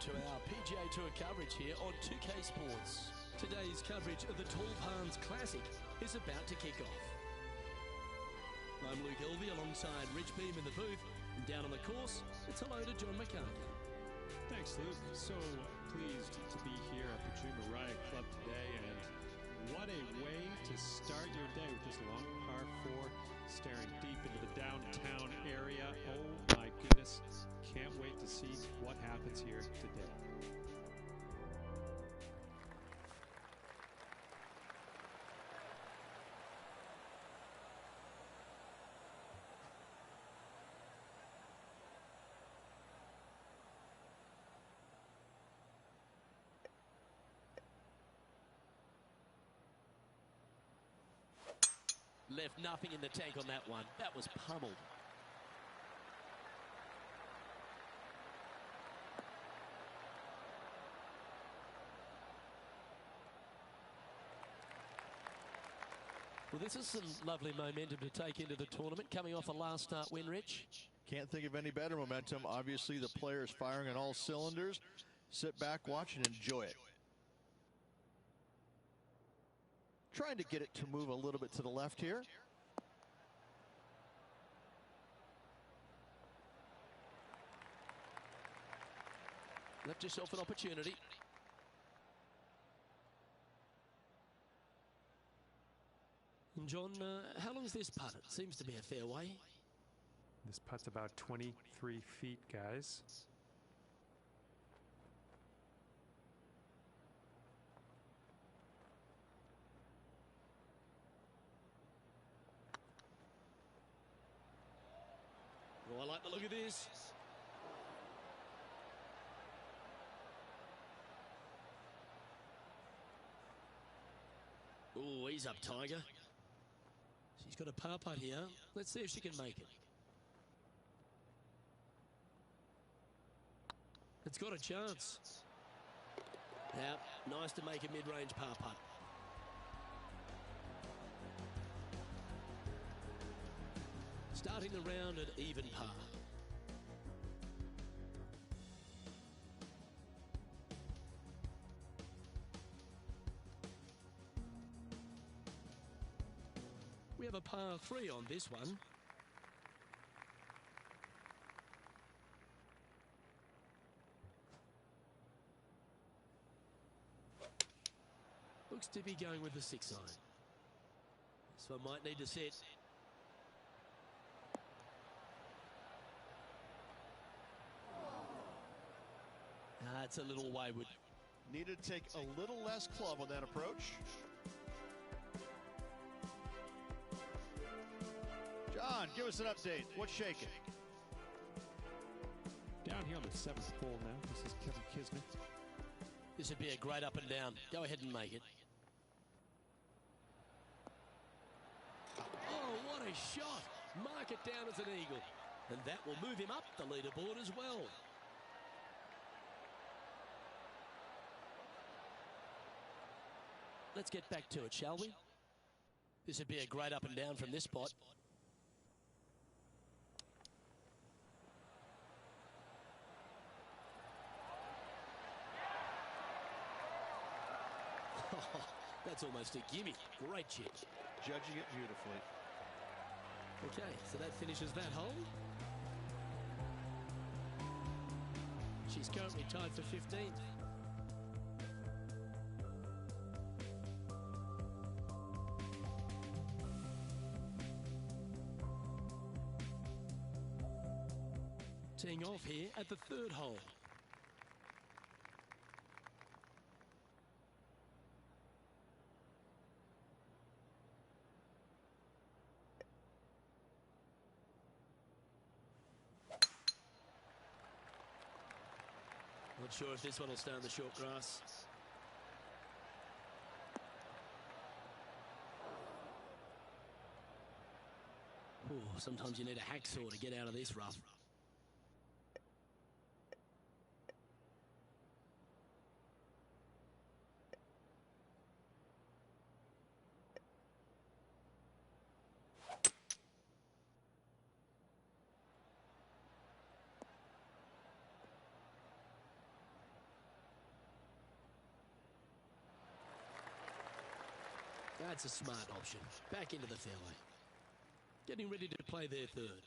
to our PGA Tour coverage here on 2K Sports. Today's coverage of the Tall Palms Classic is about to kick off. I'm Luke Elvey alongside Rich Beam in the booth. And down on the course, it's hello to John McCarthy. Thanks, Luke. So pleased to be here at the Dreamer Riot Club today, and what a way to start your day with this long par 4 staring deep into the downtown area. Oh my goodness, can't wait to see what happens here today. Left nothing in the tank on that one. That was pummeled. Well, this is some lovely momentum to take into the tournament, coming off a last start win, Rich. Can't think of any better momentum. Obviously, the players firing on all cylinders. Sit back, watch, and enjoy it. Trying to get it to move a little bit to the left here. Left yourself an opportunity. And John, how long is this putt? It seems to be a fair way. This putt's about 23 feet, guys. Oh, I like the look of this. Oh, he's up, Tiger. She's got a par putt here. Let's see if she can make it. It's got a chance. Yeah, nice to make a mid-range par putt. Starting the round at even par. We have a par 3 on this one. Looks to be going with the 6 iron. So I might need to set. It's a little wayward. Needed to take a little less club on that approach. John, give us an update. What's shaking? Down here on the 7th hole now. This is Kevin Kisner. This would be a great up and down. Go ahead and make it. Oh, what a shot. Mark it down as an eagle. And that will move him up the leaderboard as well. Let's get back to it, shall we? This would be a great up and down from this spot. Oh, that's almost a gimme. Great chip. Judging it beautifully. Okay, so that finishes that hole. She's currently tied for 15th. Teeing off here at the 3rd hole. Not sure if this one will stay on the short grass. Ooh, sometimes you need a hacksaw to get out of this rough. That's a smart option. Back into the fairway. Getting ready to play their third.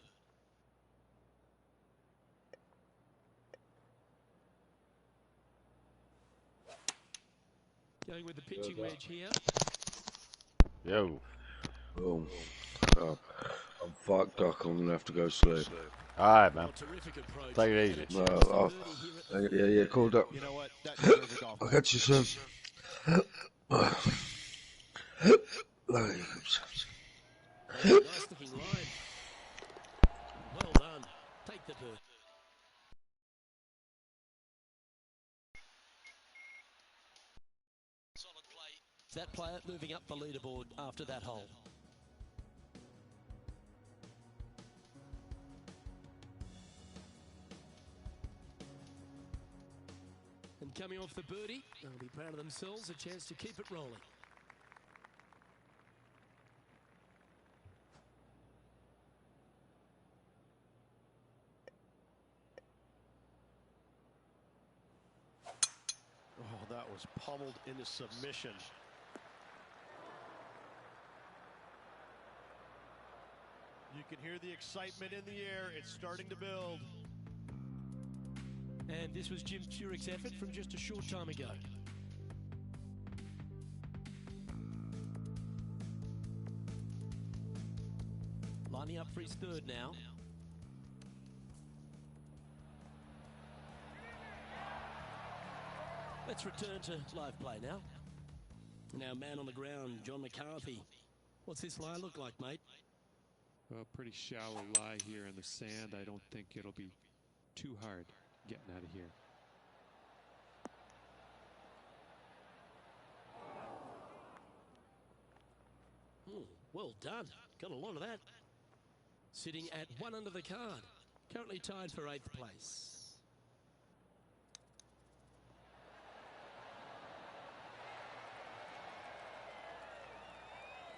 Going with the pitching wedge here. Yo. Boom. I'm fucked up. I'm gonna have to go sleep. All right, man. Terrific approach. Take it easy. Yeah, called up. You know what? That deserves a golf I'll ball. catch you soon. Nice looking line. Well done. Take the bird. Solid play. That player moving up the leaderboard after that hole. And coming off the birdie, they'll be proud of themselves, a chance to keep it rolling. Oh, that was pummeled into submission. You can hear the excitement in the air. It's starting to build. And this was Jim Furyck's effort from just a short time ago. Lining up for his third now. Let's return to live play now. Now, man on the ground, John McCarthy. What's this lie look like, mate? Well, pretty shallow lie here in the sand. I don't think it'll be too hard getting out of here. Well done. Got a lot of that. Sitting at 1 under the card. Currently tied for 8th place.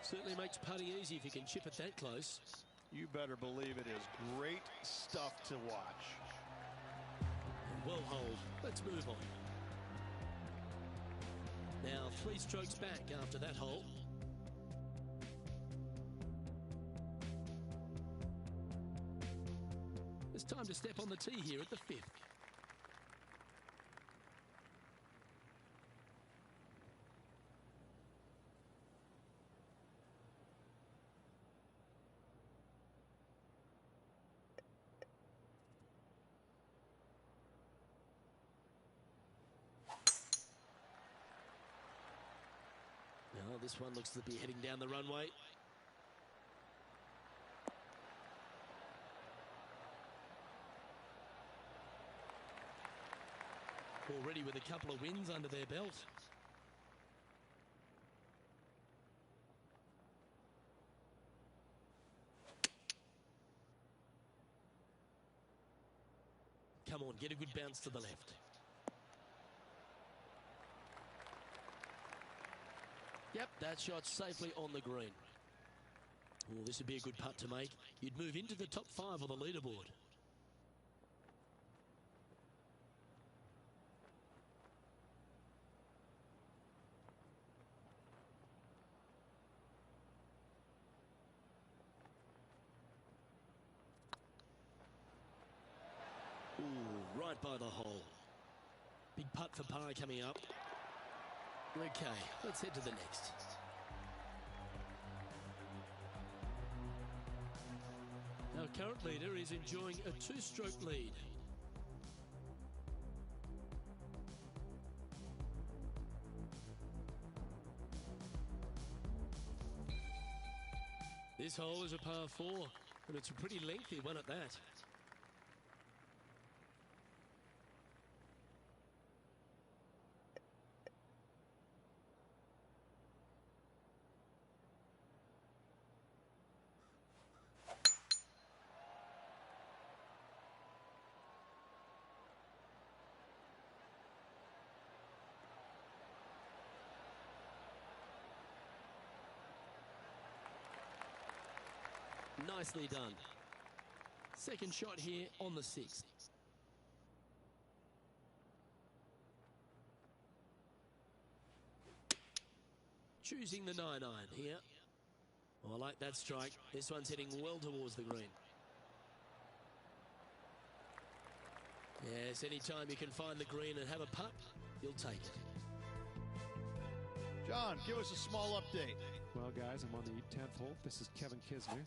Certainly makes putting easy if you can chip it that close. You better believe it is great stuff to watch. Well holed. Let's move on. Now 3 strokes back after that hole. It's time to step on the tee here at the 5th. Now this one looks to be heading down the runway. Already with a couple of wins under their belt. Come on, get a good bounce to the left. Yep, that shot's safely on the green. Oh, this would be a good putt to make. You'd move into the top 5 on the leaderboard. Ooh, right by the hole. Big putt for par coming up. Okay, let's head to the next. Our current leader is enjoying a 2-stroke lead. This hole is a par 4, and it's a pretty lengthy one at that. Nicely done. Second shot here on the 6th. Choosing the 9-iron here. Oh, I like that strike. This one's heading well towards the green. Yes, anytime you can find the green and have a putt, you'll take it. John, give us a small update. Well, guys, I'm on the 10th hole. This is Kevin Kisner.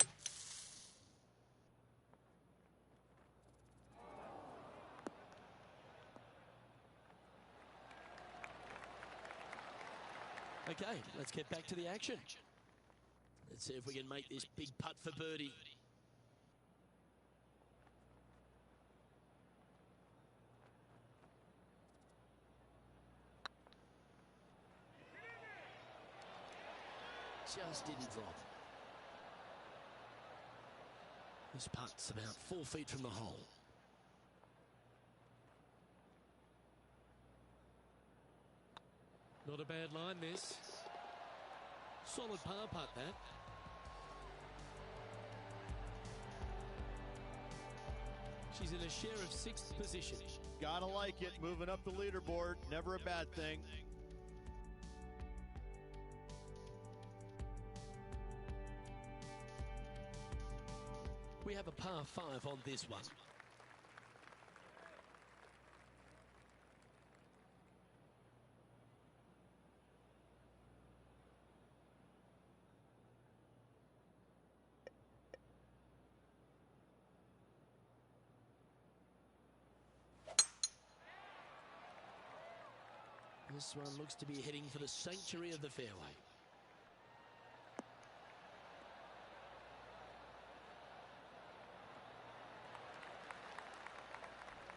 Okay, let's get back to the action. Let's see if we can make this big putt for birdie. Just didn't drop. This putt's about 4 feet from the hole. Not a bad line, this. Solid par putt, that. She's in a share of 6th position. Gotta like it. Moving up the leaderboard. Never a bad thing. We have a par 5 on this one. This one looks to be heading for the sanctuary of the fairway.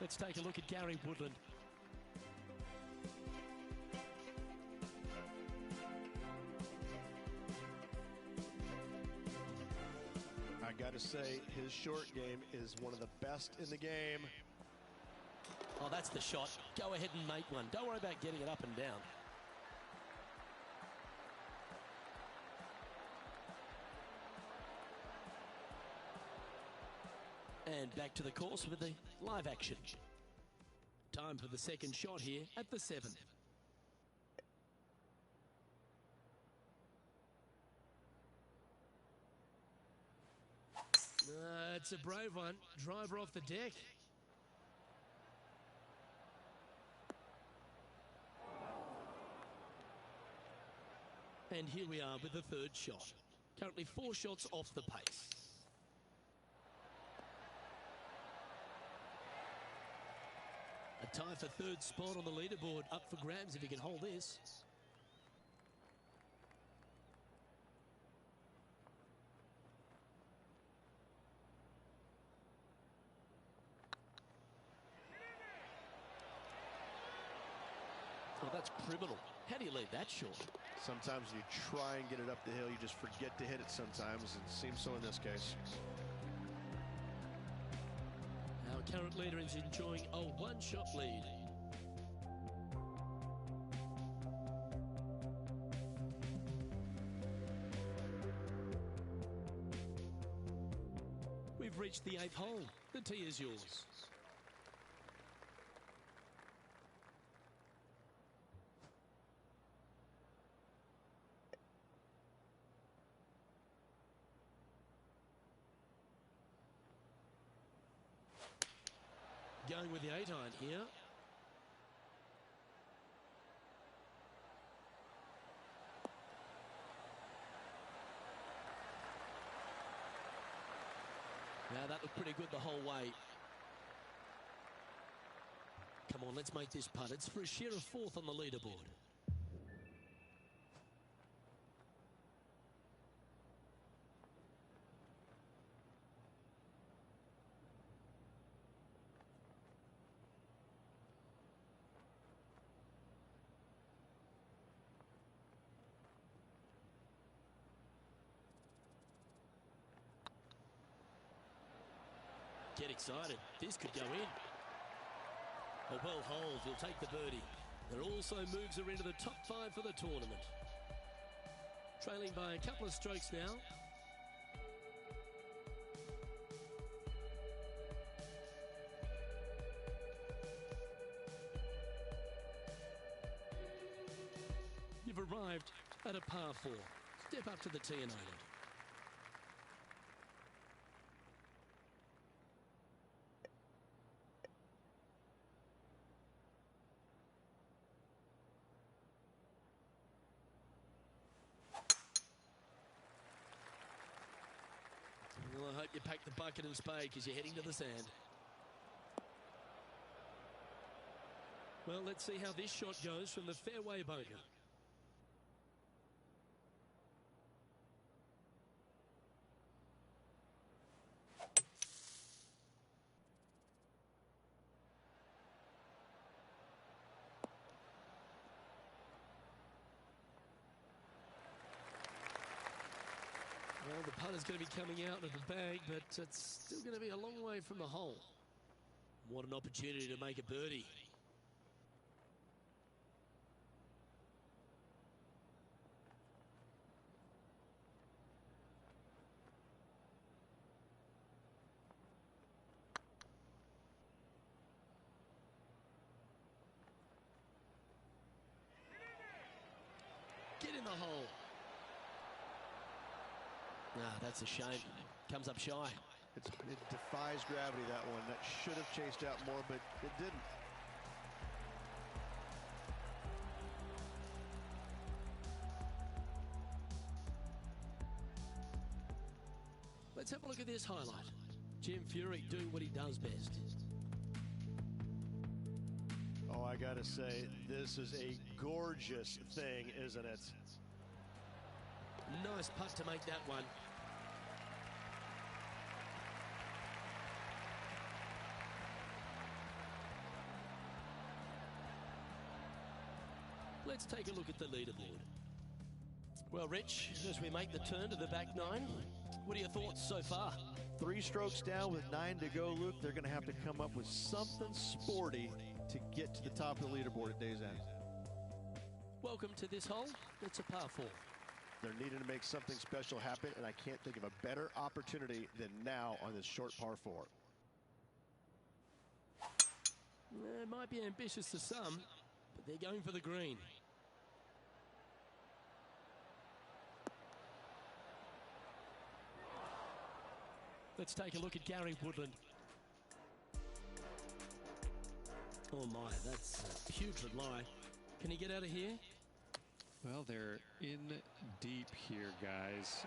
Let's take a look at Gary Woodland. I got to say, his short game is one of the best in the game. Oh, that's the shot. Go ahead and make one. Don't worry about getting it up and down. And back to the course with the live action. Time for the second shot here at the 7. It's a brave one. Driver off the deck. And here we are with the third shot. Currently 4 shots off the pace. A tie for third spot on the leaderboard. Up for grabs if he can hold this. Oh, that's criminal. How do you leave that short? Sometimes you try and get it up the hill, you just forget to hit it sometimes. It seems so in this case. Our current leader is enjoying a 1-shot lead. We've reached the 8th hole. The tee is yours. Going with the 8-iron here. Now that looked pretty good the whole way. Come on, let's make this putt. It's for a share of 4th on the leaderboard. Get excited. This could go in. A well hold will take the birdie. There also moves her into the top 5 for the tournament. Trailing by a couple of strokes now. You've arrived At a par 4. Step up to the tee and own it. Well, I hope you pack the bucket and spade because you're heading to the sand. Well, let's see how this shot goes from the fairway bunker. Well, the putter's going to be coming out of the bag, but it's still going to be a long way from the hole. What an opportunity to make a birdie. Get in the hole. Ah, that's a shame. Comes up shy. It defies gravity, that one. That should have chased out more, but it didn't. Let's have a look at this highlight. Jim Furyk doing what he does best. Oh, I gotta say, this is a gorgeous thing, isn't it? Nice putt to make that one. Let's take a look at the leaderboard. Well, Rich, as we make the turn to the back nine, what are your thoughts so far? 3 strokes down with 9 to go, Luke. They're going to have to come up with something sporty to get to the top of the leaderboard at day's end. Welcome to this hole. It's a par 4. They're needing to make something special happen, and I can't think of a better opportunity than now on this short par 4. It might be ambitious to some, but they're going for the green. Let's take a look at Gary Woodland. Oh my, that's a putrid lie. Can he get out of here? Well, they're in deep here, guys.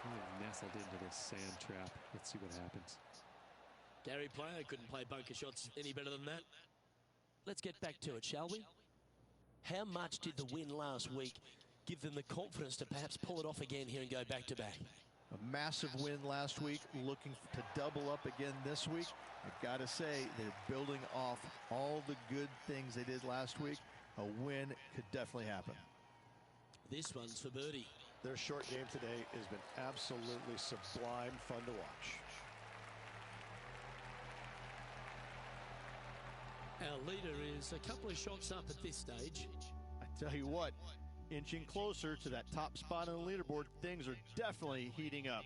Really nestled into this sand trap. Let's see what happens. Gary Player couldn't play bunker shots any better than that. Let's get back to it, shall we? How much did the win last week give them the confidence to perhaps pull it off again here and go back-to-back? A massive win last week, looking to double up again this week. I've got to say, they're building off all the good things they did last week. A win could definitely happen. This one's for birdie. Their short game today has been absolutely sublime fun to watch. Our leader is a couple of shots up at this stage. I tell you what, inching closer to that top spot on the leaderboard, things are definitely heating up.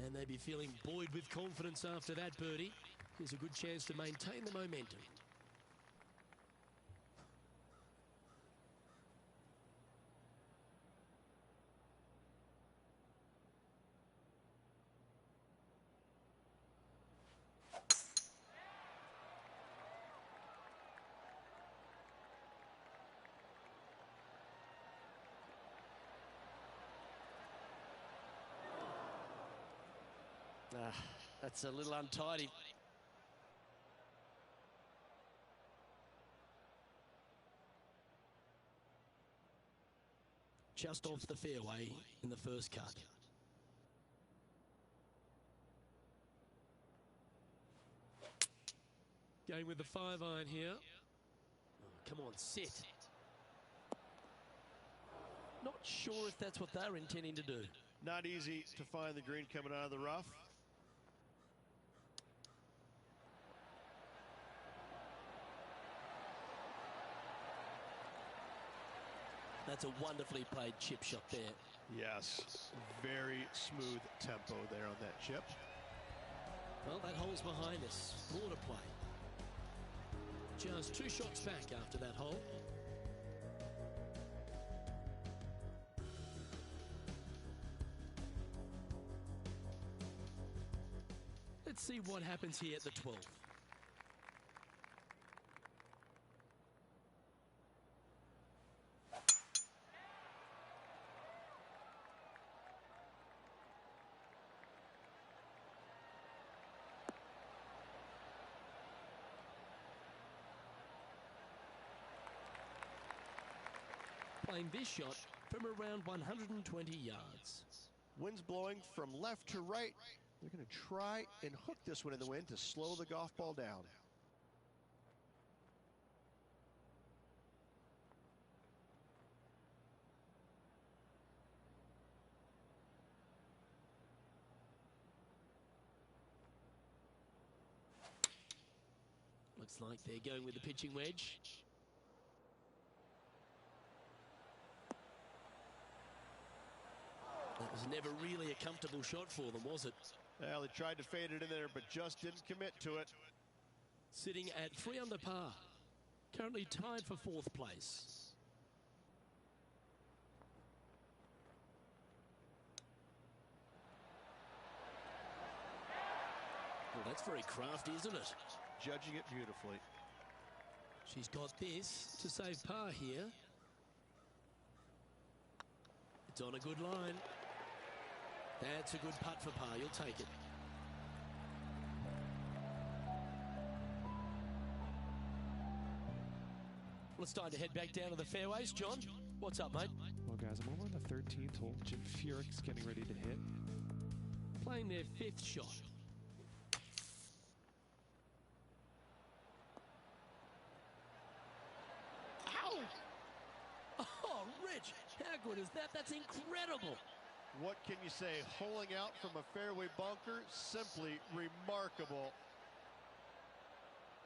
And they'd be feeling buoyed with confidence after that birdie. Here's a good chance to maintain the momentum. That's a little untidy. Just off the fairway in the first cut. Going with the 5-iron here. Oh, come on, sit. Not sure if that's what they're intending to do. Not easy to find the green coming out of the rough. That's a wonderfully played chip shot there. Yes, very smooth tempo there on that chip. Well, that hole's behind us. More to play. Just 2 shots back after that hole. Let's see what happens here at the 12th. Playing this shot from around 120 yards. Wind's blowing from left to right. They're going to try and hook this one in the wind to slow the golf ball down. Looks like they're going with the pitching wedge. That was never really a comfortable shot for them, was it? Well, they tried to fade it in there, but just didn't commit to it. Sitting at 3 under par. Currently tied for 4th place. Well, that's very crafty, isn't it? Judging it beautifully. She's got this to save par here. It's on a good line. That's a good putt for par. You'll take it. Well, it's time to head back down to the fairways. John, what's up, mate? Well, guys, I'm over on the 13th hole. Jim Furyk's getting ready to hit. Playing their 5th shot. Ow! Oh, Rich, how good is that? That's incredible. What can you say? Holing out from a fairway bunker, simply remarkable.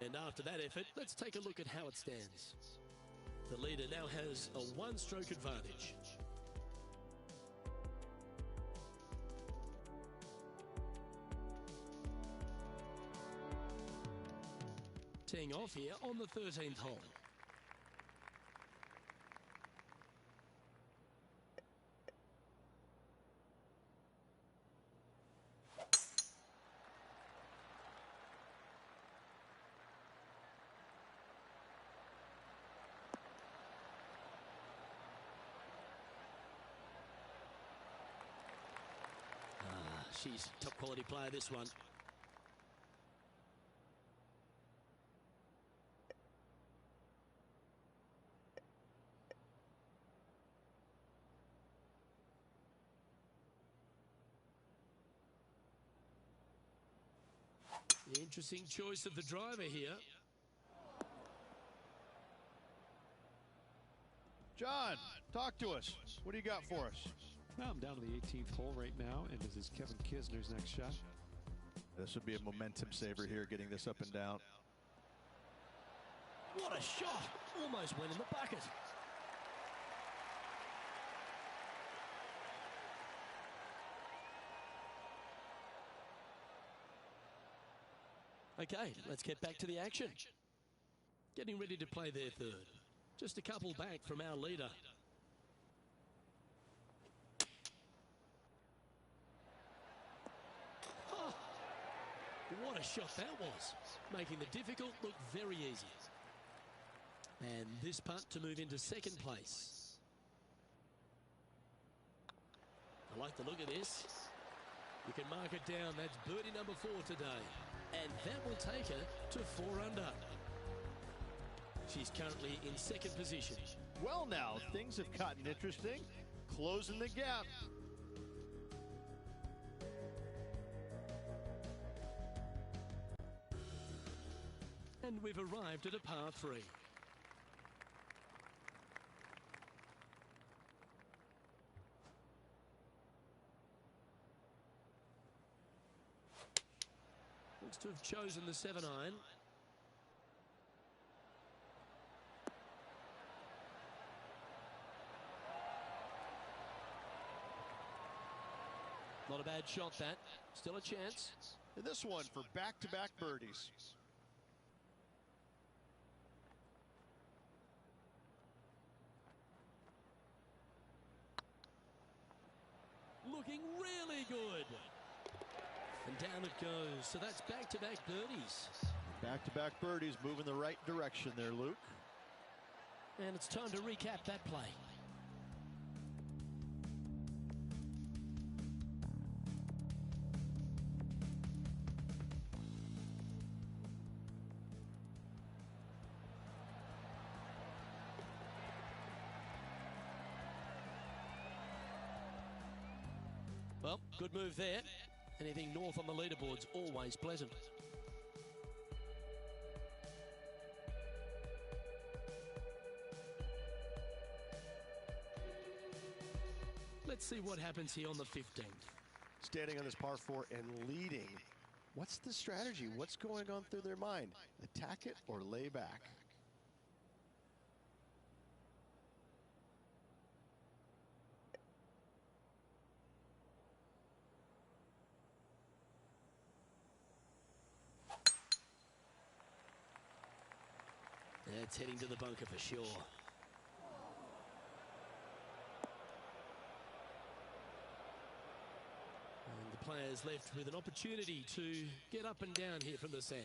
And after that effort, let's take a look at how it stands. The leader now has a 1-stroke advantage. Teeing off here on the 13th hole. She's top quality player, this one. Interesting choice of the driver here. John, talk to us. What do you got for us? Well, I'm down to the 18th hole right now, and this is Kevin Kisner's next shot. This would be a momentum saver here, getting this up and down. What a shot! Almost went in the bucket. Okay, let's get back to the action. Getting ready to play their 3rd. Just a couple back from our leader. Oh, what a shot that was. Making the difficult look very easy. And this putt to move into 2nd place. I like the look of this. You can mark it down. That's birdie number 4 today. And that will take her to 4 under. She's currently in 2nd position. Well, now, things have gotten interesting. Closing the gap. And we've arrived at a par 3. Looks to have chosen the 7-iron. Not a bad shot, that. Still a chance. And this one for back-to-back birdies. looking really good. And down it goes. So that's back-to-back birdies. Back-to-back birdies, moving the right direction there, Luke. And it's time to recap that play. Well, good move there. Anything north on the leaderboard's always pleasant. Let's see what happens here on the 15th. Standing on this par 4 and leading. What's the strategy? What's going on through their mind? Attack it or lay back? It's heading to the bunker for sure. And the players left with an opportunity to get up and down here from the sand.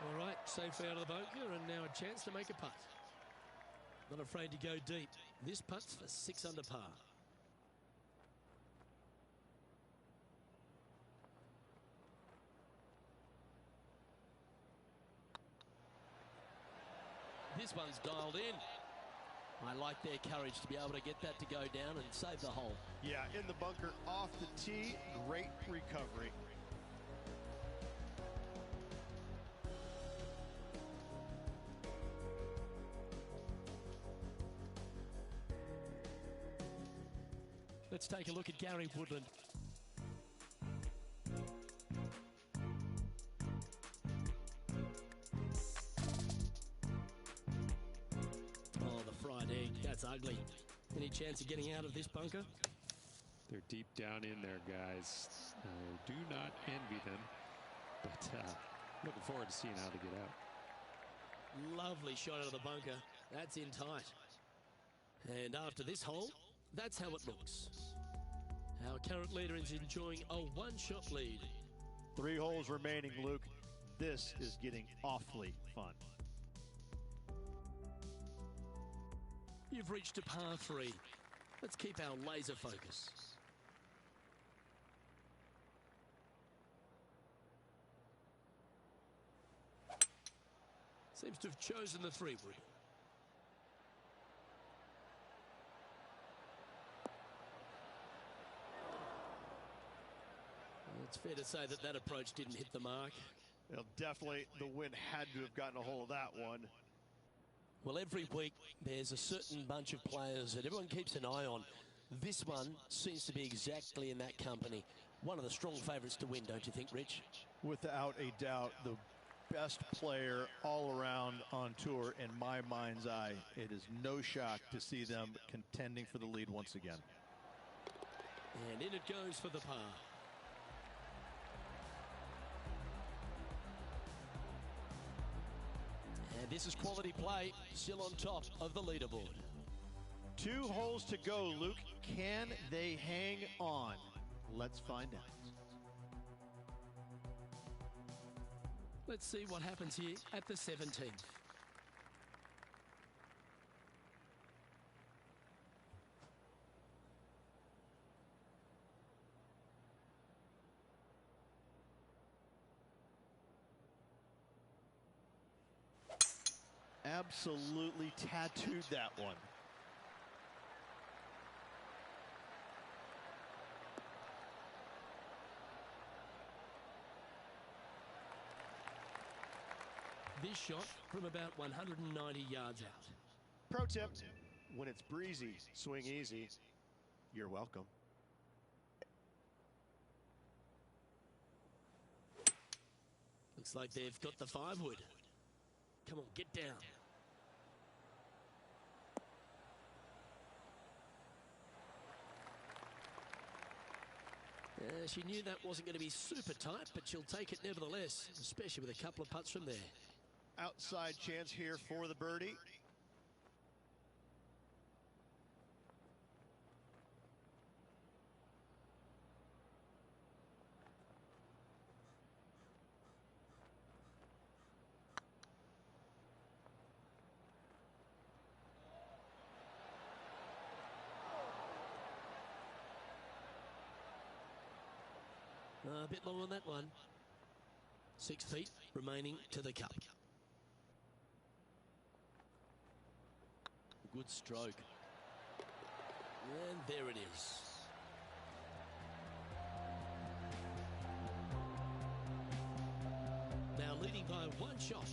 All right, safely out of the bunker, and now a chance to make a putt. Not afraid to go deep. This putt's for 6 under par. This one's dialed in. I like their courage to be able to get that to go down and save the hole. Yeah, in the bunker, off the tee, great recovery. Let's take a look at Gary Woodland. That's ugly. Any chance of getting out of this bunker? They're deep down in there, guys. Do not envy them, but looking forward to seeing how they get out. Lovely shot out of the bunker. That's in tight. And after this hole, that's how it looks. Our current leader is enjoying a one-shot lead. 3 holes remaining, Luke. This is getting awfully fun. You've reached a par 3. Let's keep our laser focus. Seems to have chosen the 3-wood. It's fair to say that that approach didn't hit the mark. Well, definitely the wind had to have gotten a hold of that one. Well, every week there's a certain bunch of players that everyone keeps an eye on. This one seems to be exactly in that company. One of the strong favourites to win, don't you think, Rich? Without a doubt, the best player all around on tour in my mind's eye. It is no shock to see them contending for the lead once again. And in it goes for the par. And this is quality play, still on top of the leaderboard. 2 holes to go, Luke. Can they hang on? Let's find out. Let's see what happens here at the 17th. Absolutely tattooed that one. This shot from about 190 yards out. Pro tip, when it's breezy, swing easy. You're welcome. Looks like they've got the 5-wood. Come on, get down. She knew that wasn't going to be super tight, but she'll take it nevertheless, especially with a couple of putts from there. Outside chance here for the birdie. A bit long on that one. 6 feet remaining to the cup. Good stroke. And there it is. Now leading by 1 shot.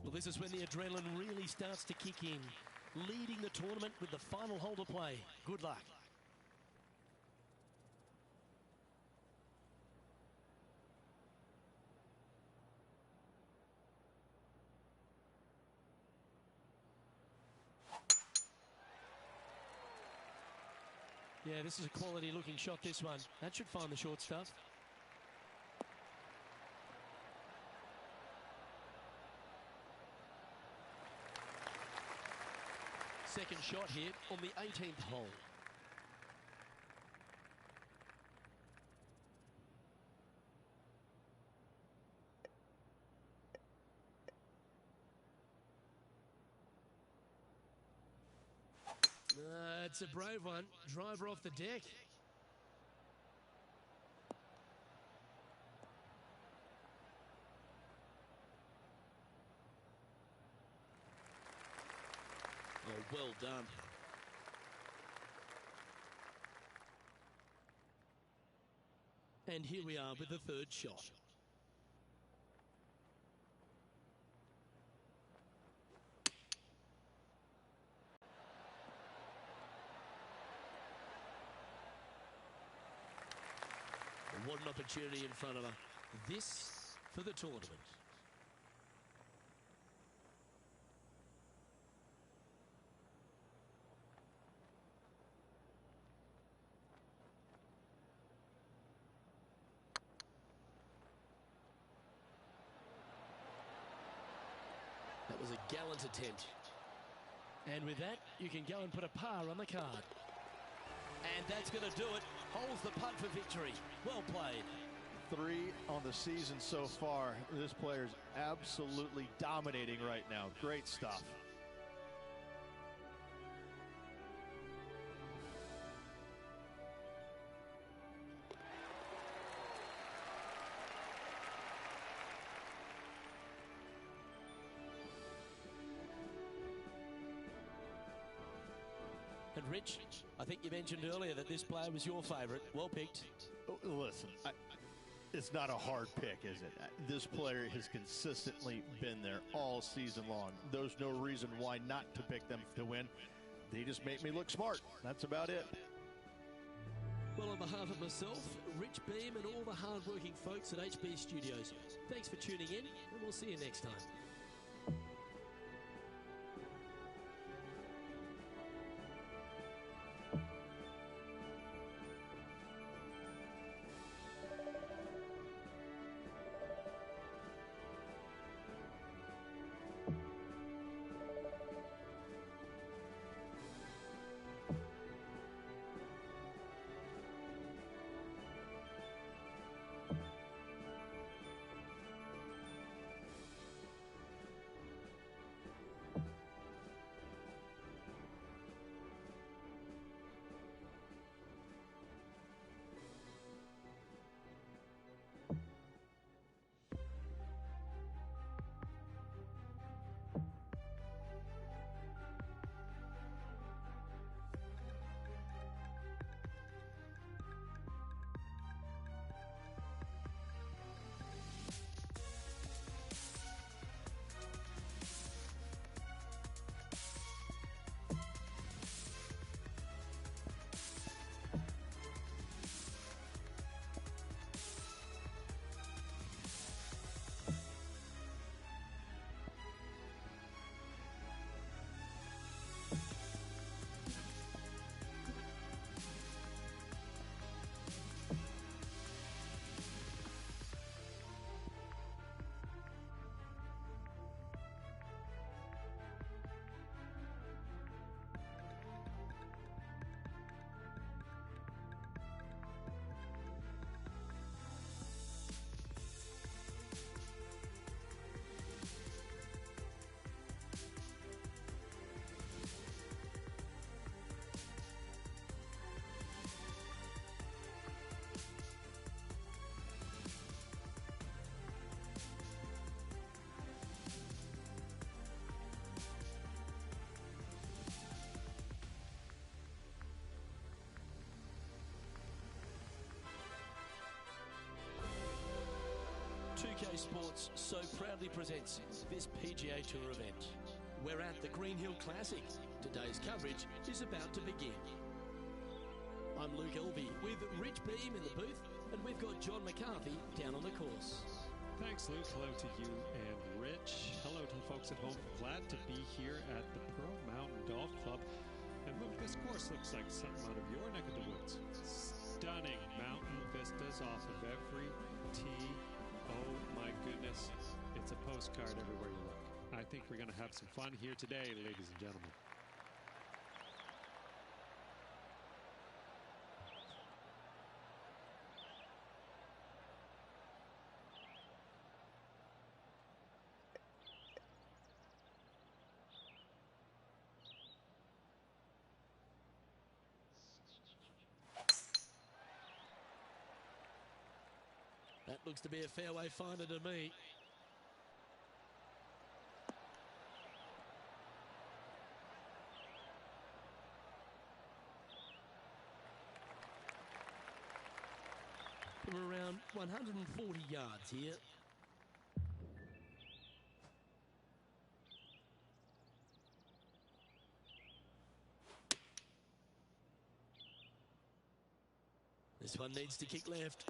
Well, this is when the adrenaline really starts to kick in. Leading the tournament with the final hole to play. Good luck. Yeah, this is a quality looking shot, this one. That should find the short stuff. Second shot here on the 18th hole. It's a brave one. Driver off the deck. Oh, well done. And here we are with the third shot. What an opportunity in front of her. This for the tournament. That was a gallant attempt. And with that, you can go and put a par on the card. And that's going to do it. Holds the putt for victory. Well played. 3 on the season so far. This player's absolutely dominating right now. Great stuff. And Rich, I think you mentioned earlier that this player was your favourite. Well picked. Listen, it's not a hard pick, is it? This player has consistently been there all season long. There's no reason why not to pick them to win. They just make me look smart. That's about it. Well, on behalf of myself, Rich Beam, and all the hard-working folks at HB Studios, thanks for tuning in, and we'll see you next time. 2K Sports so proudly presents this PGA Tour event. We're at the Green Hill Classic. Today's coverage is about to begin. I'm Luke Elvey with Rich Beam in the booth, and we've got John McCarthy down on the course. Thanks, Luke. Hello to you and Rich. Hello to the folks at home. Glad to be here at the Pearl Mountain Golf Club. And Luke, this course looks like something out of your neck of the woods. Stunning mountain vistas off of every tee. Oh my goodness. It's a postcard everywhere you look. I think we're going to have some fun here today, ladies and gentlemen. That looks to be a fairway finder to me. From around 140 yards here. This one needs to kick left.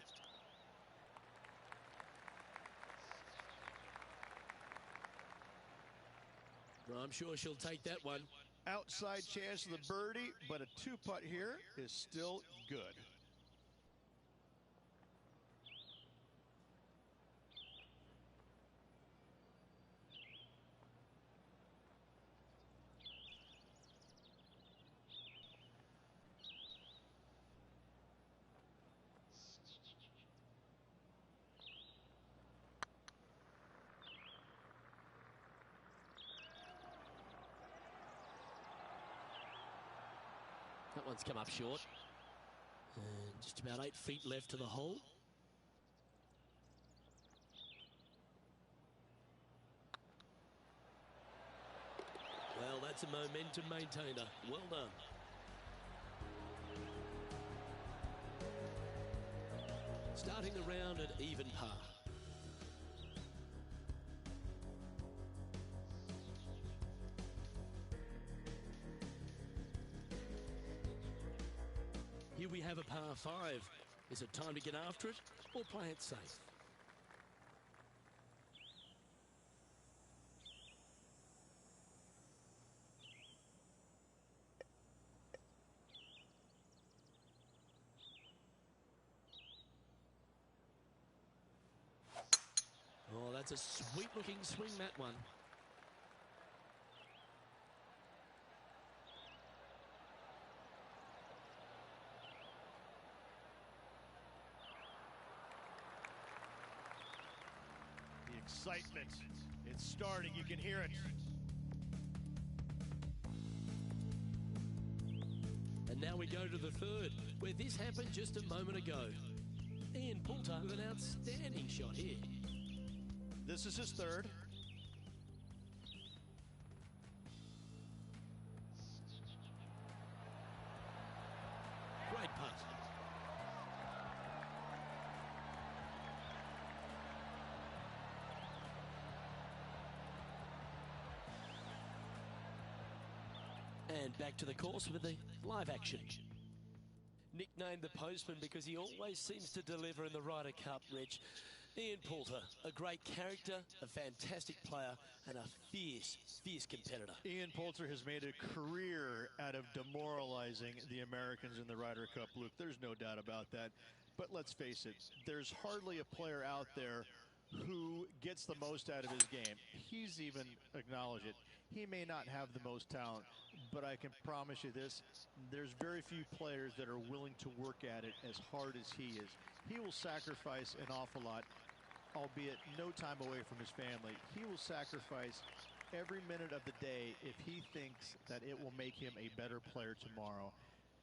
I'm sure she'll take that one. Outside chance of the birdie, but a two-putt here is still good. That one's come up short. And just about 8 feet left to the hole. Well, that's a momentum maintainer. Well done. Starting the round at even par. Here we have a par 5. Is it time to get after it or play it safe? Oh, that's a sweet looking swing, that one. Excitement. It's starting. You can hear it. And now we go to the third, where this happened just a moment ago. Ian Poulter with an outstanding shot here. This is his third. Great putt. And back to the course with the live action. Nicknamed the Postman because he always seems to deliver in the Ryder Cup, Rich. Ian Poulter, a great character, a fantastic player, and a fierce, fierce competitor. Ian Poulter has made a career out of demoralizing the Americans in the Ryder Cup, Luke. There's no doubt about that. But let's face it, there's hardly a player out there who gets the most out of his game. He's even acknowledged it. He may not have the most talent, but I can promise you this, there's very few players that are willing to work at it as hard as he is. He will sacrifice an awful lot, albeit no time away from his family. He will sacrifice every minute of the day if he thinks that it will make him a better player tomorrow.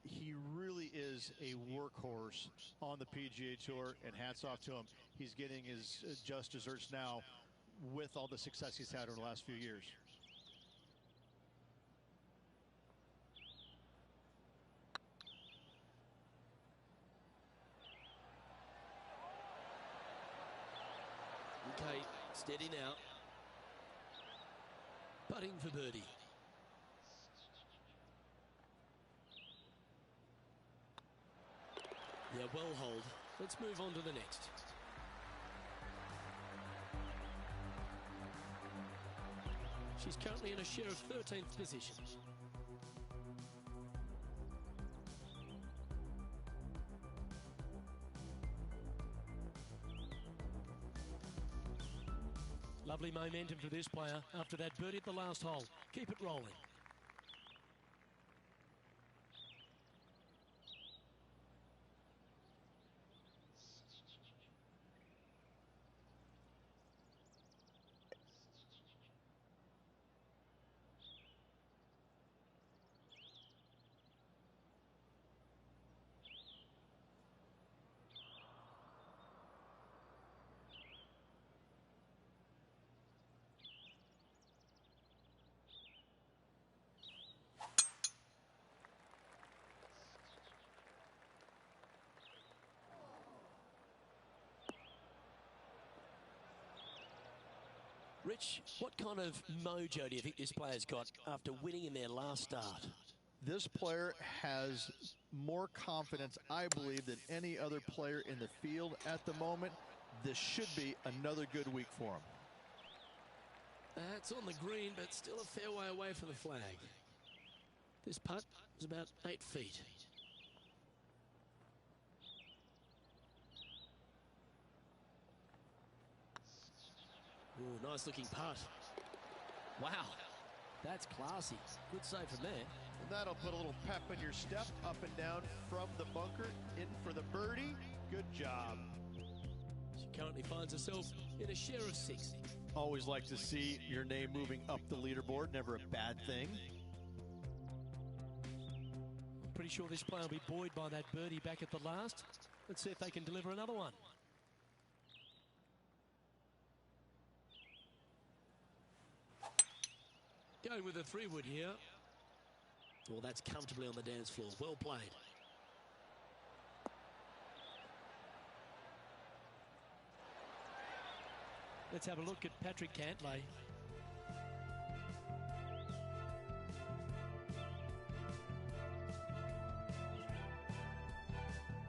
He really is a workhorse on the PGA Tour, and hats off to him. He's getting his just desserts now with all the success he's had over the last few years. Steady now. Putting for birdie. Yeah, well hold. Let's move on to the next. She's currently in a share of 13th position. Lovely momentum for this player after that birdie at the last hole. Keep it rolling. Rich, what kind of mojo do you think this player's got after winning in their last start? This player has more confidence, I believe, than any other player in the field at the moment. This should be another good week for him. That's on the green, but still a fair way away from the flag. This putt is about 8 feet. Ooh, nice looking putt. Wow, that's classy. Good save from there. And that'll put a little pep in your step, up and down from the bunker, in for the birdie. Good job. She currently finds herself in a share of 6. Always like to see your name moving up the leaderboard. Never a bad thing. I'm pretty sure this player will be buoyed by that birdie back at the last. Let's see if they can deliver another one. Going with a 3-wood here. Well, that's comfortably on the dance floor. Well played. Let's have a look at Patrick Cantlay.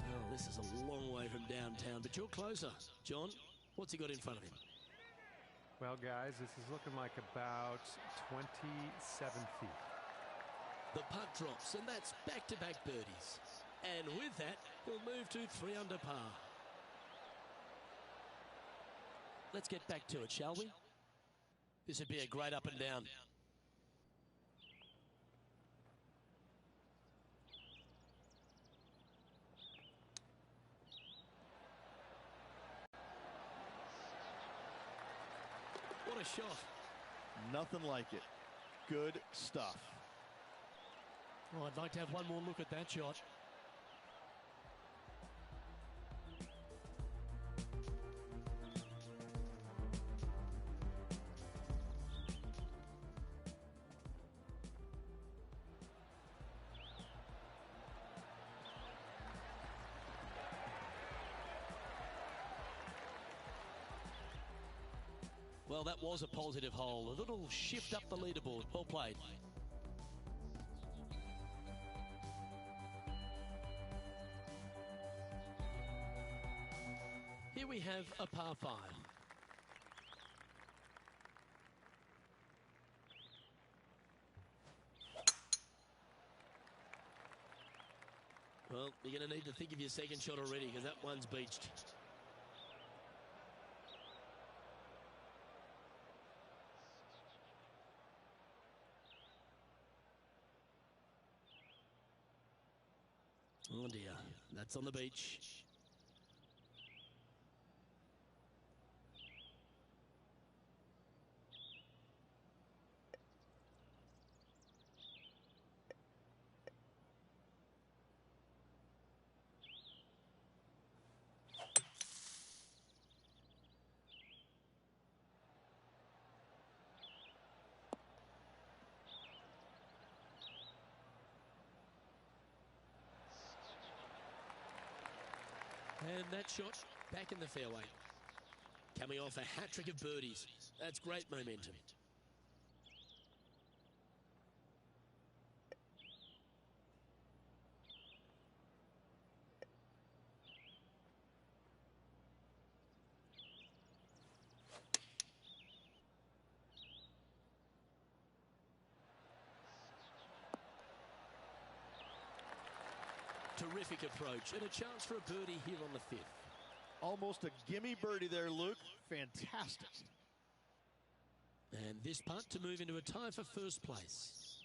Oh, this is a long way from downtown, but you're closer. John, what's he got in front of him? Well, guys, this is looking like about 27 feet. The putt drops, and that's back-to-back birdies. And with that, he'll move to 3 under par. Let's get back to it, shall we? This would be a great up and down. What a shot. Nothing like it. Good stuff. Oh, I'd like to have one more look at that shot. Well, that was a positive hole. A little shift up the leaderboard. Well played. Here we have a par 5. Well, you're going to need to think of your second shot already because that one's beached. Oh dear, that's on the beach. And that shot back in the fairway. coming off a hat-trick of birdies. That's great momentum. Terrific approach and a chance for a birdie here on the 5th. Almost a gimme birdie there, Luke. Fantastic. And this putt to move into a tie for first place.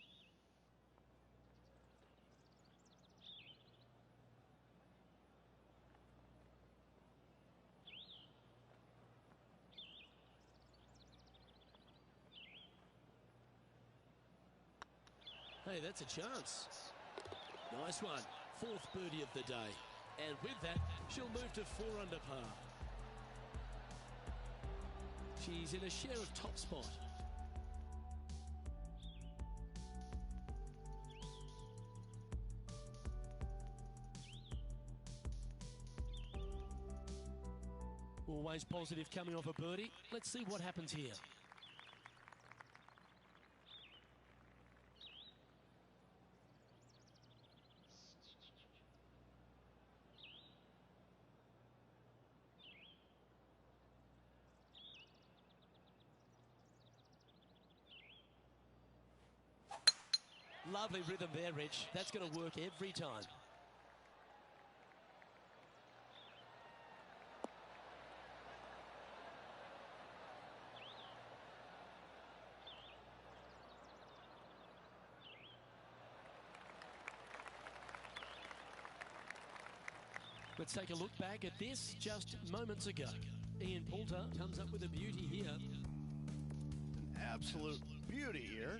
Hey, that's a chance. Nice one. 4th birdie of the day. And with that, she'll move to 4 under par. She's in a share of top spot. Always positive coming off a birdie. Let's see what happens here. Lovely rhythm there, Rich. That's going to work every time. Let's take a look back at this just moments ago. Ian Poulter comes up with a beauty here. An absolute beauty here.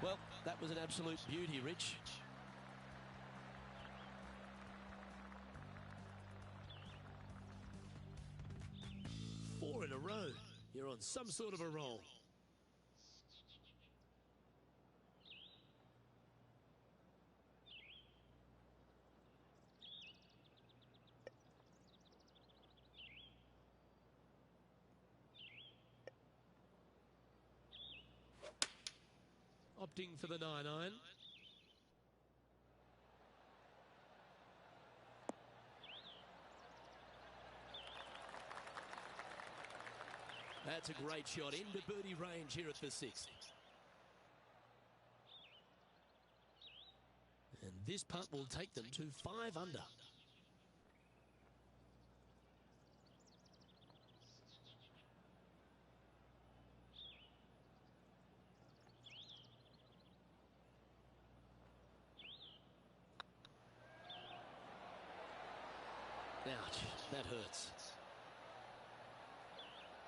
Well, that was an absolute beauty, Rich. Four in a row. You're on some sort of a roll. Opting for the 9-iron. That's a great shot into birdie range here at the 6th. And this putt will take them to 5 under. Ouch, that hurts.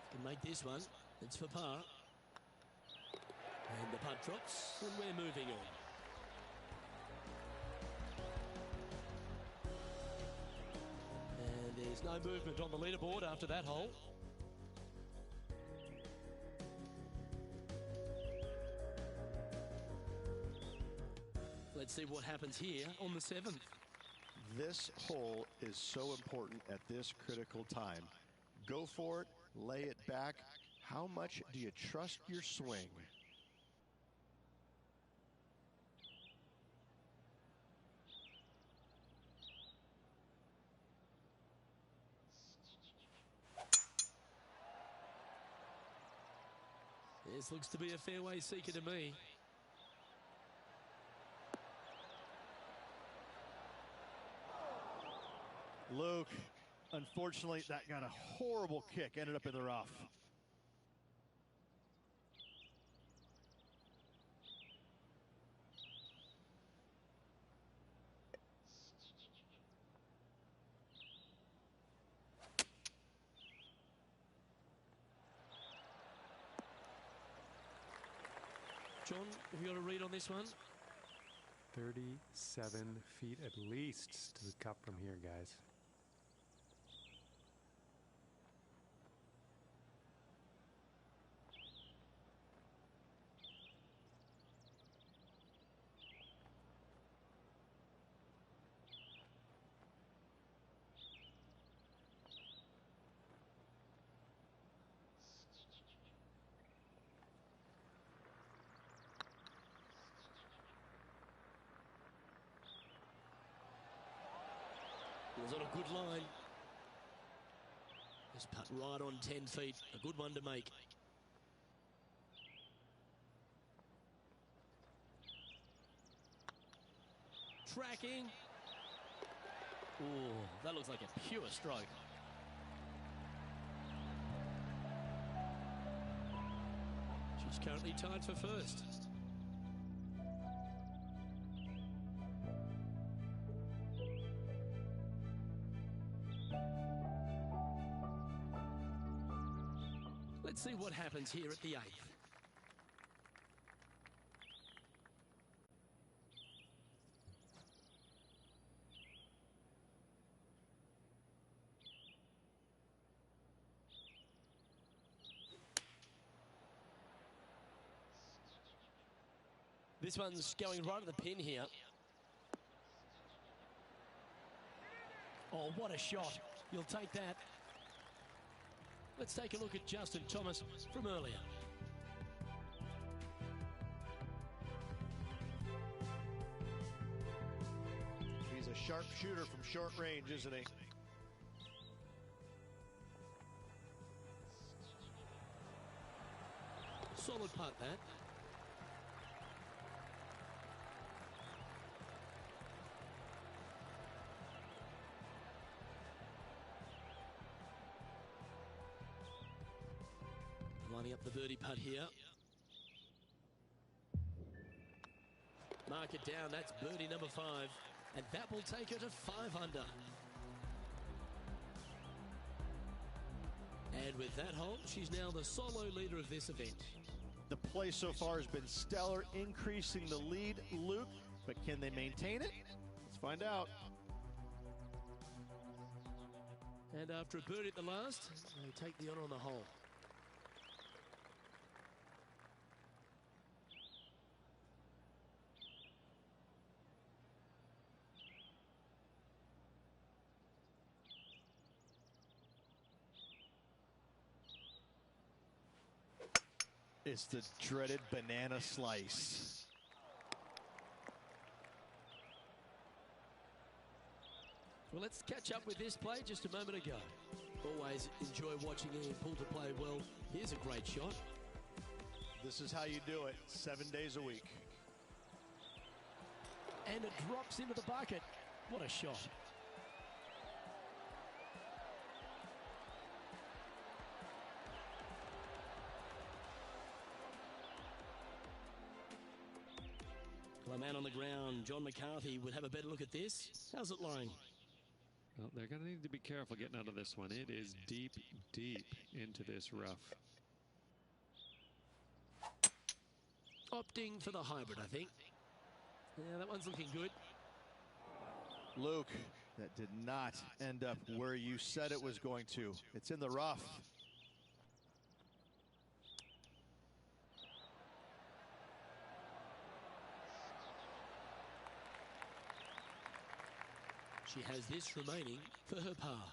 Can make this one. It's for par. And the putt drops, and we're moving on. And there's no movement on the leaderboard after that hole. Let's see what happens here on the 7th. This hole is so important at this critical time. Go for it, lay it back. How much do you trust your swing? This looks to be a fairway seeker to me. Luke, unfortunately, that got a horrible kick, ended up in the rough. John, have you got a read on this one? 37 feet at least to the cup from here, guys. good line. This putt right on 10 feet. A good one to make. Tracking. Oh, that looks like a pure stroke. She's currently tied for first. Let's see what happens here at the 8th. This one's going right at the pin here. Oh, what a shot. You'll take that. Let's take a look at Justin Thomas from earlier. He's a sharp shooter from short range, isn't he? Solid putt, that. Lining up the birdie putt here. Mark it down, that's birdie number 5. And that will take her to 5 under. And with that hole, she's now the solo leader of this event. The play so far has been stellar, increasing the lead, Luke, but can they maintain it? Let's find out. And after a birdie at the last, they take the honour on the hole. It's the dreaded banana slice. Well, let's catch up with this play just a moment ago. Always enjoy watching Ian Poulter play well. Here's a great shot. This is how you do it, 7 days a week. And it drops into the bucket. What a shot. Well, a man on the ground, John McCarthy, would have a better look at this. How's it lying? Well, they're going to need to be careful getting out of this one. It is deep, deep into this rough. Opting for the hybrid, I think. Yeah, that one's looking good. Luke, that did not end up where you said it was going to. It's in the rough. She has this remaining for her par.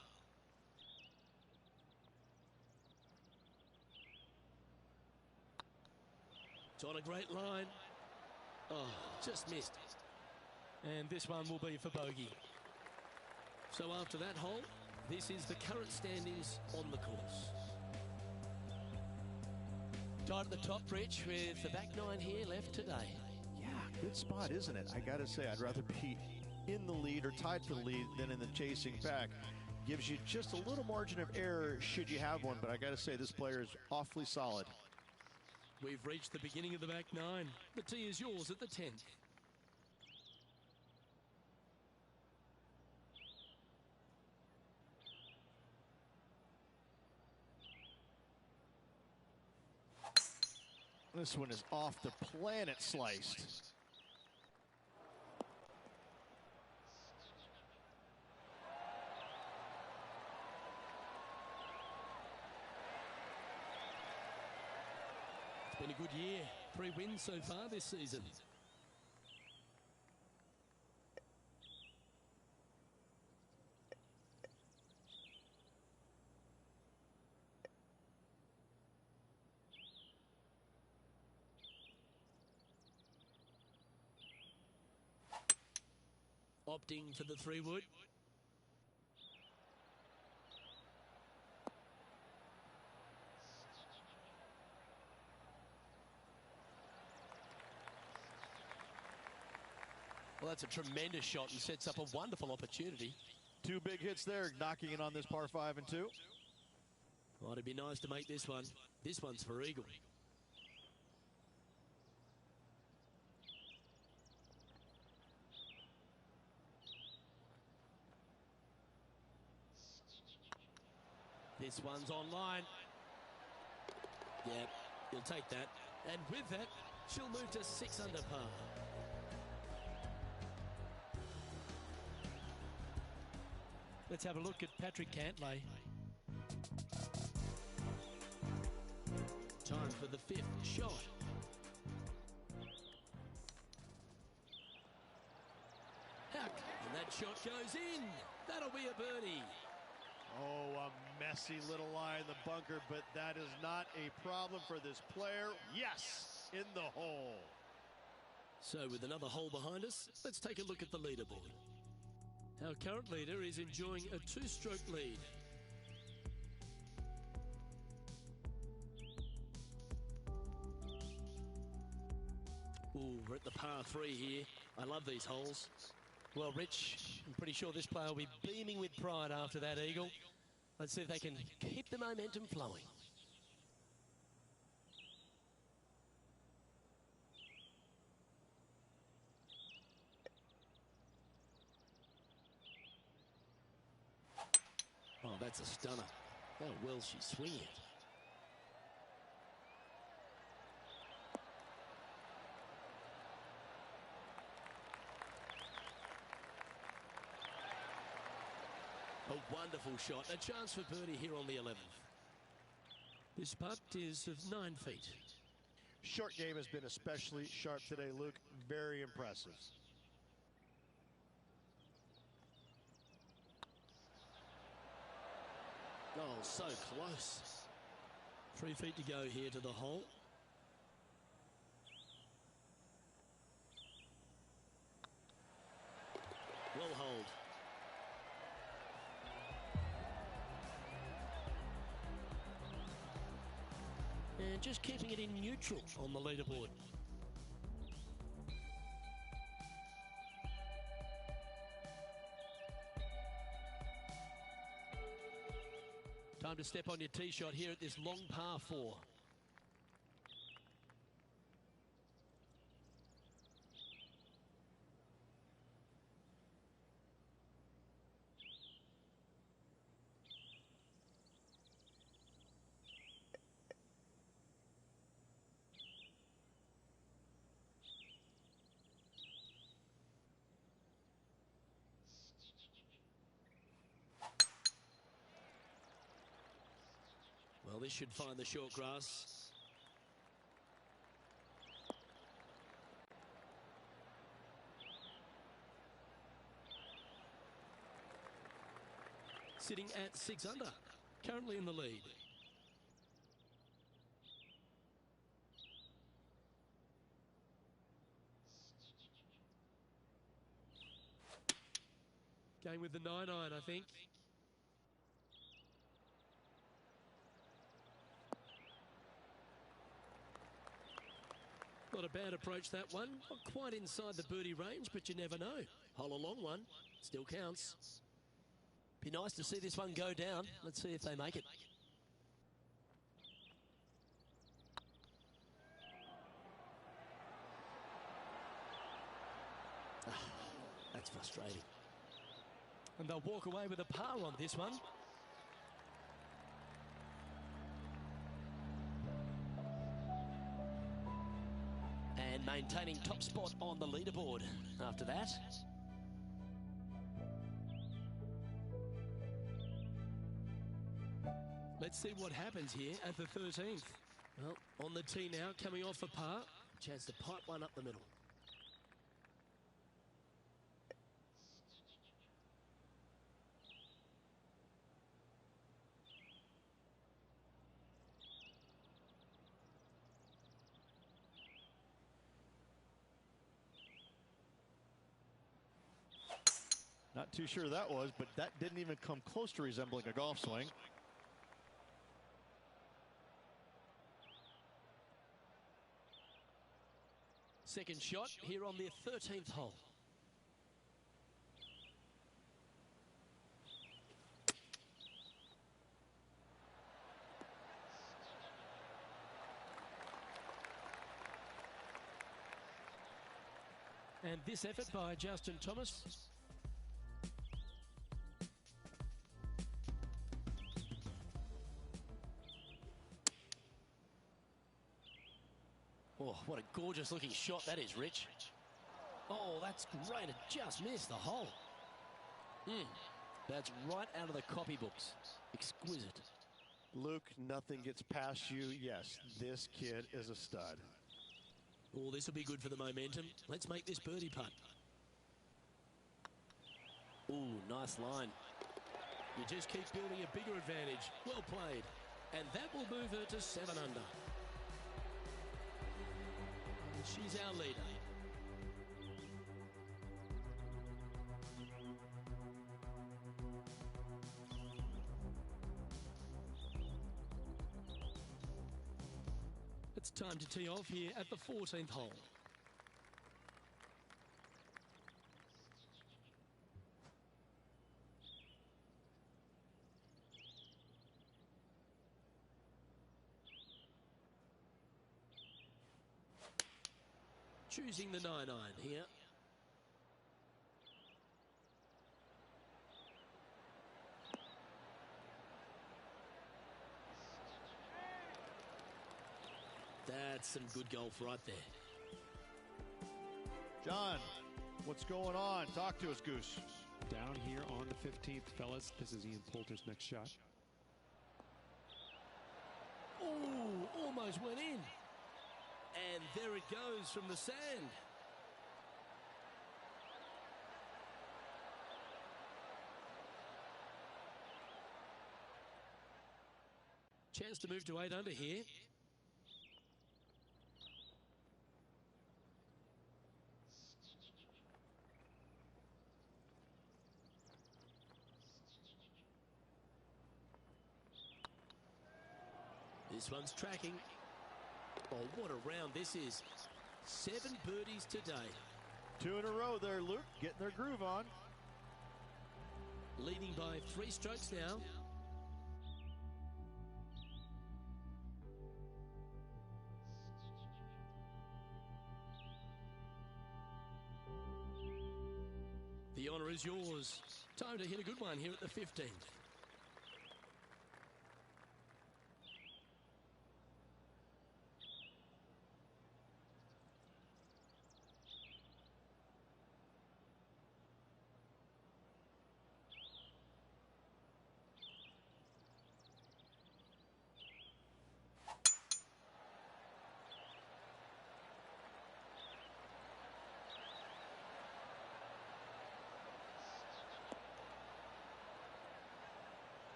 It's on a great line. Oh, just missed. And this one will be for bogey. So after that hole, this is the current standings on the course. Tied at the top, Rich, with the back 9 here left today. Yeah, good spot, isn't it? I got to say, I'd rather be in the lead or tied for the lead than in the chasing pack. Gives you just a little margin of error should you have one, but I got to say this player is awfully solid. We've reached the beginning of the back 9. The tee is yours at the 10th. This one is off the planet sliced. It's been a good year. 3 wins so far this season. Opting for the 3-wood. Well, that's a tremendous shot and sets up a wonderful opportunity. Two big hits there, knocking it on this par 5 and 2. Well, it'd be nice to make this one. This one's for eagle. This one's online. Yeah, you'll take that. And with that, she'll move to 6 under par. Let's have a look at Patrick Cantlay. Time for the 5th shot. Heck, and that shot goes in. That'll be a birdie. Oh, a messy little lie in the bunker, but that is not a problem for this player. Yes, in the hole. So with another hole behind us, let's take a look at the leaderboard. Our current leader is enjoying a 2-stroke lead. Ooh, we're at the par 3 here. I love these holes. Well, Rich, I'm pretty sure this player will be beaming with pride after that eagle. Let's see if they can keep the momentum flowing. Oh, that's a stunner. How well she's swinging it. A wonderful shot. A chance for birdie here on the 11th. This putt is of 9 feet. Short game has been especially sharp today, Luke. Very impressive. Oh, so close. 3 feet to go here to the hole. Well hold. And just keeping it in neutral on the leaderboard. Time to step on your tee shot here at this long par 4. Well, this should find the short grass. Sitting at 6 under, currently in the lead. Going with the 9-iron, I think. Not a bad approach, that one. Not quite inside the birdie range, but you never know. Hole a long one. Still counts. Be nice to see this one go down. Let's see if they make it. That's frustrating. And they'll walk away with a par on this one. And maintaining top spot on the leaderboard after that. Let's see what happens here at the 13th. Well, on the tee now, coming off a par. Chance to pipe one up the middle. Not too sure that was, but that didn't even come close to resembling a golf swing. Second shot here on the 13th hole. And this effort by Justin Thomas. Oh, what a gorgeous looking shot that is, Rich. Oh, that's great. It just missed the hole. That's right out of the copybooks. Exquisite. Luke, nothing gets past you. Yes, this kid is a stud. Oh, this will be good for the momentum. Let's make this birdie putt. Oh, nice line. You just keep building a bigger advantage. Well played. And that will move her to 7 under. And she's our leader. It's time to tee off here at the 14th hole. Choosing the 9-iron here. That's some good golf right there. John, what's going on? Talk to us, Goose. Down here on the 15th, fellas. This is Ian Poulter's next shot. Oh, almost went in. And there it goes from the sand. Chance to move to 8 under here. This one's tracking. Oh, what a round this is. 7 birdies today. 2 in a row there, Luke. Getting their groove on. Leading by 3 strokes now. The honour is yours. Time to hit a good one here at the 15th.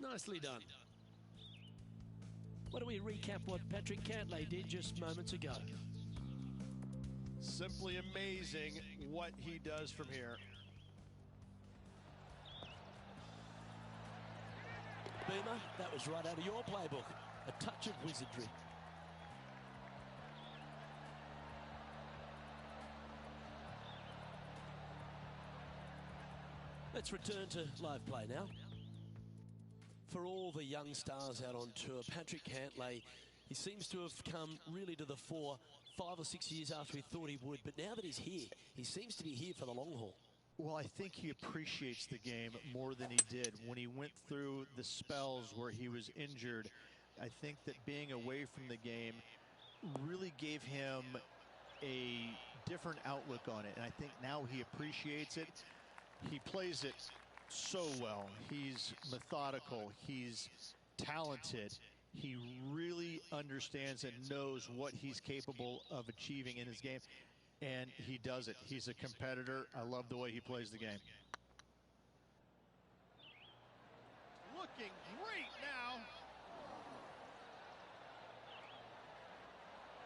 Nicely done. Why don't we recap what Patrick Cantlay did just moments ago? Simply amazing what he does from here. Beamer, that was right out of your playbook. A touch of wizardry. Let's return to live play now. For all the young stars out on tour, Patrick Cantlay, he seems to have come really to the fore 5 or 6 years after we thought he would. But now that he's here, he seems to be here for the long haul. Well, I think he appreciates the game more than he did when he went through the spells where he was injured. I think that being away from the game really gave him a different outlook on it. And I think now he appreciates it. He plays it so well. He's methodical. He's talented. He really understands and knows what he's capable of achieving in his game, and he does it. He's a competitor. I love the way he plays the game. Looking great now.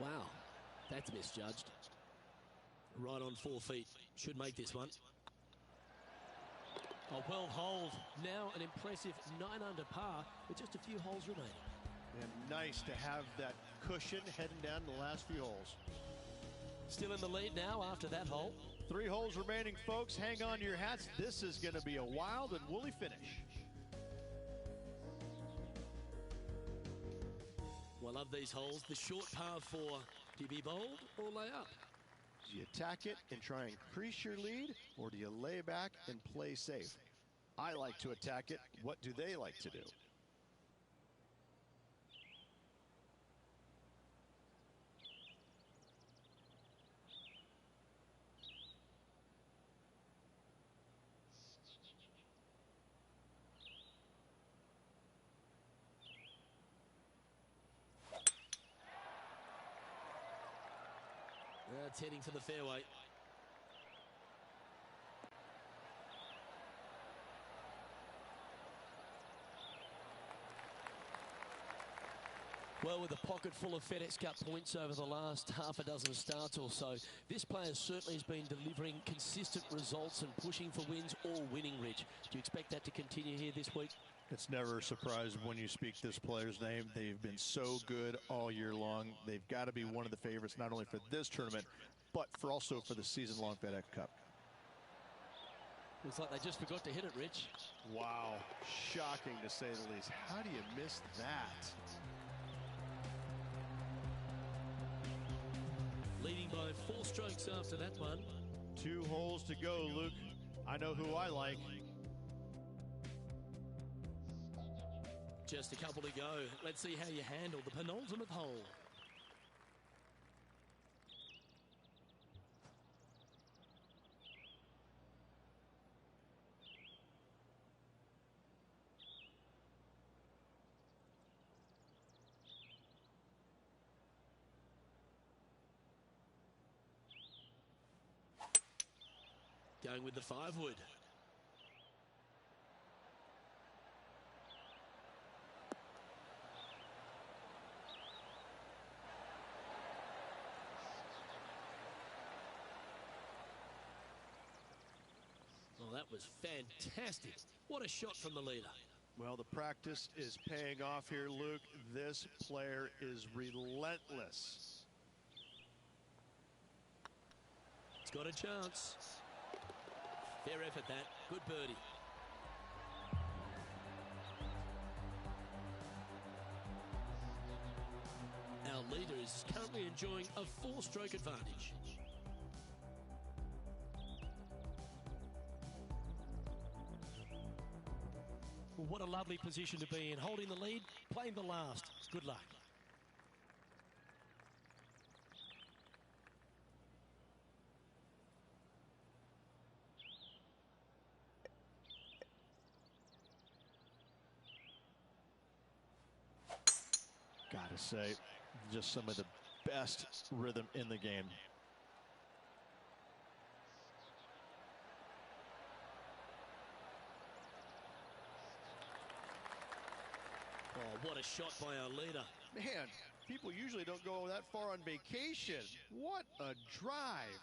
Wow, that's misjudged. Right on 4 feet. Should make this one. A well holed. Now an impressive 9 under par with just a few holes remaining. And nice to have that cushion heading down the last few holes. Still in the lead now after that hole. 3 holes remaining, folks. Hang on to your hats. This is going to be a wild and woolly finish. Well, of these holes, the short par 4. Do you be bold or lay up? Do you attack it and try and increase your lead, or do you lay back and play safe? I like to attack it. What do they like to do? It's heading for the fairway. Well, with a pocket full of FedEx Cup points over the last half a dozen starts or so, this player certainly has been delivering consistent results and pushing for wins or winning, Rich. Do you expect that to continue here this week? It's never a surprise when you speak this player's name. They've been so good all year long. They've got to be one of the favorites, not only for this tournament, but also for the season-long FedEx Cup. Looks like they just forgot to hit it, Rich. Wow, shocking to say the least. How do you miss that? Leading by 4 strokes after that one. 2 holes to go, Luke. I know who I like. Just a couple to go. Let's see how you handle the penultimate hole. Going with the 5-wood. Well, that was fantastic. What a shot from the leader. Well, the practice is paying off here, Luke. This player is relentless. It's got a chance. Fair effort, that. Good birdie. Our leader is currently enjoying a 4-stroke advantage. Well, what a lovely position to be in. Holding the lead, playing the last. Good luck. Gotta say, just some of the best rhythm in the game. Oh, what a shot by our leader. Man, people usually don't go that far on vacation. What a drive.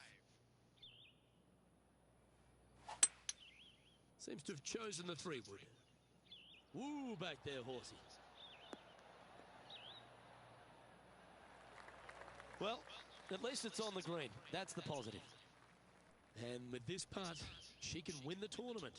Seems to have chosen the 3-wood. Woo, back there, horsey. Well, at least it's on the green. That's the positive. And with this putt, she can win the tournament.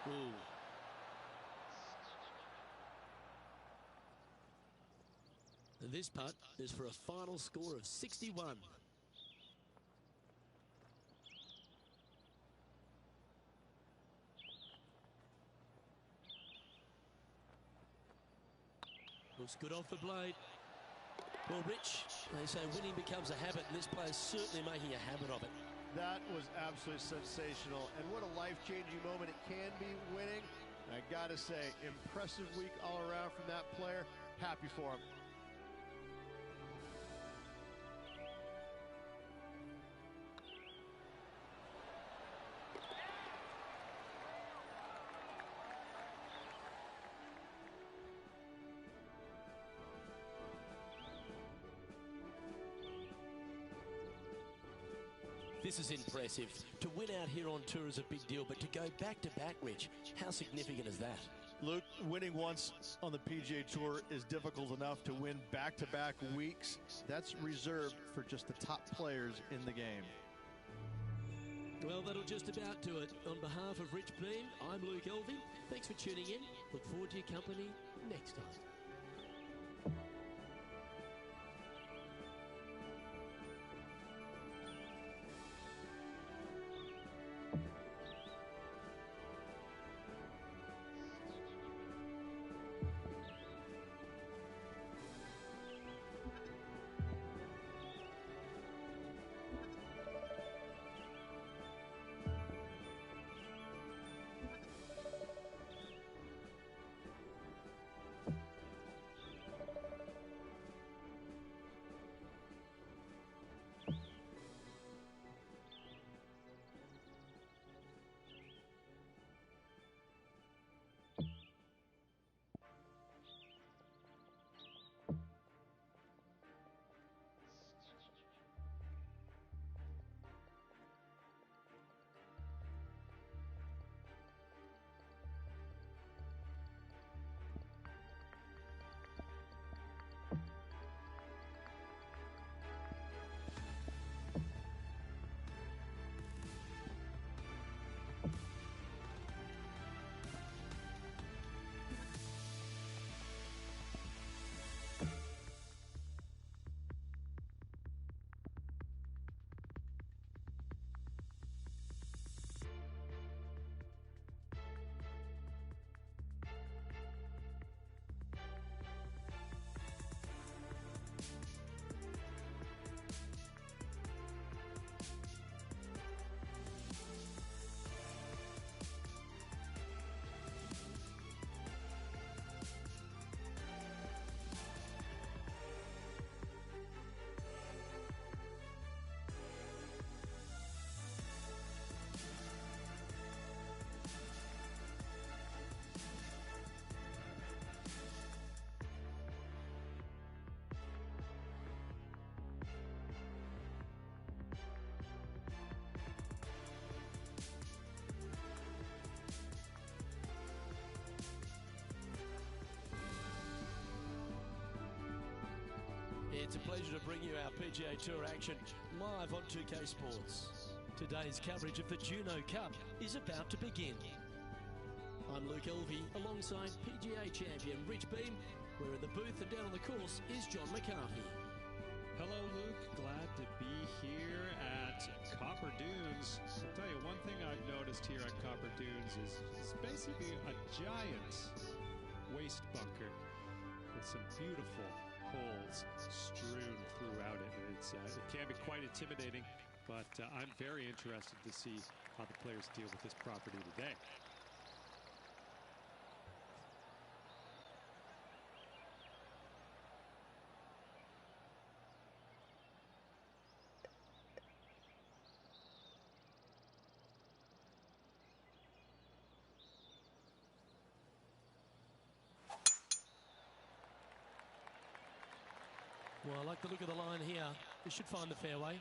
Ooh. And this putt is for a final score of 61. Looks good off the blade. Well, Rich, they say winning becomes a habit, and this player's certainly making a habit of it. That was absolutely sensational, and what a life-changing moment it can be winning. I gotta say, impressive week all around from that player. Happy for him. This is impressive. To win out here on tour is a big deal, but to go back-to-back, Rich, how significant is that? Luke, winning once on the PGA Tour is difficult enough. To win back-to-back weeks, that's reserved for just the top players in the game. Well, that'll just about do it. On behalf of Rich Beam, I'm Luke Elvey. Thanks for tuning in. Look forward to your company next time. It's a pleasure to bring you our PGA Tour action live on 2K Sports. Today's coverage of the Juno Cup is about to begin. I'm Luke Elvey alongside PGA champion Rich Beam. We're in the booth, and down on the course is John McCarthy. Hello, Luke. Glad to be here at Copper Dunes. I'll tell you, one thing I've noticed here at Copper Dunes is it's basically a giant waste bunker with some beautiful holes strewn throughout it. It can be quite intimidating, but I'm very interested to see how the players deal with this property today. Well, I like the look of the line here. They should find the fairway.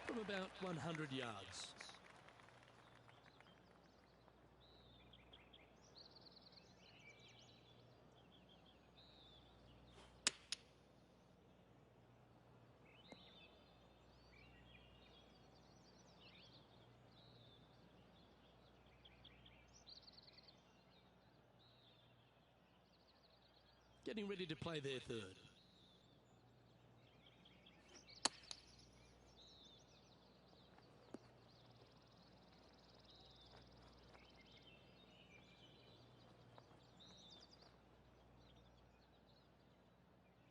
From about 100 yards. Getting ready to play their third.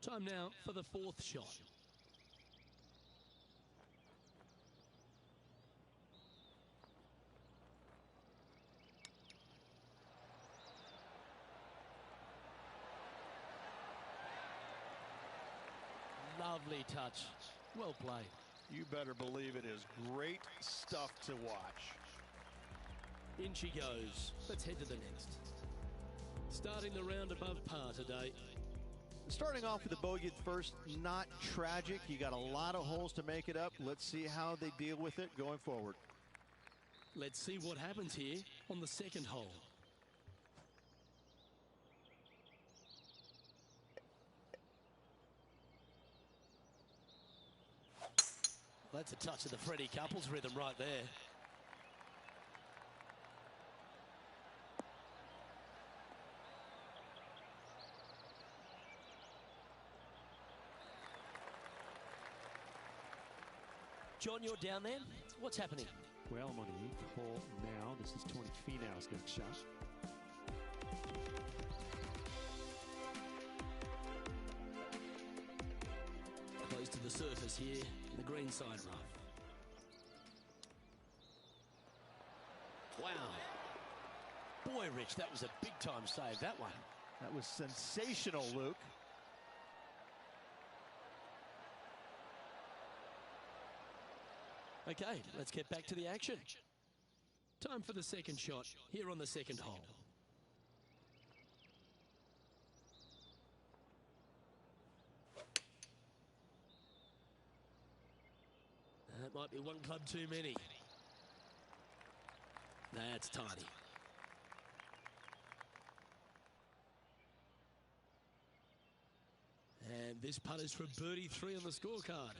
Time now for the fourth shot. Lovely touch. Well played. You better believe it is great stuff to watch. In she goes. Let's head to the next. Starting the round above par today. Starting off with the bogey at first, not tragic. You got a lot of holes to make it up. Let's see how they deal with it going forward. Let's see what happens here on the second hole. That's a touch of the Freddie Couples rhythm right there. John, you're down there. What's happening? Well, I'm on the 8th hole now. This is Tony Finau's next shot. Close to the surface here, the green side rough. Wow. Boy, Rich, that was a big-time save, that one. That was sensational, Luke. Okay, let's get back to the action. Time for the second shot here on the second hole. That might be one club too many. That's tidy. And this putt is for birdie 3 on the scorecard.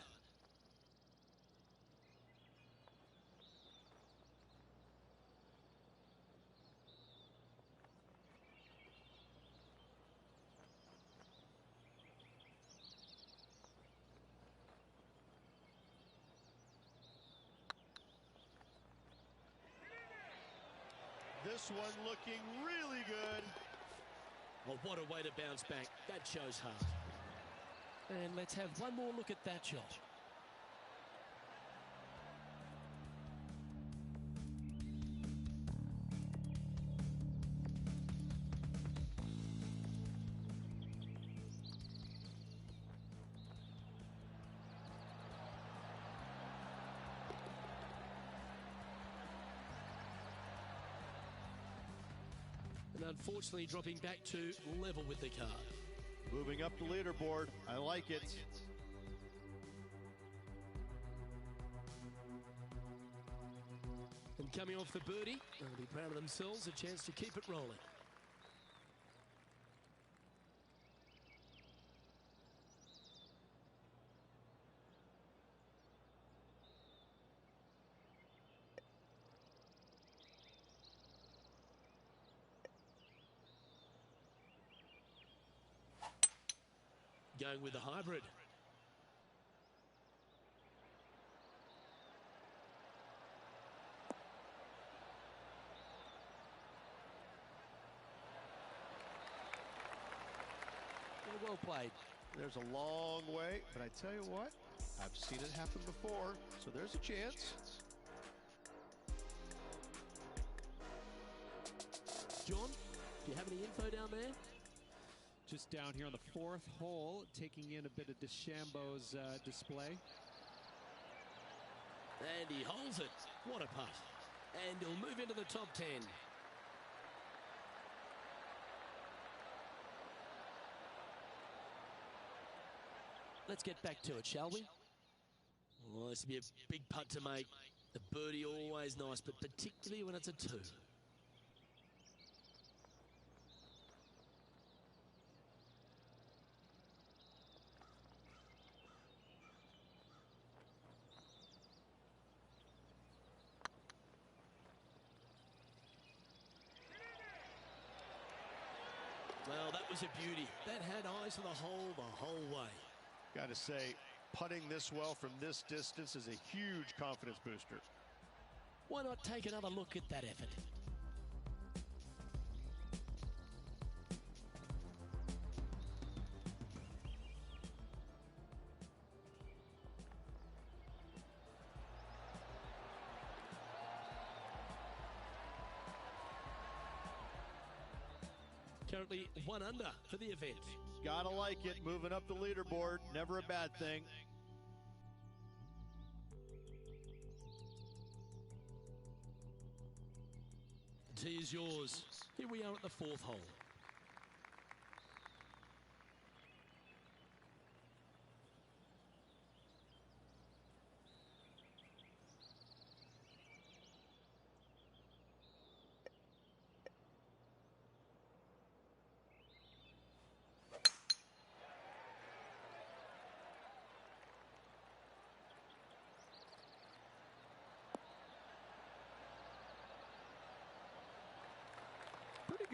This one looking really good. Well, what a way to bounce back. That shows heart. And let's have one more look at that shot. And unfortunately dropping back to level with the card. Moving up the leaderboard. I like it. And coming off the birdie, they'll be proud of themselves, a chance to keep it rolling. Going with the hybrid. Well played. There's a long way, but I tell you what, I've seen it happen before, so there's a chance. John, do you have any info down there? Just down here on the 4th hole, taking in a bit of DeChambeau's display. And he holds it. What a putt. And he'll move into the top 10. Let's get back to it, shall we? Well, this will be a big putt to make. The birdie always nice, but particularly when it's a 2. Well, that was a beauty. That had eyes for the whole way. Got to say, putting this well from this distance is a huge confidence booster. Why not take another look at that effort? Currently 1 under for the event. Gotta like it, moving up the leaderboard, never a bad thing. The tee is yours. Here we are at the 4th hole.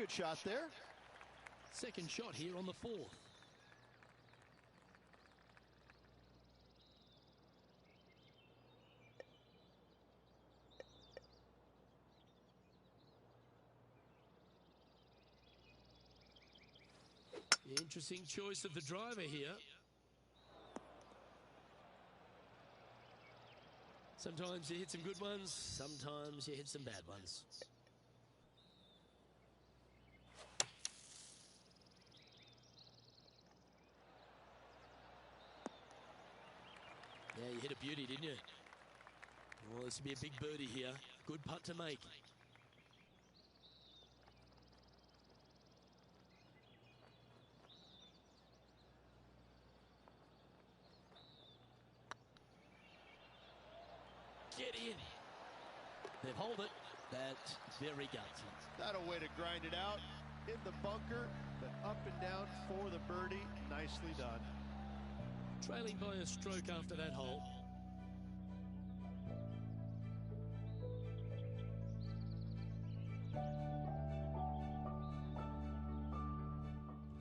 good shot there. Second shot here on the fourth. Interesting choice of the driver here. Sometimes you hit some good ones, sometimes you hit some bad ones. Yeah, you hit a beauty, didn't you? Well, this will be a big birdie here. Good putt to make. Get in. They've held it. That's very gutsy. Not a way to grind it out. In the bunker, but up and down for the birdie. Nicely done. Trailing by a stroke after that hole.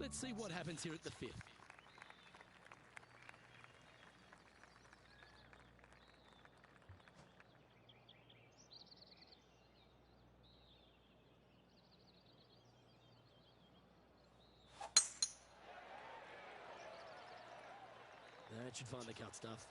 Let's see what happens here at the fifth. That should find the cut stuff.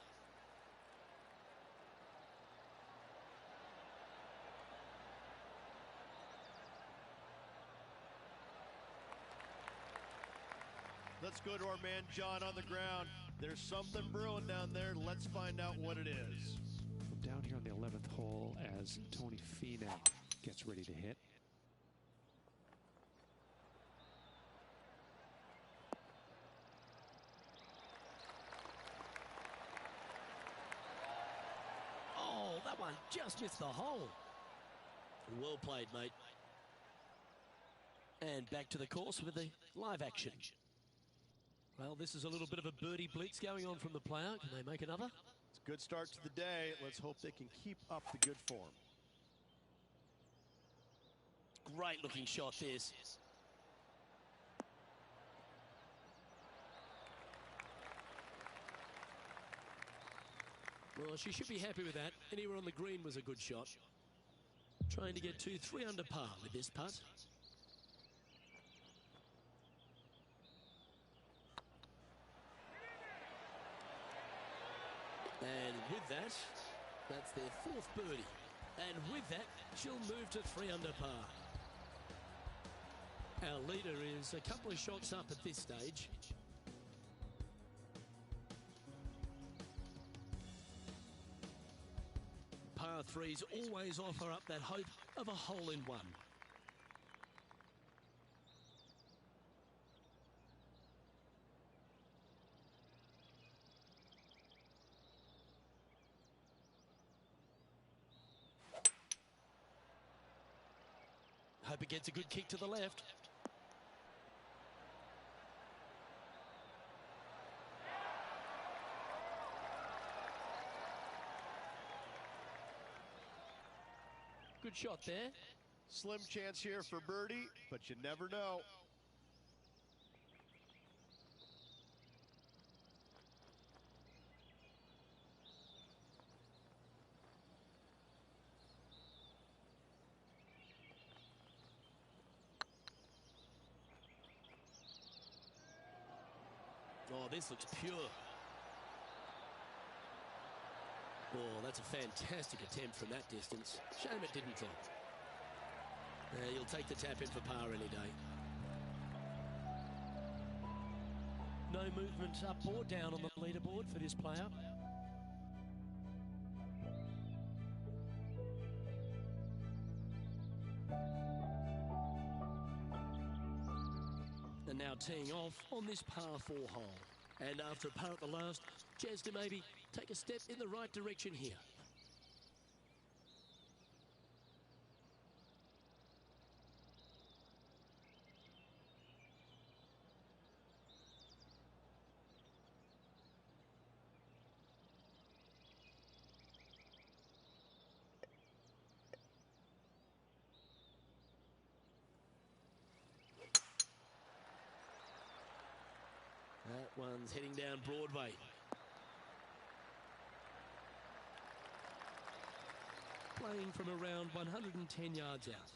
Let's go to our man John on the ground. There's something brewing down there. Let's find out what it is. Down here on the 11th hole as Tony Finau gets ready to hit. Oh, that one just missed the hole. Well played, mate. And back to the course with the live action. Well, this is a little bit of a birdie blitz going on from the player. Can they make another? It's a good start to the day. Let's hope they can keep up the good form. Great looking shot this. Well, she should be happy with that. Anywhere on the green was a good shot. Trying to get 2-3 under par with this putt. And with that, that's their fourth birdie. And with that, she'll move to 3 under par. Our leader is a couple of shots up at this stage. Par threes always offer up that hope of a hole-in-one. Hope it gets a good kick to the left. Good shot there. Slim chance here for birdie, but you never know. Oh, this looks pure. Oh, that's a fantastic attempt from that distance. Shame it didn't drop. You'll take the tap in for par any day. No movement up or down on the leaderboard for this player. And now teeing off on this par 4 hole. And after a par at the last, chance to maybe take a step in the right direction here. That one's heading down Broadway. Playing from around 110 yards out.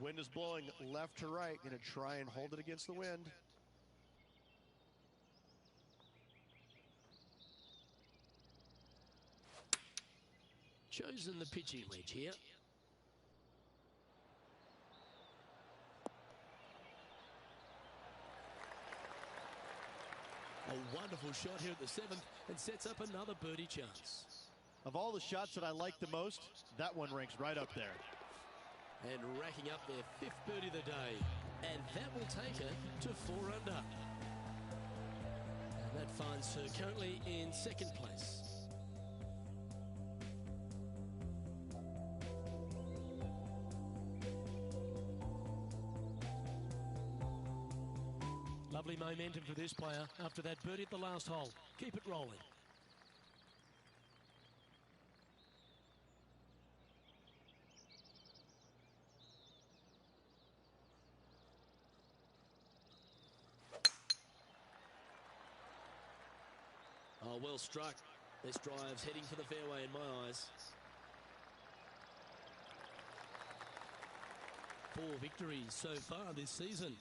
Wind is blowing left to right. Going to try and hold it against the wind. Chosen the pitching wedge here. A wonderful shot here at the 7th and sets up another birdie chance. Of all the shots that I like the most, that one ranks right up there. And racking up their 5th birdie of the day. And that will take her to 4 under. And that finds her currently in 2nd place. Lovely momentum for this player after that birdie at the last hole. Keep it rolling. Oh, well struck. This drive's heading for the fairway in my eyes. 4 victories so far this season.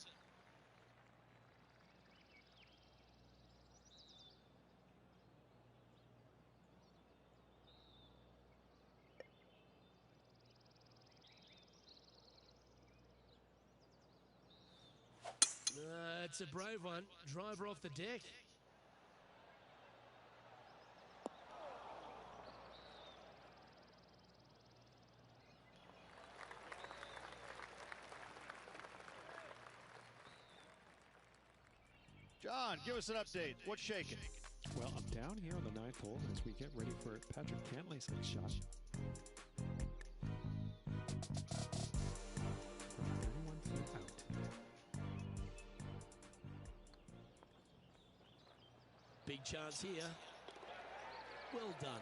It's a brave one. Driver off the deck. John, give us an update. What's shaking? Well, I'm down here on the 9th hole as we get ready for Patrick Cantlay's next shot. 31 feet out. Big chance here. Well done.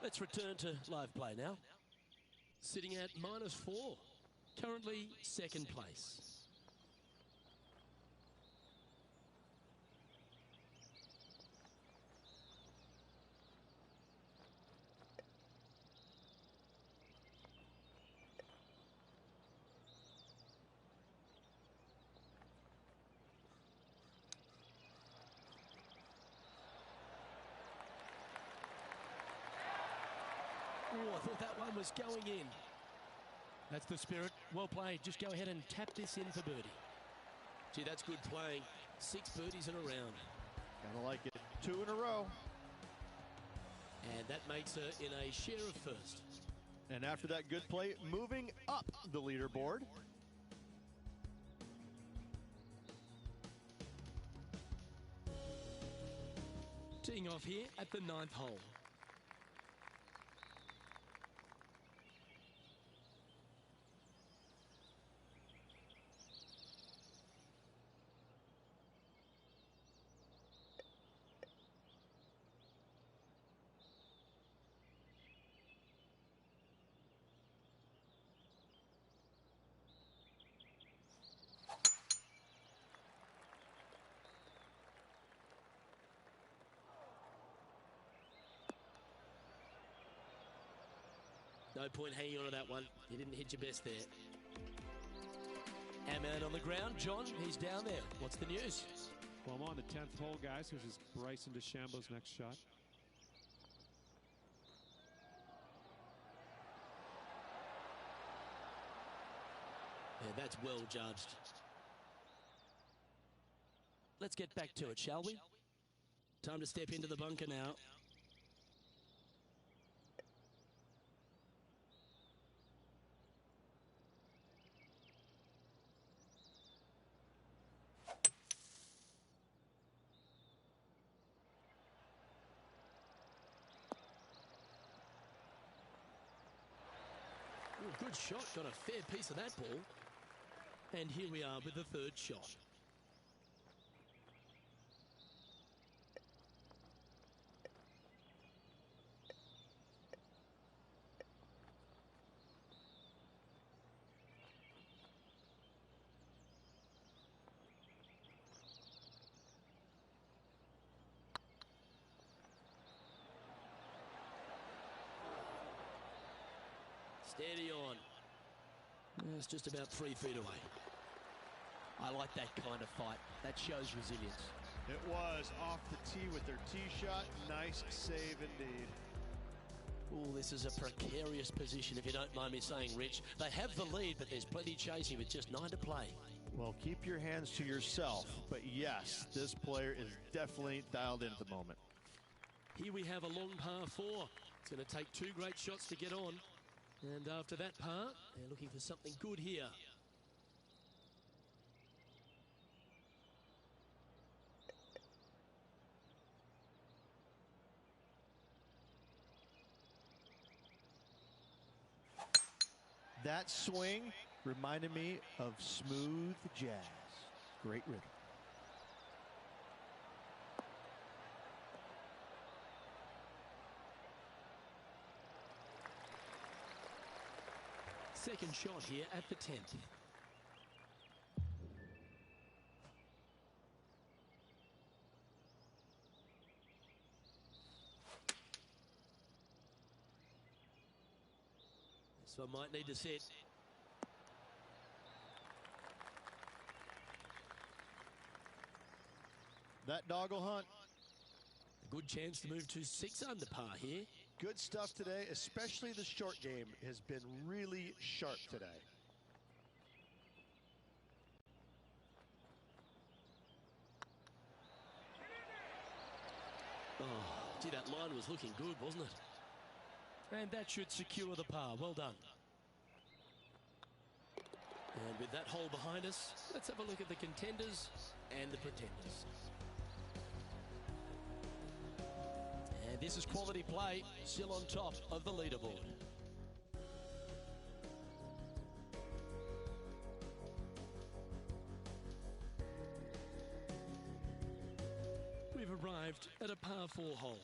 Let's return to live play now. Sitting at -4. Currently 2nd place. Oh, I thought that one was going in. That's the spirit. Well played. Just go ahead and tap this in for birdie. Gee, that's good playing. 6 birdies in a round. Gotta like it. 2 in a row. And that makes her in a share of 1st. And after that good play, moving up the leaderboard. Teeing off here at the 9th hole. No point hanging on to that one. You didn't hit your best there. Our man on the ground, John, he's down there. What's the news? Well, I'm on the 10th hole, guys. This is Bryson DeChambeau's next shot. Yeah, that's well judged. Let's get back to it, shall we? Time to step into the bunker now. Ooh, good shot. Got a fair piece of that ball. And here we are with the 3rd shot. Steady on. It's just about 3 feet away. I like that kind of fight. That shows resilience. It was off the tee with their tee shot. Nice save indeed. Oh, this is a precarious position, if you don't mind me saying, Rich. They have the lead, but there's plenty chasing with just 9 to play. Well, keep your hands to yourself. But yes, this player is definitely dialed in at the moment. Here we have a long par 4. It's going to take 2 great shots to get on. And after that par, they're looking for something good here. That swing reminded me of smooth jazz. Great rhythm. Second shot here at the 10th. So I might need to set. That dog will hunt. A good chance to move to 6 under par here. Good stuff today, especially the short game has been really sharp today. Oh, gee, that line was looking good, wasn't it? And that should secure the par. Well done. And with that hole behind us, let's have a look at the contenders and the pretenders. And this is quality play, still on top of the leaderboard. We've arrived at a par 4 hole.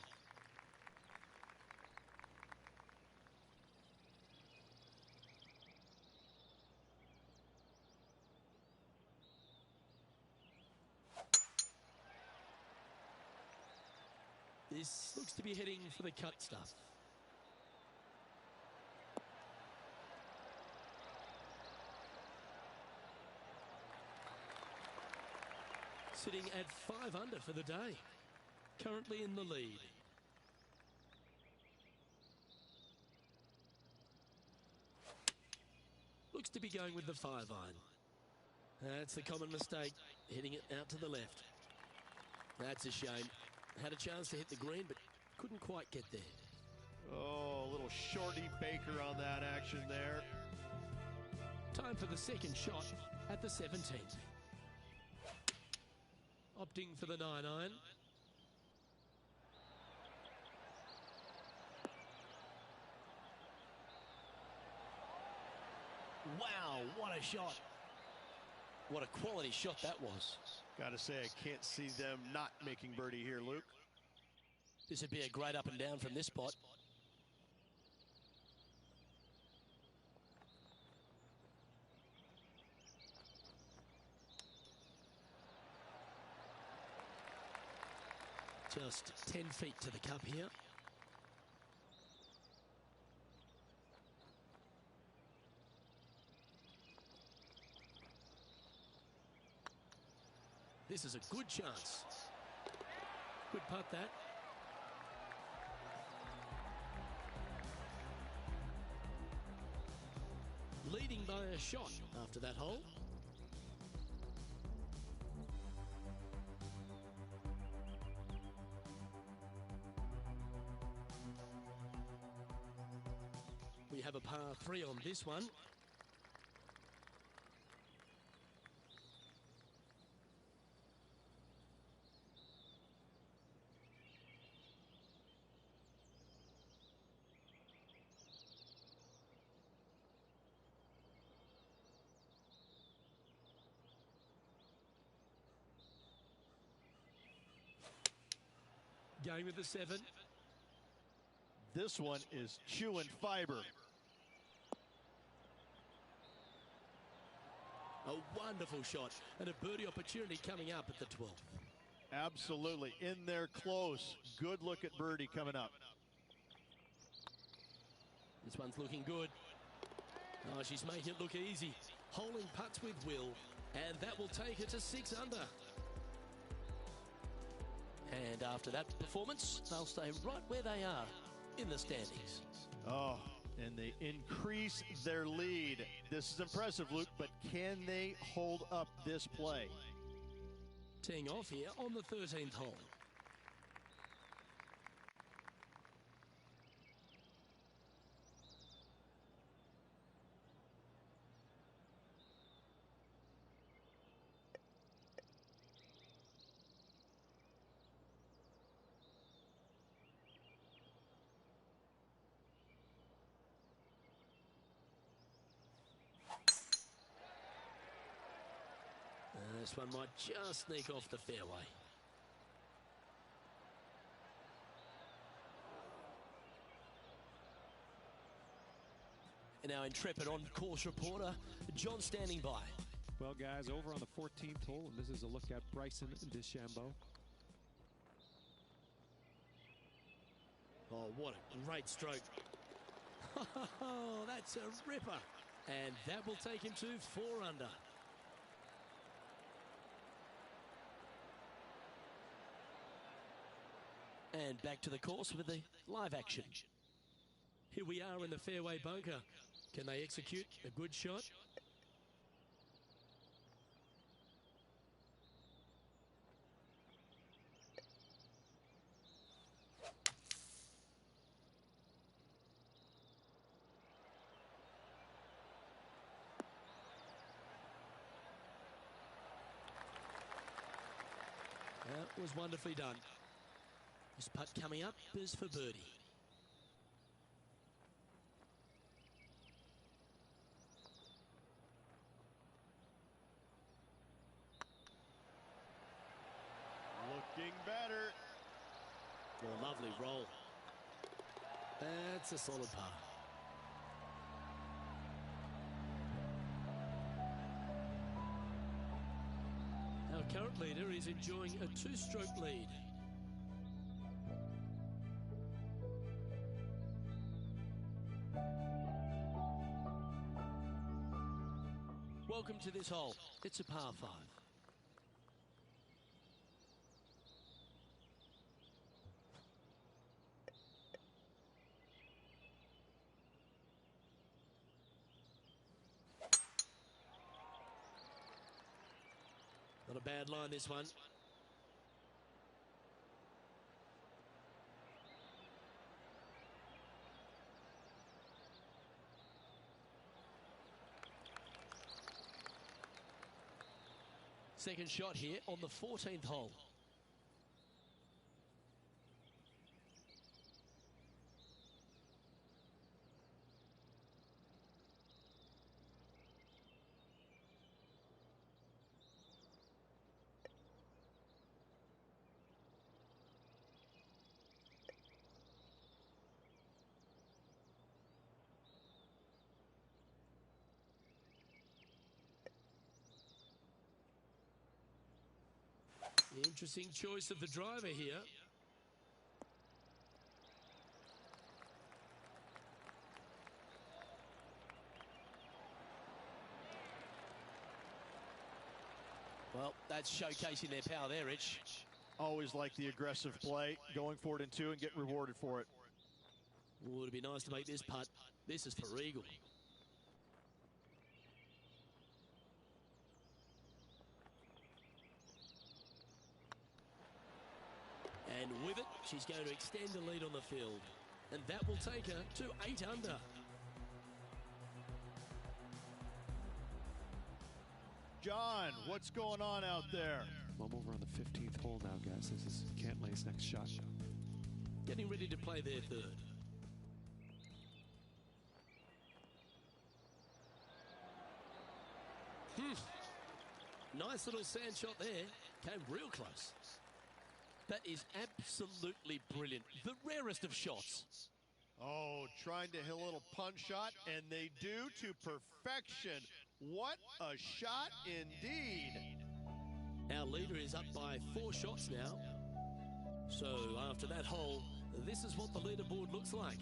This looks to be heading for the cut stuff. Sitting at 5 under for the day. Currently in the lead. Looks to be going with the 5-iron. That's the common mistake, hitting it out to the left. That's a shame. Had a chance to hit the green, but couldn't quite get there. Oh, a little shorty Baker on that action there. Time for the second shot at the 17th. Opting for the 9-iron. Wow, what a shot. What a quality shot that was. Gotta say, I can't see them not making birdie here, Luke. This would be a great up and down from this spot. Just 10 feet to the cup here. This is a good chance. Good putt that. Leading by a shot after that hole. We have a par 3 on this one. Going with the 7. This one is chewing fiber. A wonderful shot and a birdie opportunity coming up at the 12th. Absolutely. In there close. Good look at birdie coming up. This one's looking good. Oh, she's making it look easy. Holding putts with will. And that will take her to 6 under. And after that performance, they'll stay right where they are in the standings. Oh, and they increase their lead. This is impressive, Luke, but can they hold up this play? Teeing off here on the 13th hole. This one might just sneak off the fairway. And now Intrepid on course reporter, John standing by. Well, guys, over on the 14th hole, and this is a look at Bryson DeChambeau. Oh, what a great stroke. Oh, that's a ripper. And that will take him to 4 under. And back to the course with the live action. Here we are in the fairway bunker. Can they execute a good shot? That was wonderfully done. This putt coming up is for birdie. Looking better. Oh, lovely roll. That's a solid par. Our current leader is enjoying a 2-stroke lead. Welcome to this hole. It's a par 5. Not a bad line, this one. Second shot here on the 14th hole. Interesting choice of the driver here. Well, that's showcasing their power there, Rich. Always like the aggressive play, going for it in 2 and getting rewarded for it. Oh, it'd be nice to make this putt. This is for eagle. And with it, she's going to extend the lead on the field. And that will take her to 8 under. John, what's going on out there? I'm over on the 15th hole now, guys. This is Cantlay's next shot. Getting ready to play their third. Nice little sand shot there. Came real close. That is absolutely brilliant. The rarest of shots. Oh, trying to hit a little punch shot, and they do to perfection. What a shot indeed. Our leader is up by 4 shots now. So after that hole, this is what the leaderboard looks like.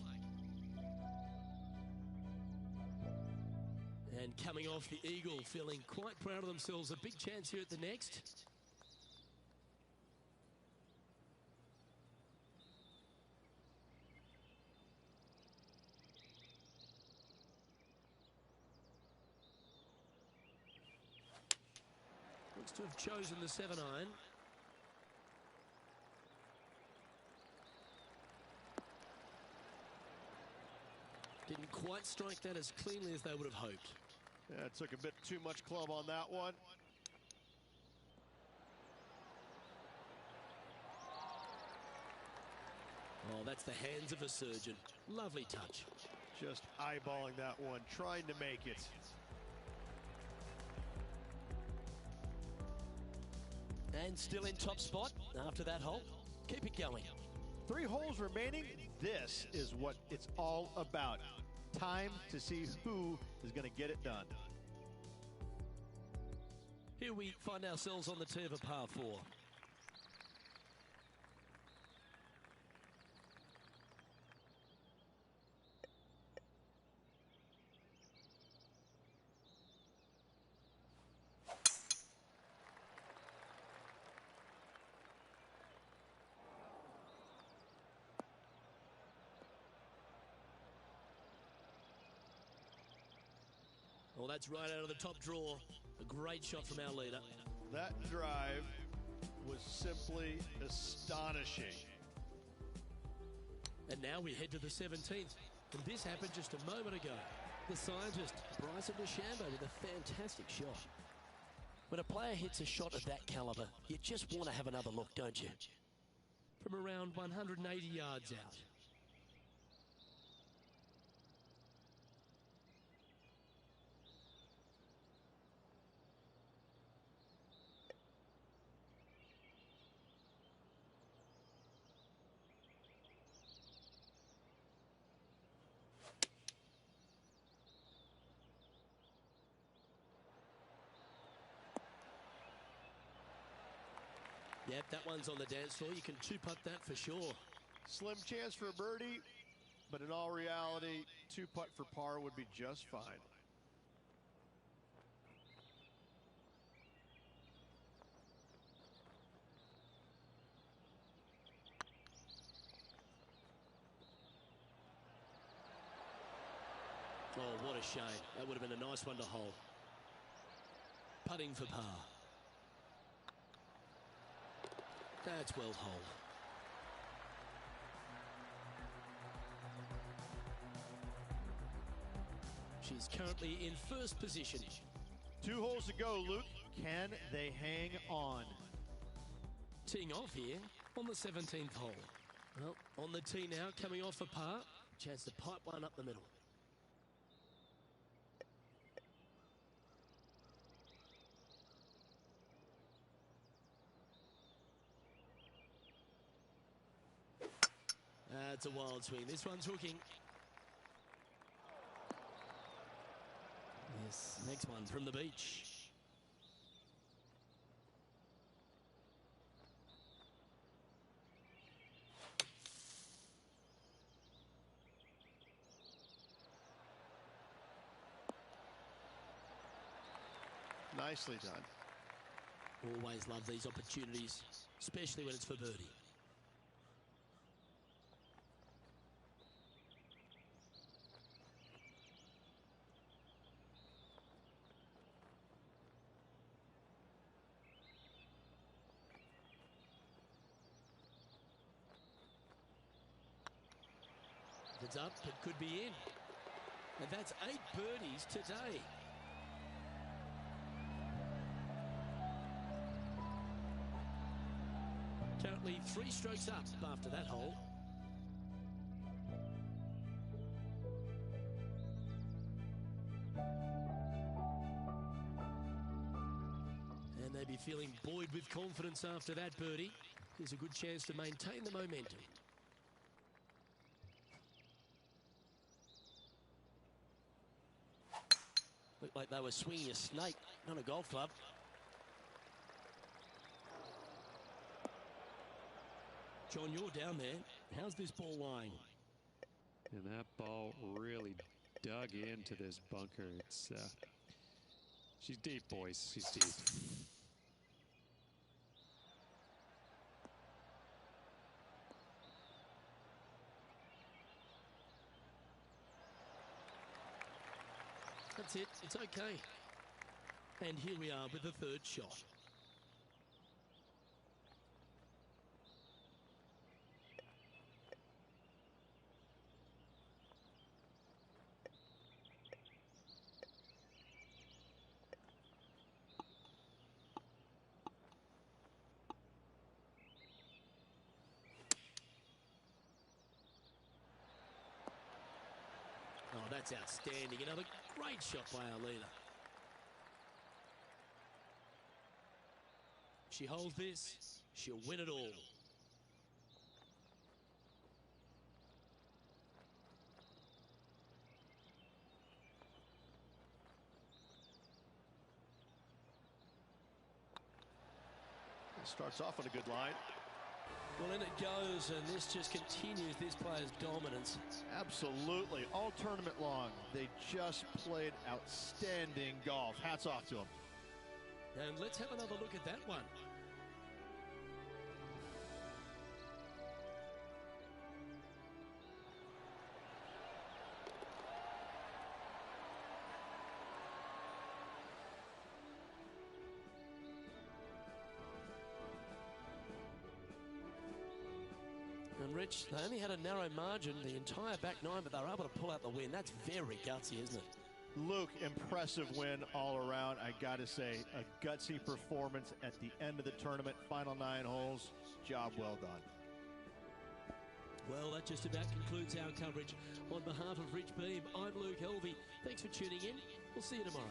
And coming off the eagle, feeling quite proud of themselves. A big chance here at the next. Looks to have chosen the 7-iron. Didn't quite strike that as cleanly as they would have hoped. Yeah, it took a bit too much club on that one. Oh, that's the hands of a surgeon. Lovely touch. Just eyeballing that one, trying to make it. And still in top spot after that hole. Keep it going. 3 holes remaining. This is what it's all about. Time to see who is going to get it done. Here we find ourselves on the tee of a par 4. Well, that's right out of the top draw. A great shot from our leader. That drive was simply astonishing. And now we head to the 17th. And this happened just a moment ago. The scientist, Bryson DeChambeau, with a fantastic shot. When a player hits a shot of that caliber, you just want to have another look, don't you? From around 180 yards out. Yep, that one's on the dance floor. You can two-putt that for sure. Slim chance for a birdie, but in all reality, 2-putt for par would be just fine. Oh, what a shame. That would have been a nice one to hold. Putting for par. That's well holed. She's currently in first position. 2 holes to go, Luke. Can they hang on? Teeing off here on the 17th hole. Well, on the tee now, coming off a par. Chance to pipe one up the middle. That's a wild swing. This one's hooking. Yes, next one from the beach. Nicely done. Always love these opportunities, especially when it's for birdie. If it's up, it could be in. And that's 8 birdies today. Currently 3 strokes up after that hole. And they'd be feeling buoyed with confidence after that birdie. Here's a good chance to maintain the momentum. Looked like they were swinging a snake, not a golf club. John, you're down there. How's this ball lying? And that ball really dug into this bunker. It's She's deep, boys. She's deep. That's it. It's okay. And here we are with the third shot. Oh, that's outstanding. Another great shot by our leader. She holds this, she'll win it all. Starts off on a good line. Well, in it goes, and this just continues this player's dominance. Absolutely. All tournament long, they just played outstanding golf. Hats off to them. And let's have another look at that one. And Rich, they only had a narrow margin the entire back nine, but they were able to pull out the win. That's very gutsy, isn't it? Luke, impressive win all around. I got to say, a gutsy performance at the end of the tournament. Final 9 holes. Job well done. Well, that just about concludes our coverage. On behalf of Rich Beam, I'm Luke Helvey. Thanks for tuning in. We'll see you tomorrow.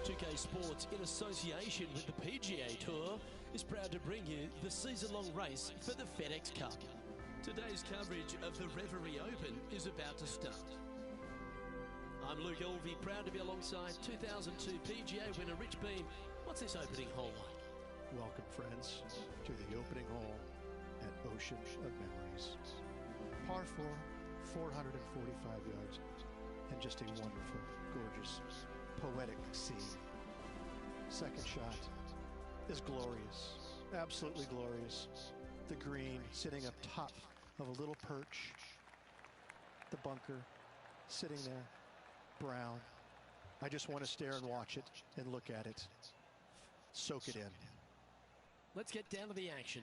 Pga Sports, in association with the Pga Tour, is proud to bring you the season-long race for the FedEx Cup. Today's coverage of the Reverie Open is about to start. I'm Luke Elvey, proud to be alongside 2002 PGA winner Rich Beam. What's this opening hole like? Welcome, friends, to the opening hole at Ocean of Memories. Par 4, 445 yards, and just a wonderful, gorgeous, poetic scene. Second shot is glorious, absolutely glorious. The green sitting up top of a little perch. The bunker sitting there, brown. I just want to stare and watch it and look at it. Soak it in. Let's get down to the action.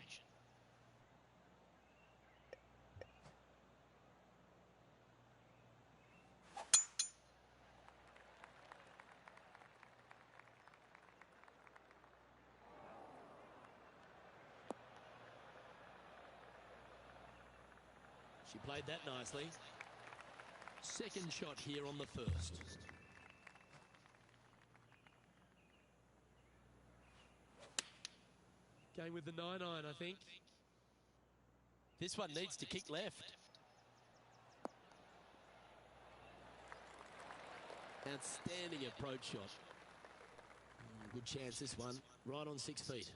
She played that nicely. Second shot here on the first. Going with the 9-iron, I think. This one needs to kick left. Outstanding approach shot. Good chance this one. Right on 6 feet.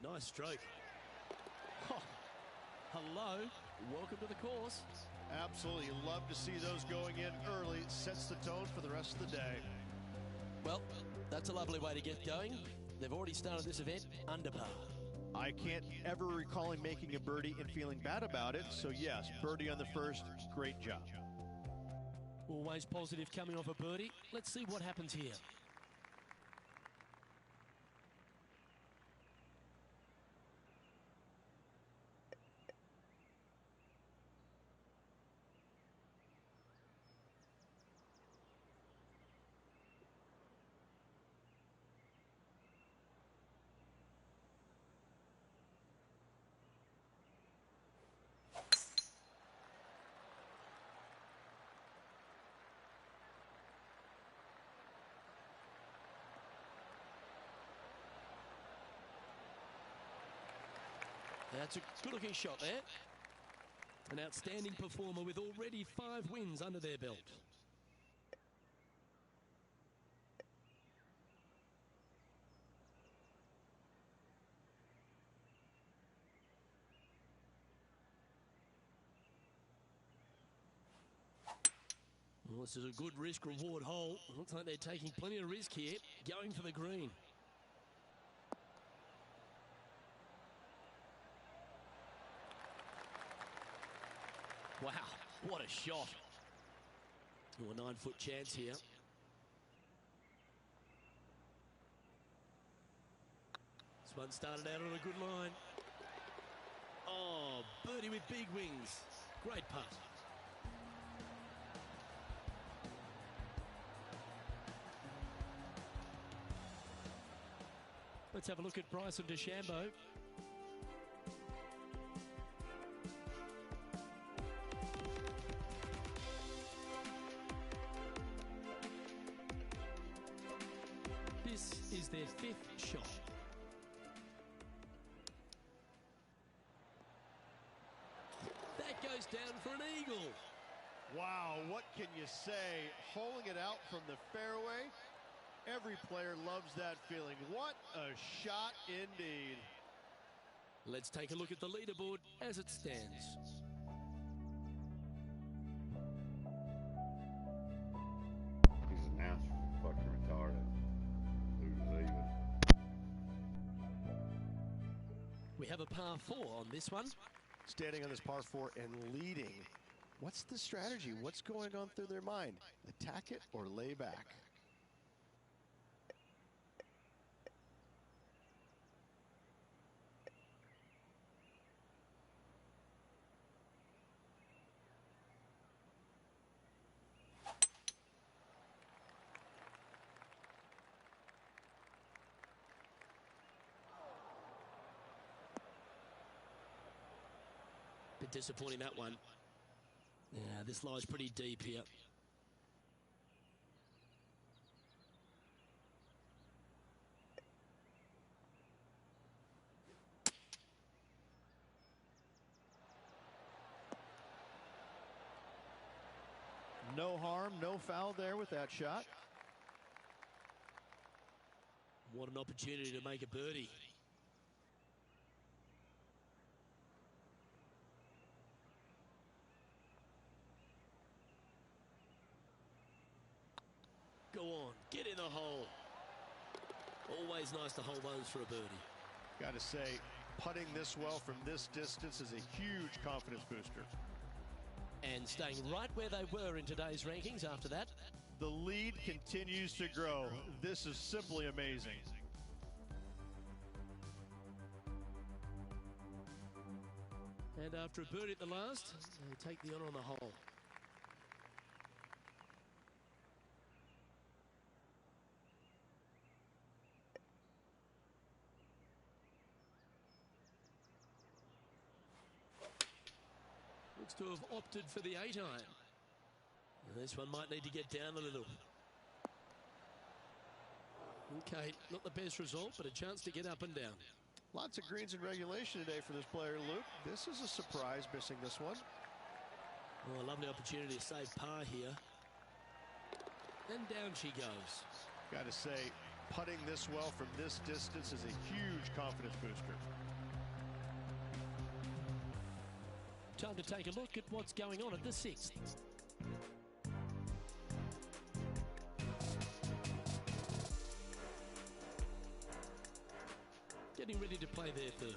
Nice stroke. Oh, hello. Welcome to the course. Absolutely. Love to see those going in early. Sets the tone for the rest of the day. Well, that's a lovely way to get going. They've already started this event under par. I can't ever recall him making a birdie and feeling bad about it. So yes, birdie on the first. Great job. Always positive coming off a birdie. Let's see what happens here. That's a good-looking shot there. An outstanding performer with already 5 wins under their belt. Well, this is a good risk-reward hole. Looks like they're taking plenty of risk here, going for the green. Wow, what a shot. Oh, a 9-foot chance here. This one started out on a good line. Oh, birdie with big wings. Great putt. Let's have a look at Bryson DeChambeau. This is their 5th shot. That goes down for an eagle. Wow, what can you say? Holing it out from the fairway. Every player loves that feeling. What a shot indeed. Let's take a look at the leaderboard as it stands. He's an announcer. Fucking retarded. Who's even? We have a par 4 on this one. Standing on this par 4 and leading. What's the strategy? What's going on through their mind? Attack it or lay back? Bit disappointing, that one. Yeah, this lies pretty deep here. No harm, no foul there with that shot. What an opportunity to make a birdie. Go on, get in the hole. Always nice to hold those for a birdie. Got to say, putting this well from this distance is a huge confidence booster. And staying right where they were in today's rankings after that. The lead continues to grow. This is simply amazing. And after a birdie at the last, they take the honour on the hole. looks to have opted for the 8-iron. This one might need to get down a little. Okay, not the best result, but a chance to get up and down. Lots of greens in regulation today for this player, Luke. This is a surprise, missing this one. Oh, a lovely opportunity to save par here. And down she goes. Got to say, putting this well from this distance is a huge confidence booster. Time to take a look at what's going on at the 6th. Getting ready to play their 3rd.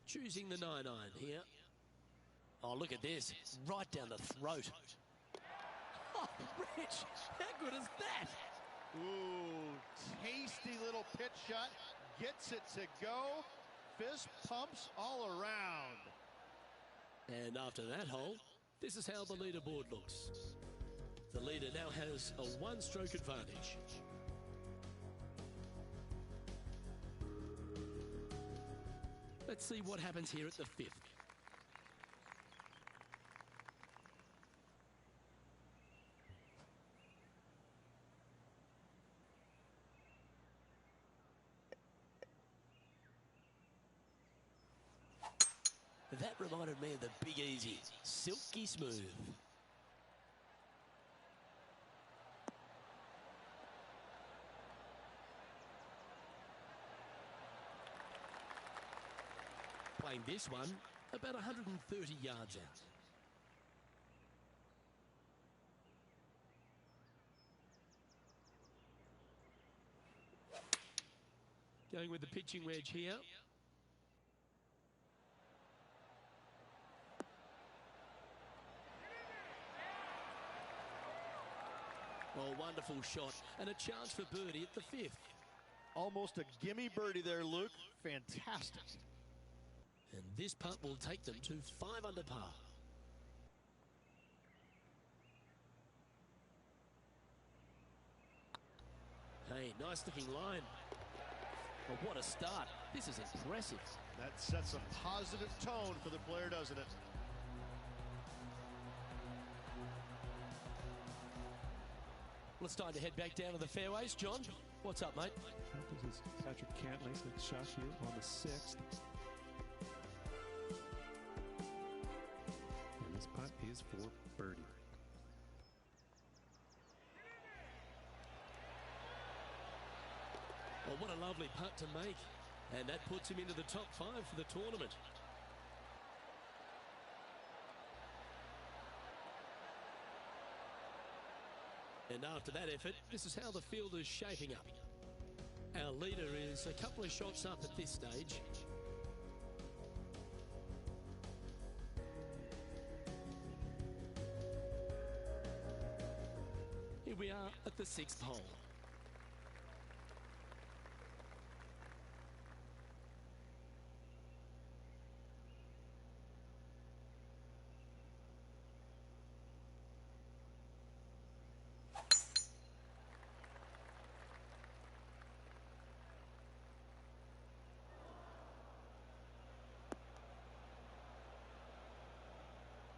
Choosing the 9-iron here. Oh, look at this. Right down the throat. Oh, Rich, how good is that? Ooh, tasty little pitch shot. Gets it to go. Fist pumps all around. And after that hole, this is how the leaderboard looks. The leader now has a 1-stroke advantage. Let's see what happens here at the 5th. That reminded me of the Big Easy. Silky smooth. Playing this one about 130 yards out. Going with the pitching wedge here. Oh, wonderful shot and a chance for birdie at the 5th. Almost a gimme birdie there, Luke. Fantastic. And this putt will take them to 5 under par. Hey, nice looking line. Well, what a start. This is impressive. That sets a positive tone for the player, doesn't it? Well, it's time to head back down to the fairways. John, what's up, mate? This is Patrick Cantlay's next shot here on the 6th. And this putt is for birdie. Well, what a lovely putt to make. And that puts him into the top 5 for the tournament. And after that effort, this is how the field is shaping up. Our leader is a couple of shots up at this stage. Here we are at the 6th hole.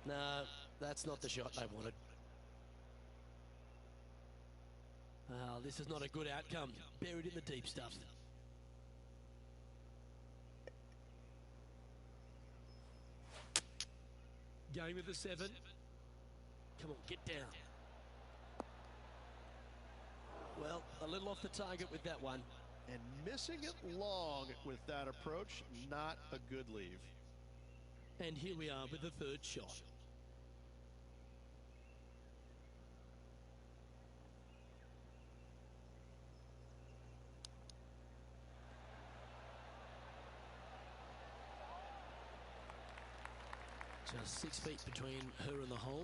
No, that's not the shot they wanted. Oh, this is not a good outcome. Buried in the deep stuff. Going with the 7. Come on, get down. Well, a little off the target with that one. And missing it long with that approach, not a good leave. And here we are with the 3rd shot. Just 6 feet between her and the hole.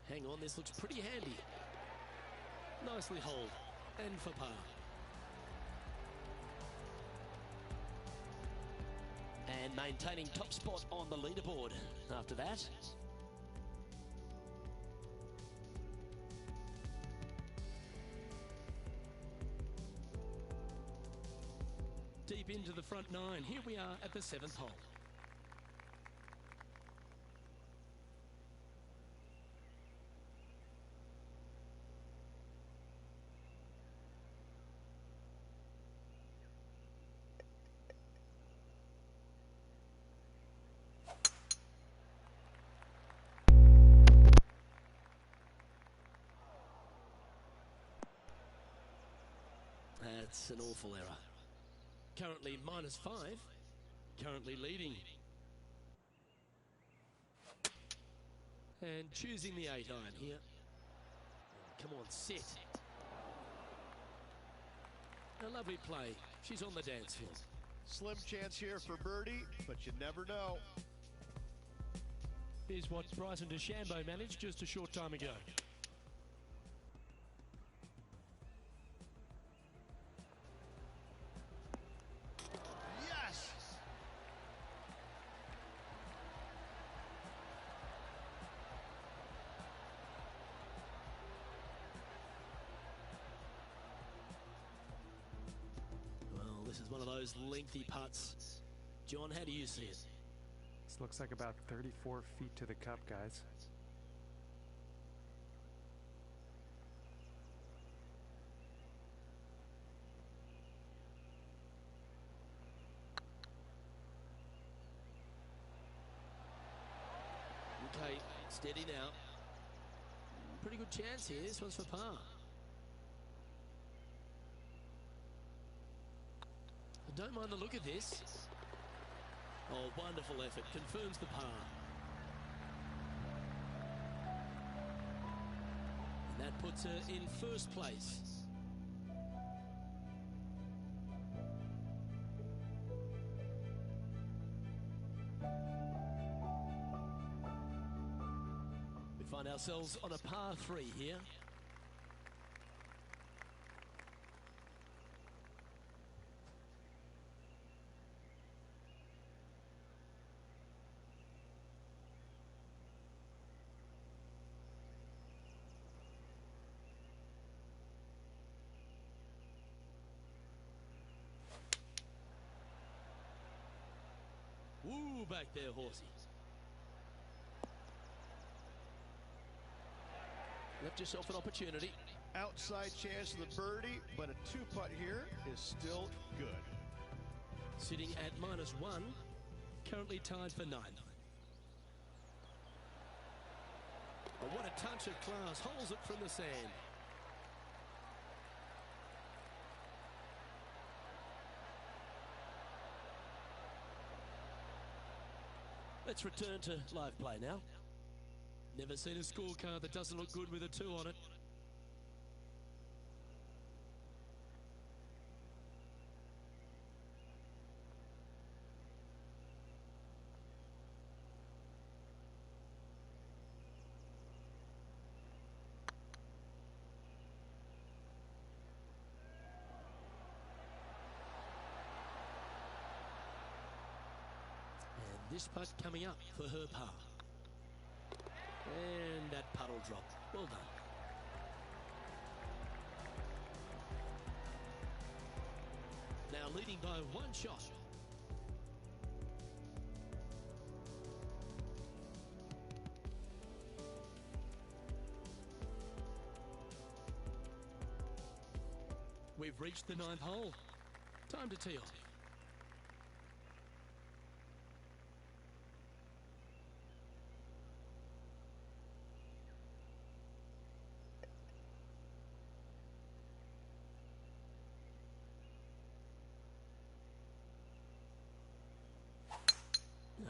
Hang on, this looks pretty handy. Nicely holed. And for par. And maintaining top spot on the leaderboard after that. deep into the front nine. Here we are at the 7th hole. That's an awful error. Currently -5. Currently leading. And choosing the 8-iron here. Come on, sit. A lovely play. She's on the dance field. Slim chance here for birdie, but you never know. Here's what Bryson DeChambeau managed just a short time ago. Yes! Well, this is one of those lengthy putts. John, how do you see it? This looks like about 34 feet to the cup, guys. Okay, steady now. Pretty good chance here. This one's for par. I don't mind the look of this. Oh, wonderful effort. Confirms the par. And that puts her in first place. We find ourselves on a par 3 here. Woo, back there, horsey. Left yourself an opportunity. Outside chance of the birdie, but a 2-putt here is still good. Sitting at -1, currently tied for 9. Oh, what a touch of class. Holds it from the sand. Let's return to live play now. Never seen a scorecard that doesn't look good with a 2 on it. This putt coming up for her par. And that puddle drop. Well done. Now leading by 1 shot. We've reached the 9th hole. Time to tee off.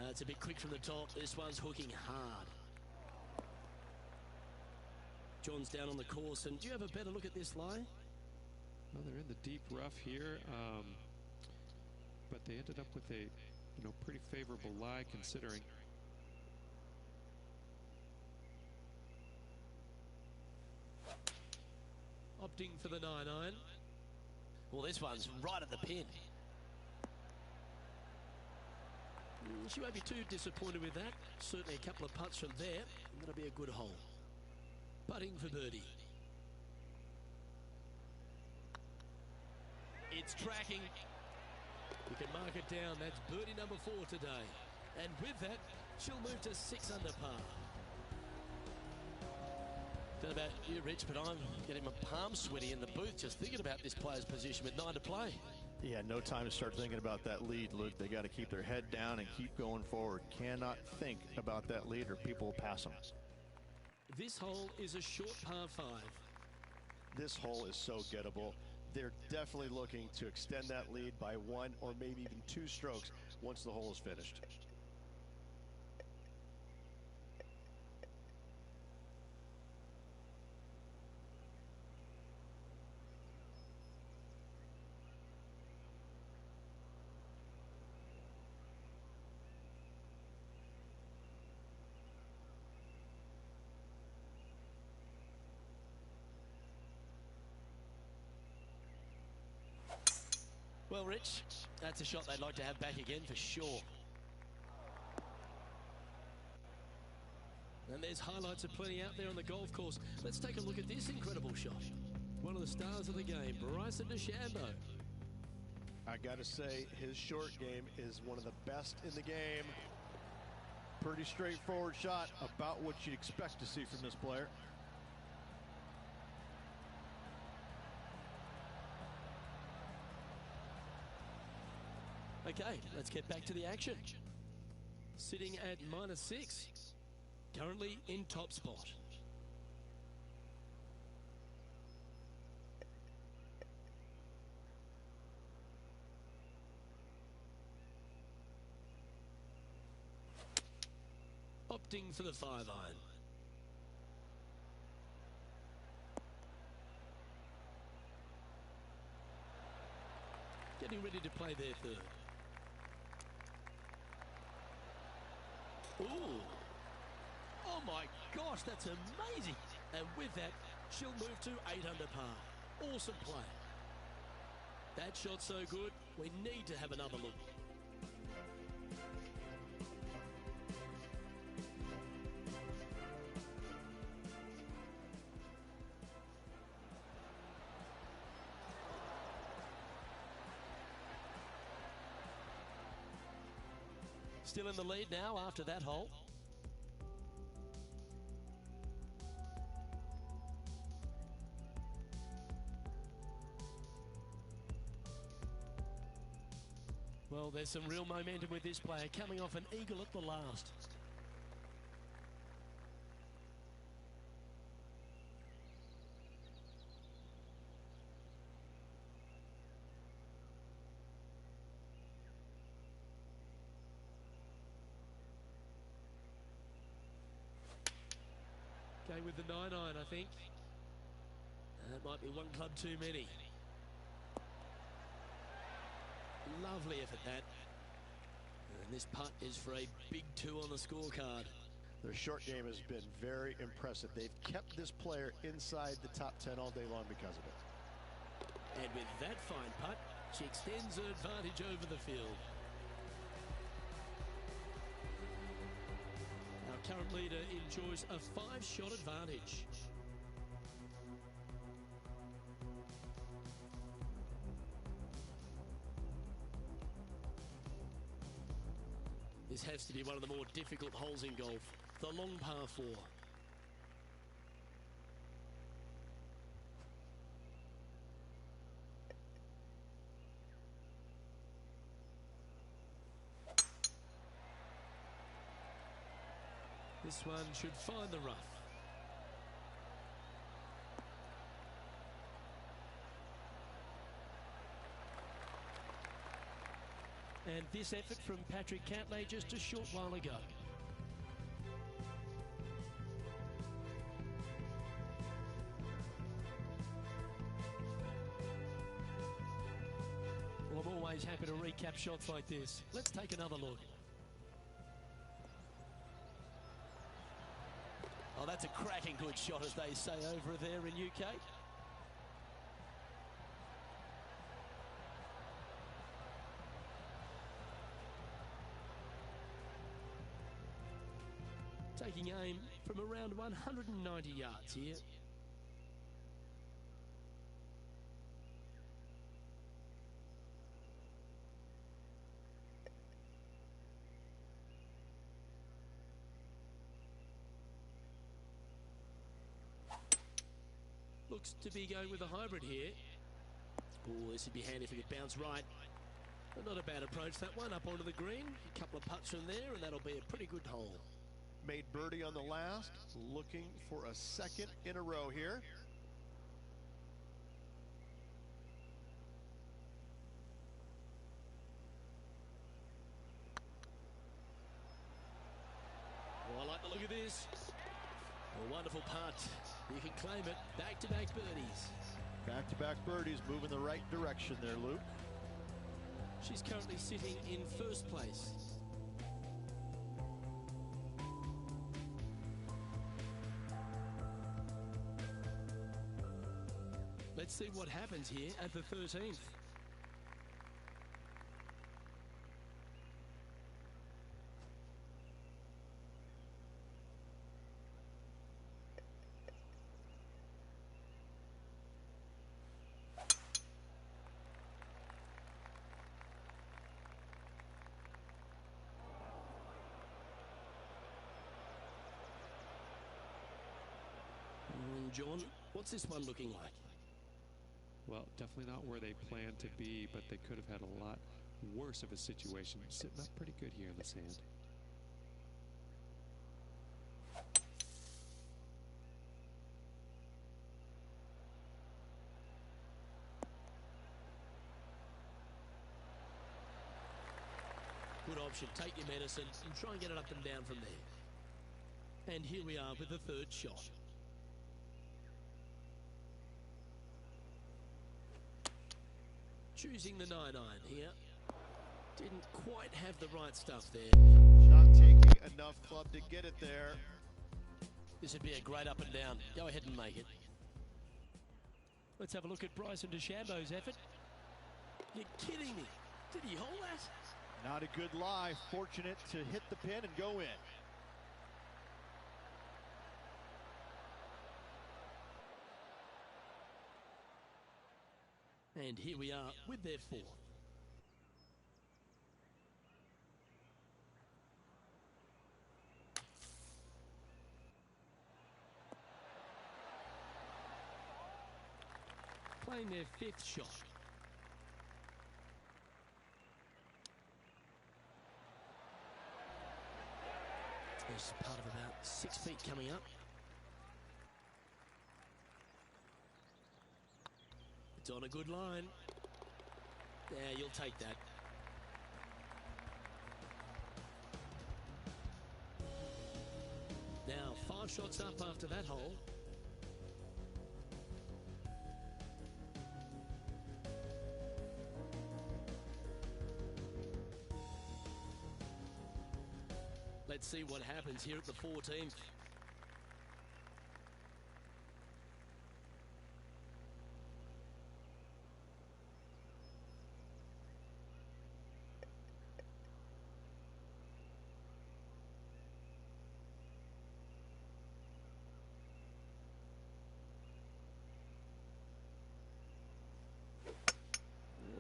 It's a bit quick from the top. This one's hooking hard. John's down on the course, and do you have a better look at this lie? Well, they're in the deep rough here, but they ended up with a, pretty favorable lie considering. Opting for the 9-iron. Well, this one's right at the pin. She won't be too disappointed with that. Certainly a couple of putts from there, and that'll be a good hole. Putting for birdie. It's tracking. You can mark it down. That's birdie number 4 today. And with that, she'll move to 6 under par. Don't know about you, Rich, but I'm getting my palms sweaty in the booth just thinking about this player's position with 9 to play. Yeah, no time to start thinking about that lead, Luke. They got to keep their head down and keep going forward. Cannot think about that lead or people will pass them. This hole is a short par 5. This hole is so gettable. They're definitely looking to extend that lead by 1 or maybe even 2 strokes once the hole is finished. Well, Rich, that's a shot they'd like to have back again for sure. And there's highlights of plenty out there on the golf course. Let's take a look at this incredible shot. One of the stars of the game, Bryson DeChambeau. I got to say, his short game is one of the best in the game. Pretty straightforward shot, about what you'd expect to see from this player. Okay, let's get back to the action. Sitting at -6, currently in top spot. Opting for the 5-iron. Getting ready to play their 3rd. Ooh. Oh my gosh, that's amazing. And with that, she'll move to 8 under par. Awesome play. That shot's so good, we need to have another look. Still in the lead now after that hole. Well, there's some real momentum with this player, coming off an eagle at the last. Going with the 9-iron, I think. That might be one club too many. Lovely effort, that. And this putt is for a big 2 on the scorecard. Their short game has been very impressive. They've kept this player inside the top 10 all day long because of it. And with that fine putt, she extends her advantage over the field. Our current leader enjoys a 5-shot advantage. This has to be one of the more difficult holes in golf, the long par 4. This one should find the rough. And this effort from Patrick Cantlay just a short while ago. Well, I'm always happy to recap shots like this. Let's take another look. Oh, that's a cracking good shot, as they say over there in UK. Taking aim from around 190 yards here. Looks to be going with a hybrid here. Oh, this would be handy if he could bounce right. But not a bad approach, that one, up onto the green. A couple of putts from there, and that'll be a pretty good hole. Made birdie on the last, looking for a second in a row here. Oh, I like the look of this. A wonderful putt. You can claim it. Back-to-back birdies. Back-to-back birdies, moving the right direction there, Luke. She's currently sitting in first place. Let's see what happens here at the 13th. John, what's this one looking like? Well, definitely not where they planned to be, but they could have had a lot worse of a situation. Sitting up pretty good here in the sand. Good option. Take your medicine and try and get it up and down from there. And here we are with the third shot. Choosing the 9-iron here. Didn't quite have the right stuff there. Not taking enough club to get it there. This would be a great up and down. Go ahead and make it. Let's have a look at Bryson DeChambeau's effort. You're kidding me. Did he hold that? Not a good lie. Fortunate to hit the pin and go in. And here we are with their fourth. Playing their fifth shot. There's part of about 6 feet coming up. It's on a good line. Yeah, you'll take that. Now, 5 shots up after that hole. Let's see what happens here at the 14th.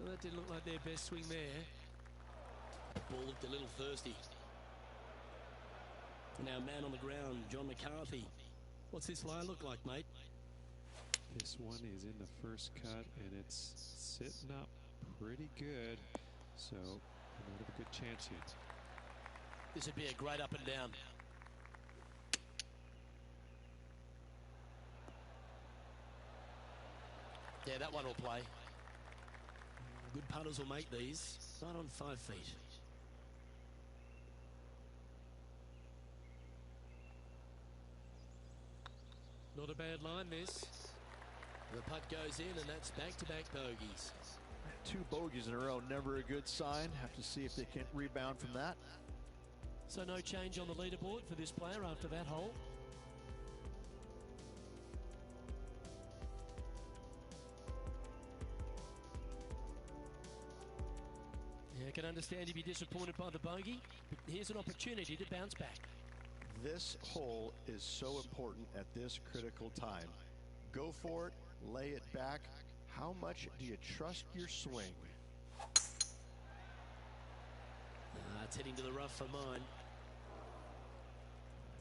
That didn't look like their best swing there. Ball looked a little thirsty. Now man on the ground, John McCarthy. What's this line look like, mate? This one is in the first cut, and it's sitting up pretty good. So, we might have a good chance here. This would be a great up and down. Yeah, that one will play. Good putters will make these. Right on 5 feet. Not a bad line, this. The putt goes in, and that's back-to-back bogeys. 2 bogeys in a row, never a good sign. Have to see if they can rebound from that. So no change on the leaderboard for this player after that hole. Yeah, I can understand you'd be disappointed by the bogey, but here's an opportunity to bounce back. This hole is so important at this critical time. Go for it, lay it back. How much do you trust your swing? It's heading to the rough for mine.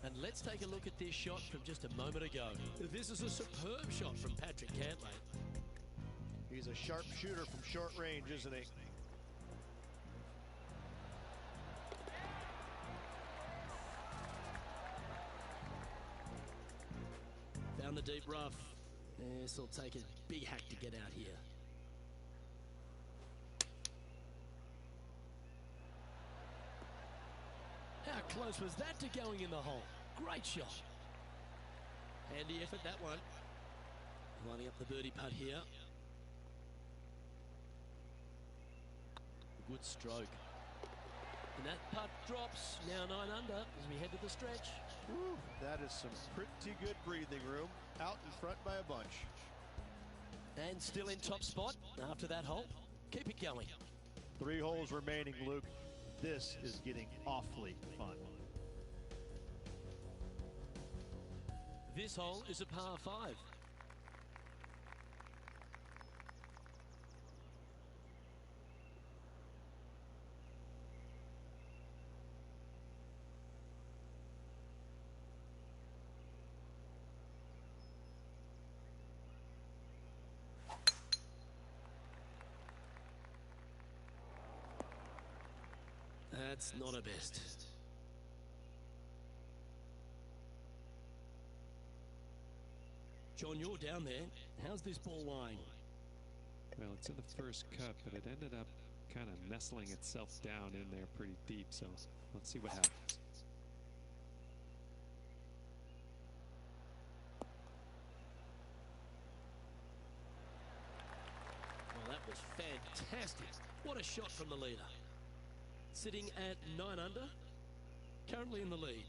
And let's take a look at this shot from just a moment ago. This is a superb shot from Patrick Cantlay. He's a sharp shooter from short range, isn't he? Found the deep rough. This will take a big hack to get out here. How close was that to going in the hole? Great shot. Handy effort, that one. Lining up the birdie putt here. Good stroke. And that putt drops, now 9 under as we head to the stretch. Woo, that is some pretty good breathing room. Out in front by a bunch. And still in top spot after that hole. Keep it going. 3 holes remaining, Luke. This is getting awfully fun. This hole is a par 5. That's not a best. John, you're down there. How's this ball lying? Well, it's in the first cut, but it ended up kind of nestling itself down in there pretty deep, so let's see what happens. Well, that was fantastic. What a shot from the leader. Sitting at 9 under, currently in the lead.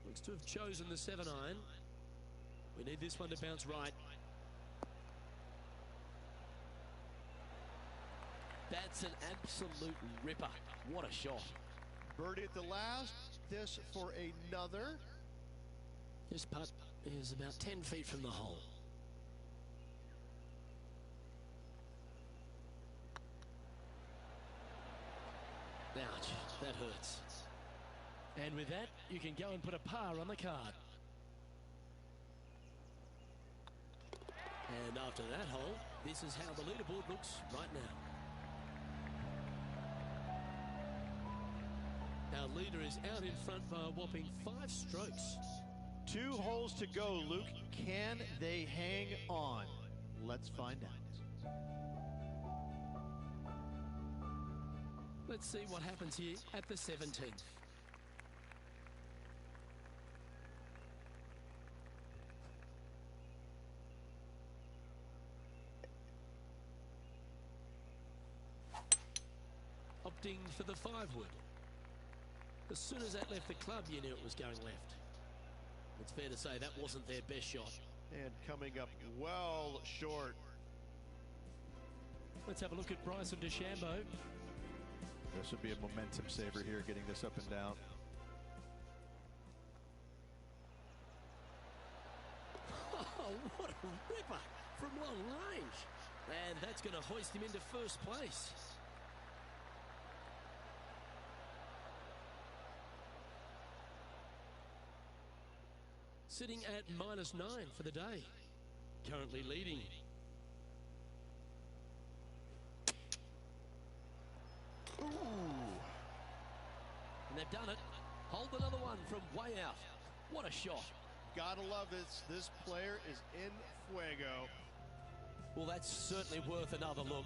Looks to have chosen the 7-iron. We need this one to bounce right. That's an absolute ripper. What a shot. Birdie at the last. This for another. This putt is about 10 feet from the hole. Ouch, that hurts. And with that, you can go and put a par on the card. And after that hole, this is how the leaderboard looks right now. Our leader is out in front by a whopping 5 strokes. 2 holes to go, Luke. Can they hang on? Let's find out. Let's see what happens here at the 17th. Opting for the 5-wood. As soon as that left the club, you knew it was going left. It's fair to say that wasn't their best shot. And coming up well short. Let's have a look at Bryson DeChambeau. This would be a momentum saver here, getting this up and down. Oh, what a ripper from long range. And that's going to hoist him into first place. Sitting at -9 for the day. Currently leading. Ooh. And they've done it. Hold another one from way out. What a shot. Gotta love this. This player is in fuego. Well, that's certainly worth another look.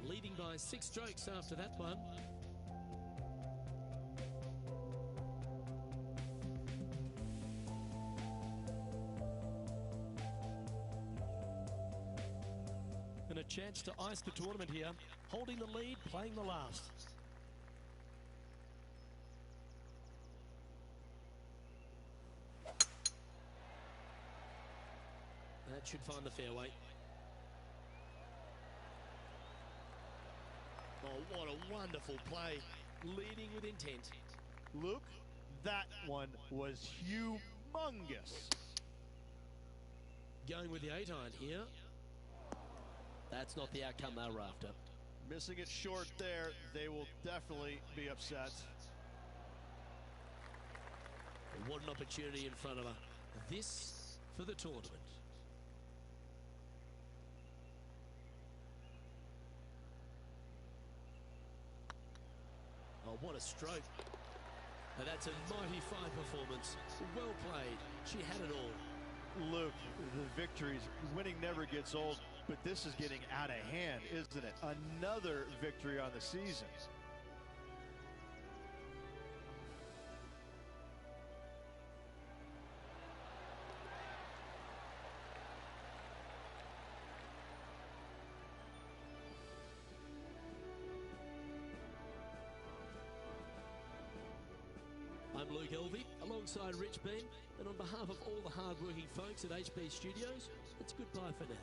Leading by 6 strokes after that one. And a chance to ice the tournament here. Holding the lead, playing the last. That should find the fairway. Oh, what a wonderful play. Leading with intent. Luke, that one was humongous. Going with the 8-iron here. That's not the outcome they were after. Missing it short there, they will definitely be upset. What an opportunity in front of her. This for the tournament. Oh, what a stroke. Now that's a mighty fine performance. Well played. She had it all. Luke, the victories, winning never gets old, but this is getting out of hand, isn't it? Another victory on the season. I'm Luke Elvey, alongside Rich Beam, and on behalf of all the hard-working folks at HB Studios, it's goodbye for now.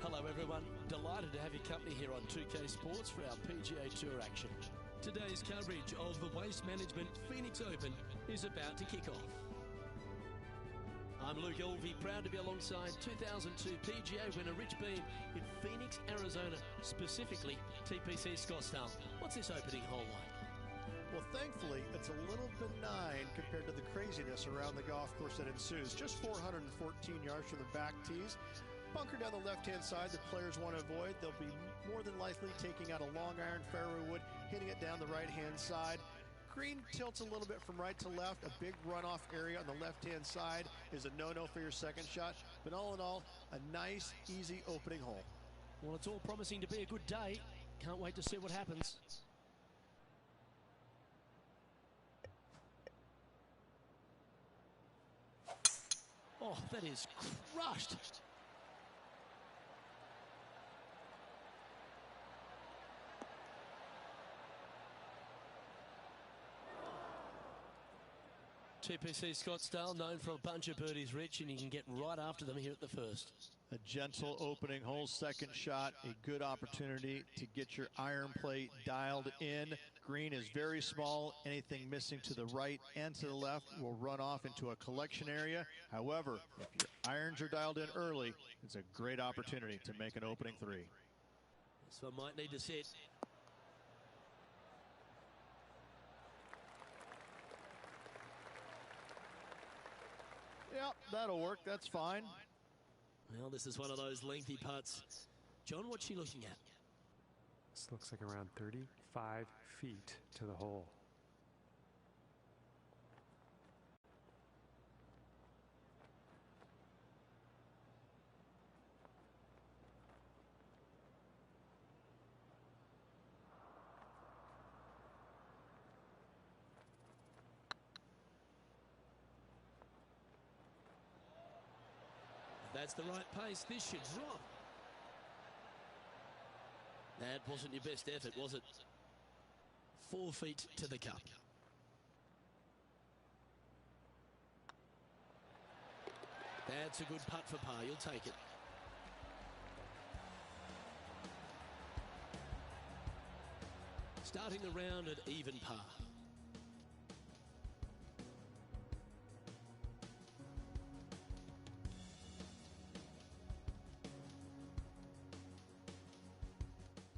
Hello everyone, delighted to have your company here on 2K Sports for our PGA Tour action. Today's coverage of the Waste Management Phoenix Open is about to kick off. I'm Luke Elvey, proud to be alongside 2002 PGA winner Rich Beam in Phoenix, Arizona, specifically TPC Scottsdale. What's this opening hole like? Well, thankfully, it's a little benign compared to the craziness around the golf course that ensues. Just 414 yards from the back tees. Bunker down the left-hand side the players want to avoid. They'll be more than likely taking out a long iron fairway wood, hitting it down the right-hand side. Green tilts a little bit from right to left. A big runoff area on the left-hand side is a no-no for your second shot. But all in all, a nice, easy opening hole. Well, it's all promising to be a good day. Can't wait to see what happens. Oh, that is crushed. TPC Scottsdale, known for a bunch of birdies, Rich, and you can get right after them here at the first. A gentle opening hole, second shot, a good opportunity to get your iron play dialed in. Green is very small. Anything missing to the right and to the left will run off into a collection area. However, if your irons are dialed in early, it's a great opportunity to make an opening three. So I might need to sit. Yep, that'll work. That's fine. Well, this is one of those lengthy putts. John, what's she looking at? This looks like around 35 feet to the hole. That's the right pace. This should drop. That wasn't your best effort, was it? 4 feet to the cup. That's a good putt for par. You'll take it. Starting the round at even par.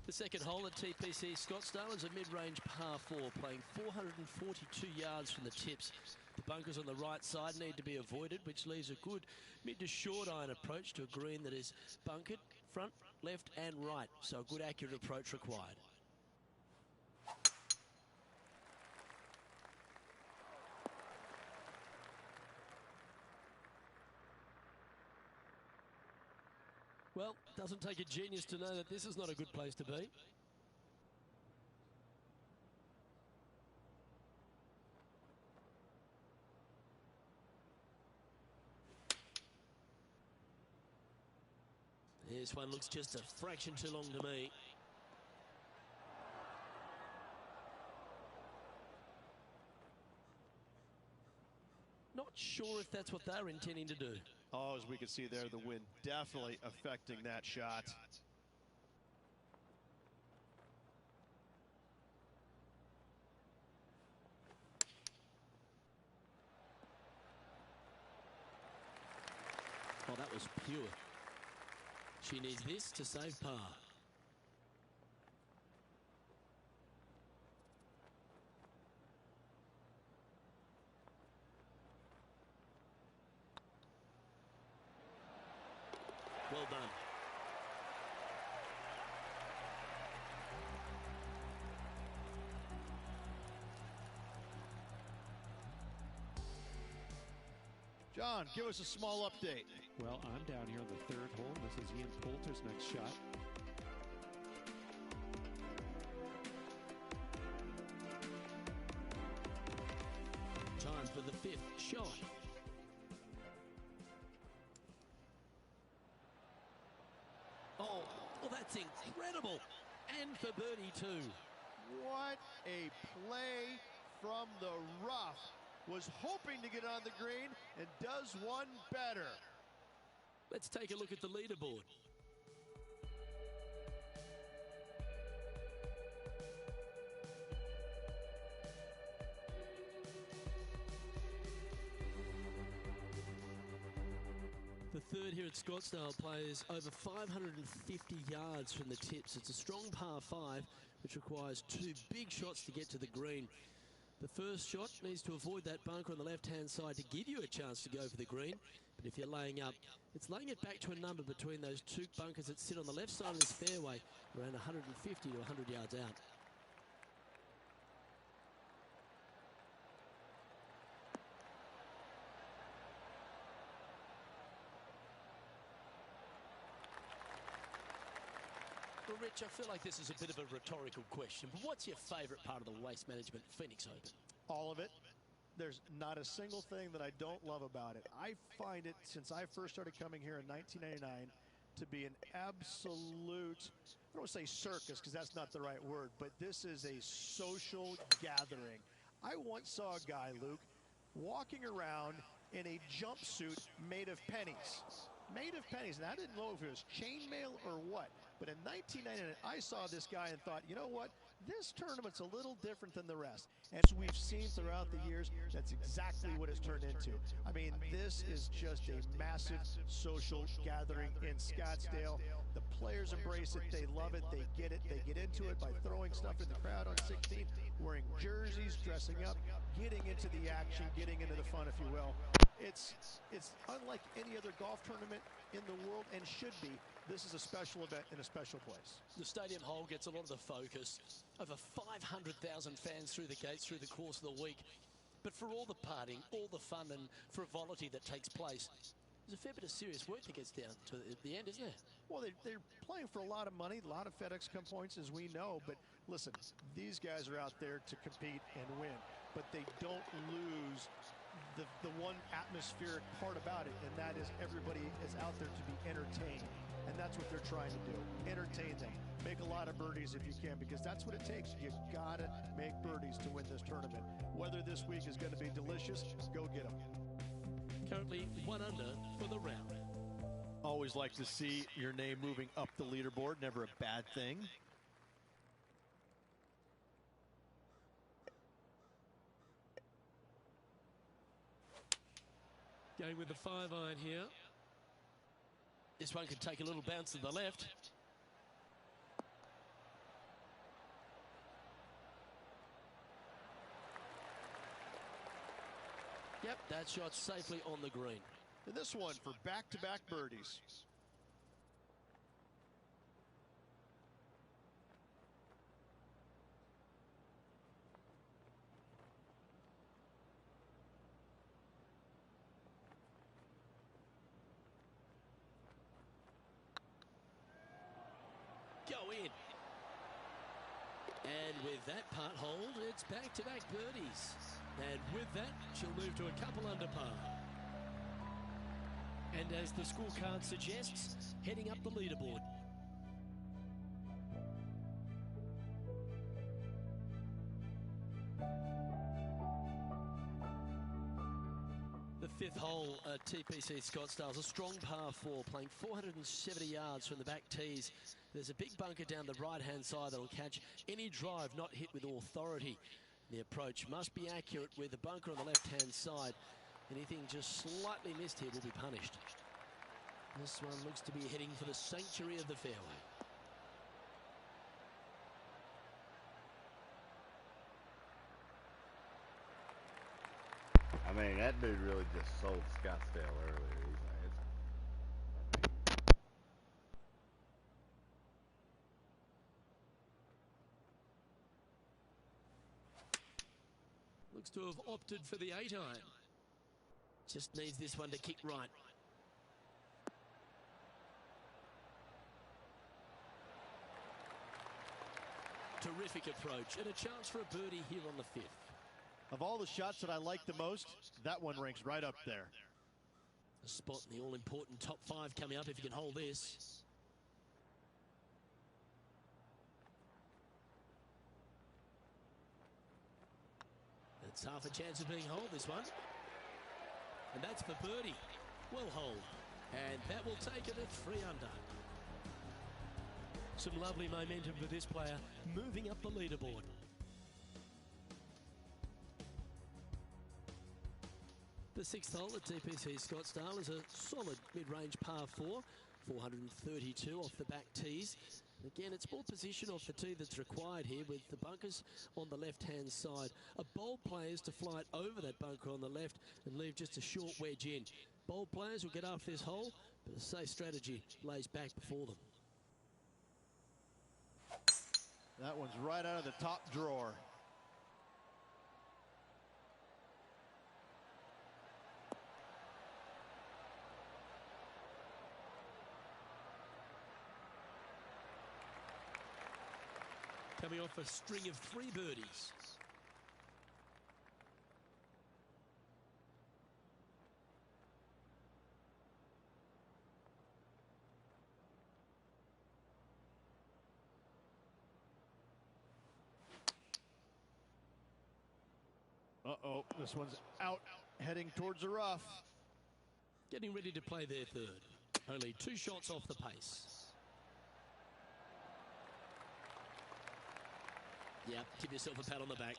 The second hole at TPC Scottsdale is a mid-range par 4, playing 442 yards from the tips. The bunkers on the right side need to be avoided, which leaves a good mid to short iron approach to a green that is bunkered front, left and right, so a good accurate approach required. Well, doesn't take a genius to know that this is not a good place to be. This one looks just a fraction too long to me. Not sure if that's what they're intending to do. Oh, as we can see there, the wind definitely affecting that shot. Oh, that was pure. She needs this to save par. Well done. John, give us a small update. Well, I'm down here on the third hole. This is Ian Poulter's next shot. Time for the fifth shot. Oh, well, that's incredible. And for birdie too. What a play from the rough. Was hoping to get on the green and does one better. Let's take a look at the leaderboard. The third here at Scottsdale plays over 550 yards from the tips. It's a strong par 5, which requires 2 big shots to get to the green. The first shot needs to avoid that bunker on the left-hand side to give you a chance to go for the green. But if you're laying up, it's laying it back to a number between those 2 bunkers that sit on the left side of this fairway, around 150 to 100 yards out. Well, Rich, I feel like this is a bit of a rhetorical question, but what's your favourite part of the Waste Management Phoenix Open? All of it. There's not a single thing that I don't love about it. I find it, since I first started coming here in 1999, to be an absolute, I don't want to say circus because that's not the right word, but this is a social gathering. I once saw a guy, Luke, walking around in a jumpsuit made of pennies. Made of pennies. And I didn't know if it was chainmail or what. But in 1999, I saw this guy and thought, you know what? This tournament's a little different than the rest. And as we've seen throughout the years, that's exactly what it's turned into. I mean, this is just a massive social gathering in Scottsdale. The players embrace it. They love it. They get it. They get into it by throwing stuff in the crowd on 16, wearing jerseys, dressing up, getting into the action, getting into the fun, if you will. It's unlike any other golf tournament in the world, and should be. This is a special event in a special place. The stadium hole gets a lot of the focus. Over 500,000 fans through the gates through the course of the week. But for all the partying, all the fun and frivolity that takes place, there's a fair bit of serious work that gets down to the end, isn't there? Well, they're playing for a lot of money, a lot of FedEx Cup points, as we know. But listen, these guys are out there to compete and win. But they don't lose the one atmospheric part about it, and that is everybody is out there to be entertained. And that's what they're trying to do. Entertain them. Make a lot of birdies if you can, because that's what it takes. You gotta make birdies to win this tournament. Whether this week is going to be delicious, go get them. Currently 1 under for the round. Always like to see your name moving up the leaderboard. Never a bad thing. Going with the 5-iron here. This one could take a little bounce to the left. Yep, that shot safely on the green. And this one for back-to-back birdies. Go in. And with that part hold, it's back-to-back birdies. And with that, she'll move to a couple under par. And as the scorecard suggests, heading up the leaderboard. The fifth hole at TPC Scottsdale's a strong par 4, playing 470 yards from the back tees. There's a big bunker down the right-hand side that'll catch any drive not hit with authority. The approach must be accurate with the bunker on the left-hand side. Anything just slightly missed here will be punished. This one looks to be heading for the sanctuary of the fairway. I mean, that dude really just sold Scottsdale earlier. Looks to have opted for the 8-iron. Just needs this one to kick right. Terrific approach and a chance for a birdie here on the 5th. Of all the shots that I like the most, that one ranks right up there. A spot in the all-important top 5 coming up if you can hold this. It's half a chance of being holed, this one. And that's for birdie. Well holed. And that will take it at 3 under. Some lovely momentum for this player, moving up the leaderboard. The 6th hole at TPC Scottsdale is a solid mid-range par 4, 432 off the back tees. Again, it's more position off the tee that's required here, with the bunkers on the left-hand side. A bold player is to fly it over that bunker on the left and leave just a short wedge in. Bold players will get after this hole, but a safe strategy lays back before them. That one's right out of the top drawer. Coming off a string of 3 birdies. Uh-oh, this one's out, heading towards the rough. Getting ready to play their 3rd. Only 2 shots off the pace. Yep, give yourself a pat on the back.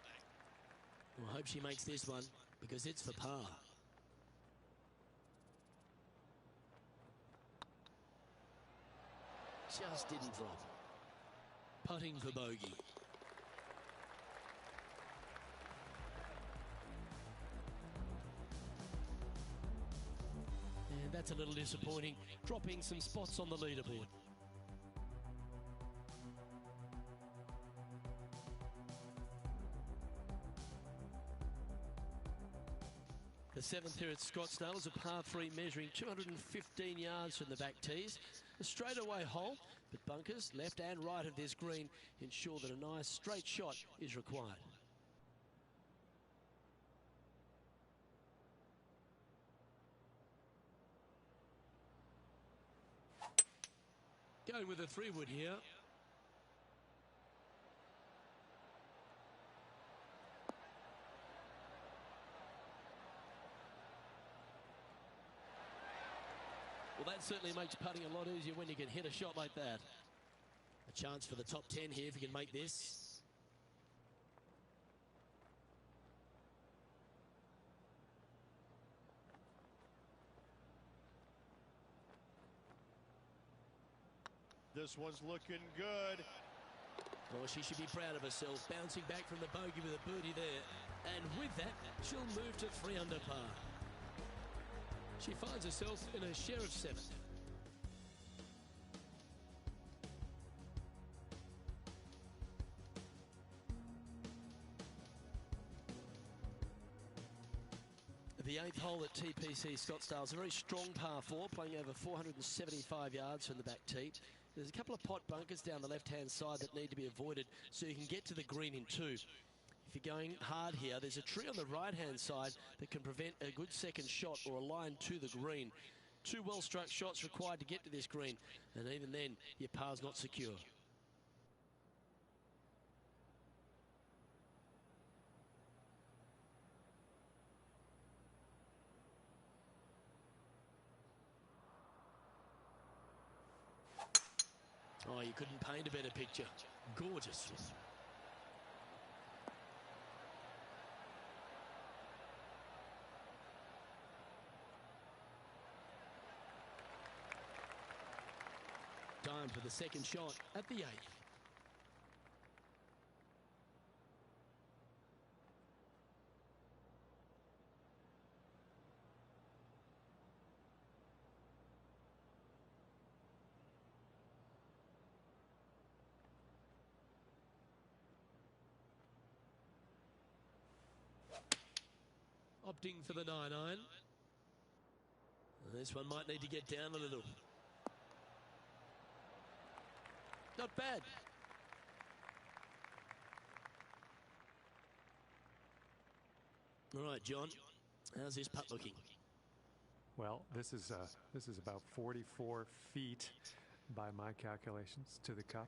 Well, I hope she makes this one, because it's for par. Just didn't drop. Putting for bogey. And that's a little disappointing, dropping some spots on the leaderboard. The 7th here at Scottsdale is a par 3 measuring 215 yards from the back tees. A straightaway hole, but bunkers left and right of this green ensure that a nice straight shot is required. Going with a 3-wood here. Well, that certainly makes putting a lot easier when you can hit a shot like that. A chance for the top 10 here if you can make this. This one's looking good. Well, she should be proud of herself, bouncing back from the bogey with a birdie there. And with that, she'll move to 3 under par. She finds herself in a share of 7. The 8th hole at TPC Scottsdale is a very strong par 4, playing over 475 yards from the back tee. There's a couple of pot bunkers down the left-hand side that need to be avoided so you can get to the green in 2. If you're going hard here, there's a tree on the right-hand side that can prevent a good second shot or a line to the green. 2 well-struck shots required to get to this green, and even then, your par's not secure. Oh, you couldn't paint a better picture. Gorgeous. Time for the second shot at the 8th. Opting for the 9-iron. This one might need to get down a little. Not bad. All right, John. How's this putt looking? Well, this is about 44 feet by my calculations to the cup.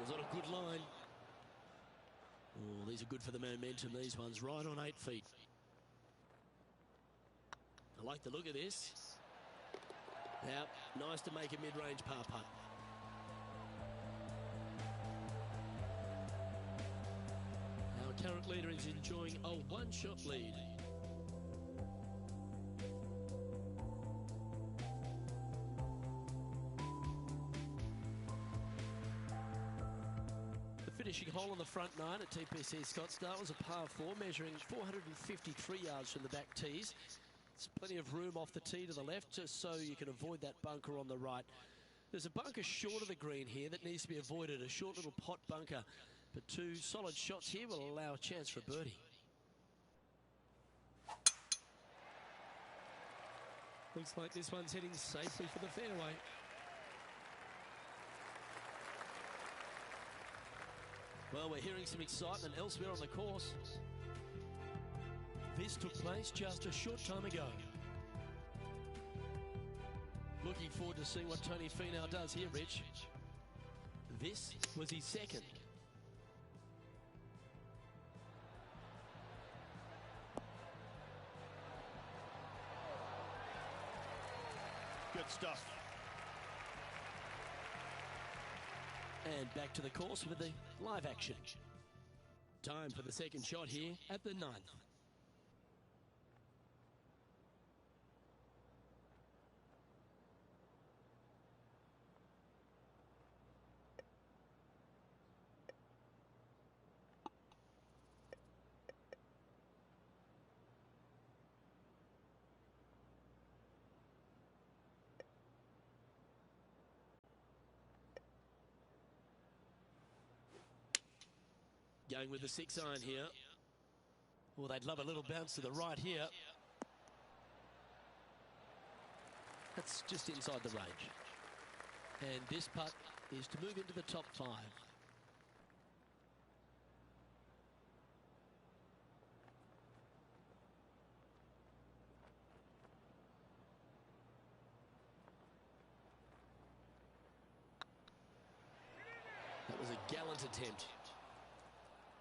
Was on a good line. Oh, these are good for the momentum, these ones, right on 8 feet. I like the look of this. Now, nice to make a mid-range par putt. Our current leader is enjoying a 1-shot lead. Finishing hole on the front 9 at TPC Scottsdale was a par 4 measuring 453 yards from the back tees. There's plenty of room off the tee to the left just so you can avoid that bunker on the right. There's a bunker short of the green here that needs to be avoided, a short little pot bunker. But 2 solid shots here will allow a chance for a birdie. Looks like this one's heading safely for the fairway. Well, we're hearing some excitement elsewhere on the course. This took place just a short time ago. Looking forward to seeing what Tony Finau does here, Rich. This was his second. Good stuff. And back to the course with the live action. Time for the second shot here at the 9th. Going with the 6-iron here. Well, they'd love a little bounce to the right here. That's just inside the range. And this putt is to move into the top 5. That was a gallant attempt.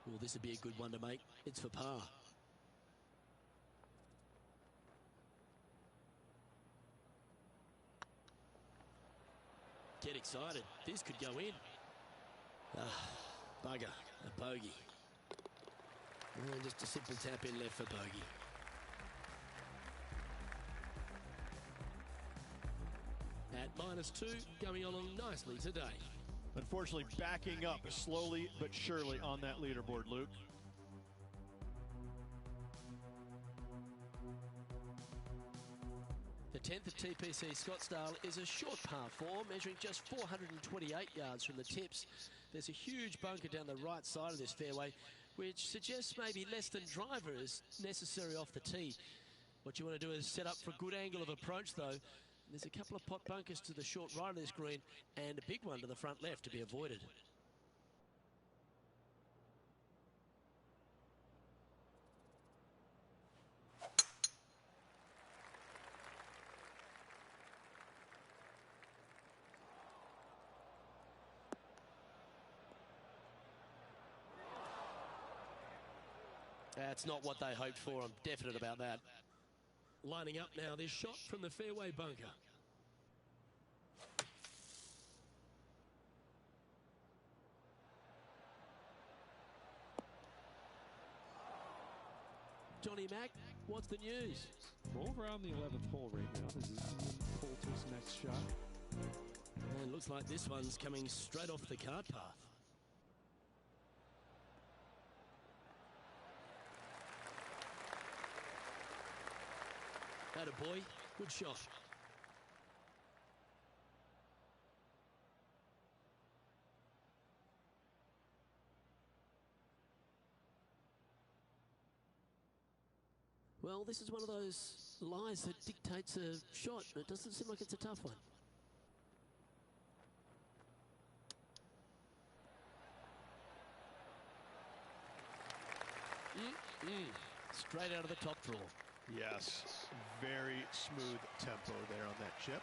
Well, this would be a good one to make. It's for par. Get excited. This could go in. Bugger. A bogey. And just a simple tap in left for bogey. At -2, going along nicely today. Unfortunately, backing up slowly but surely on that leaderboard, Luke. The 10th at TPC Scottsdale is a short par 4, measuring just 428 yards from the tips. There's a huge bunker down the right side of this fairway, which suggests maybe less than driver is necessary off the tee. What you want to do is set up for a good angle of approach, though. There's a couple of pot bunkers to the short right of this green and a big one to the front left to be avoided. That's not what they hoped for. I'm definite about that. Lining up now, this shot from the fairway bunker. Johnny Mack, what's the news? Over on the 11th hole right now. This is Ian Poulter's next shot. And it looks like this one's coming straight off the cart path. Atta boy, good shot. Well, this is one of those lies that dictates a shot. It doesn't seem like it's a tough one. Straight out of the top draw. Yes, very smooth tempo there on that chip.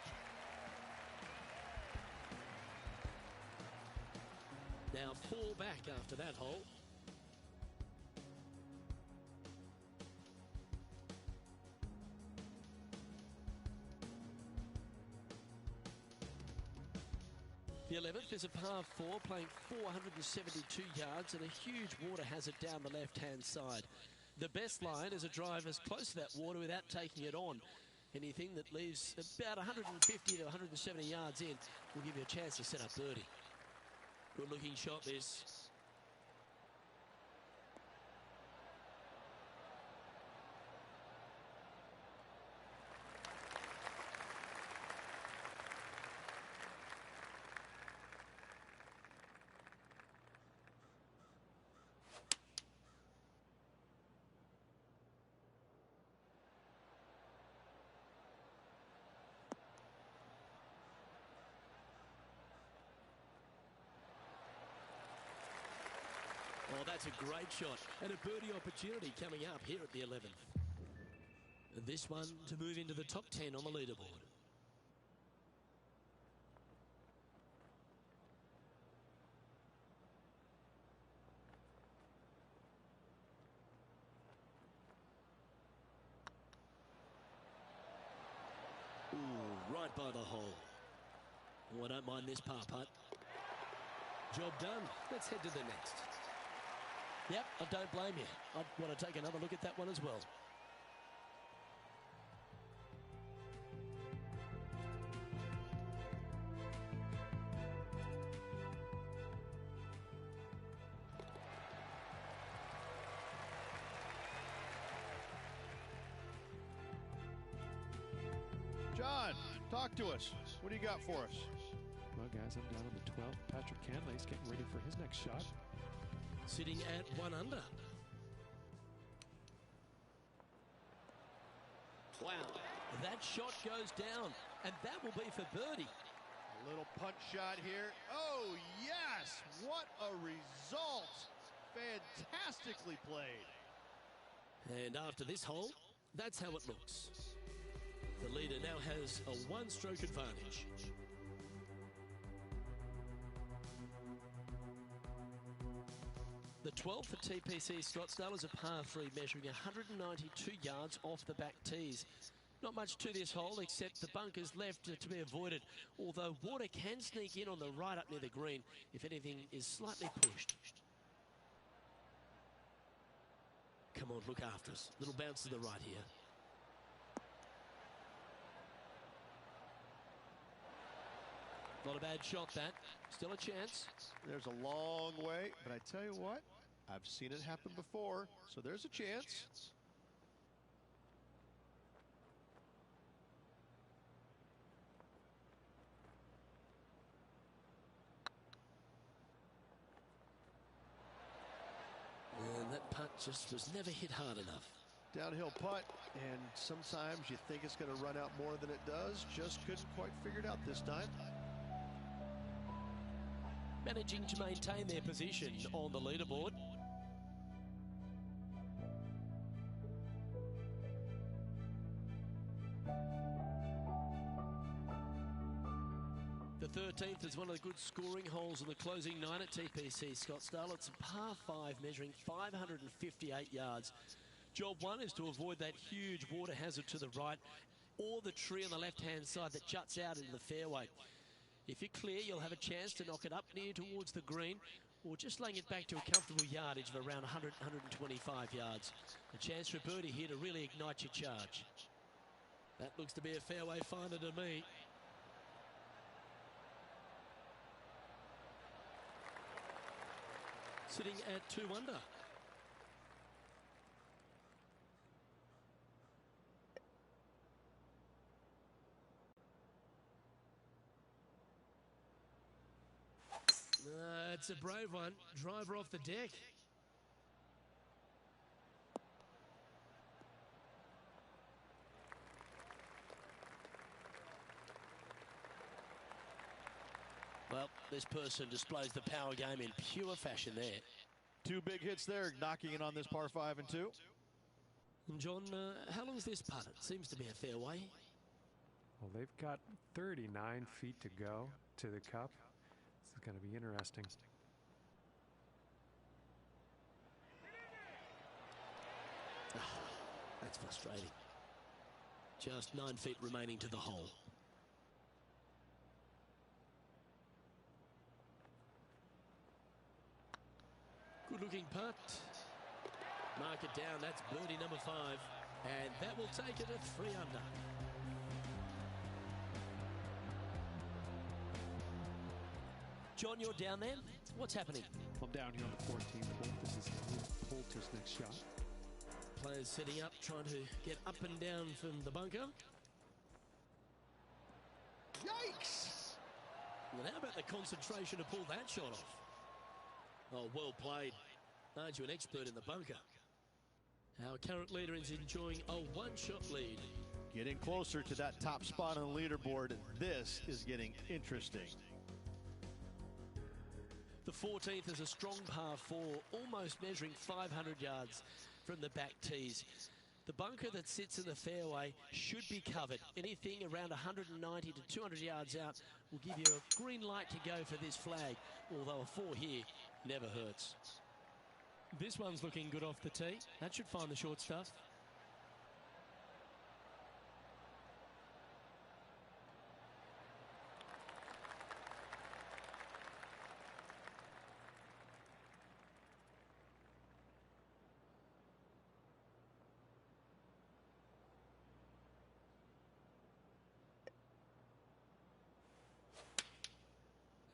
Now fall back after that hole. The 11th is a par 4, playing 472 yards, and a huge water hazard down the left-hand side. The best line is a drive as close to that water without taking it on. Anything that leaves about 150 to 170 yards in will give you a chance to set up birdie. Good looking shot this. Oh, that's a great shot and a birdie opportunity coming up here at the 11th. And this one to move into the top 10 on the leaderboard. Ooh, right by the hole. Oh, I don't mind this par putt. Job done. Let's head to the next. Yep, I don't blame you. I'd want to take another look at that one as well. John, talk to us. What do you got for us? Well, guys, I'm down on the 12th. Patrick Cantley's getting ready for his next shot. Sitting at 1 under. That shot goes down, and that will be for birdie. A little punch shot here. Oh, yes! What a result! Fantastically played. And after this hole, that's how it looks. The leader now has a one-stroke advantage. The 12 for TPC Scottsdale is a par 3 measuring 192 yards off the back tees. Not much to this hole except the bunkers left to be avoided, although water can sneak in on the right up near the green if anything is slightly pushed. Come on, look after us. Little bounce to the right here. Not a bad shot, that. Still a chance. There's a long way, but I tell you what, I've seen it happen before, so there's a chance. And that putt just was never hit hard enough. Downhill putt, and sometimes you think it's going to run out more than it does. Just couldn't quite figure it out this time. Managing to maintain their position on the leaderboard. The 13th is one of the good scoring holes in the closing 9 at TPC Scottsdale. It's a par 5 measuring 558 yards. Job 1 is to avoid that huge water hazard to the right or the tree on the left-hand side that juts out into the fairway. If you're clear, you'll have a chance to knock it up near towards the green or just laying it back to a comfortable yardage of around 100, 125 yards. A chance for a birdie here to really ignite your charge. That looks to be a fairway finder to me. Sitting at 2 under. It's a brave one. Driver off the deck. Well, this person displays the power game in pure fashion there. 2 big hits there, knocking it on this par 5 and 2. And John, how long is this putt? It seems to be a fairway. Well, they've got 39 feet to go to the cup. This is going to be interesting. That's frustrating. Just 9 feet remaining to the hole. Good looking putt. Mark it down. That's birdie number 5. And that will take it at 3 under. John, you're down there. What's happening? I'm down here on the 14th hole. This is Poulter's next shot. Players setting up, trying to get up and down from the bunker. Yikes! And how about the concentration to pull that shot off? Oh, well played. Aren't you an expert in the bunker? Our current leader is enjoying a one-shot lead. Getting closer to that top spot on the leaderboard. This is getting interesting. The 14th is a strong par 4, almost measuring 500 yards from the back tees. The bunker that sits in the fairway should be covered. Anything around 190 to 200 yards out will give you a green light to go for this flag, although a 4 here never hurts. This one's looking good off the tee. That should find the short stuff.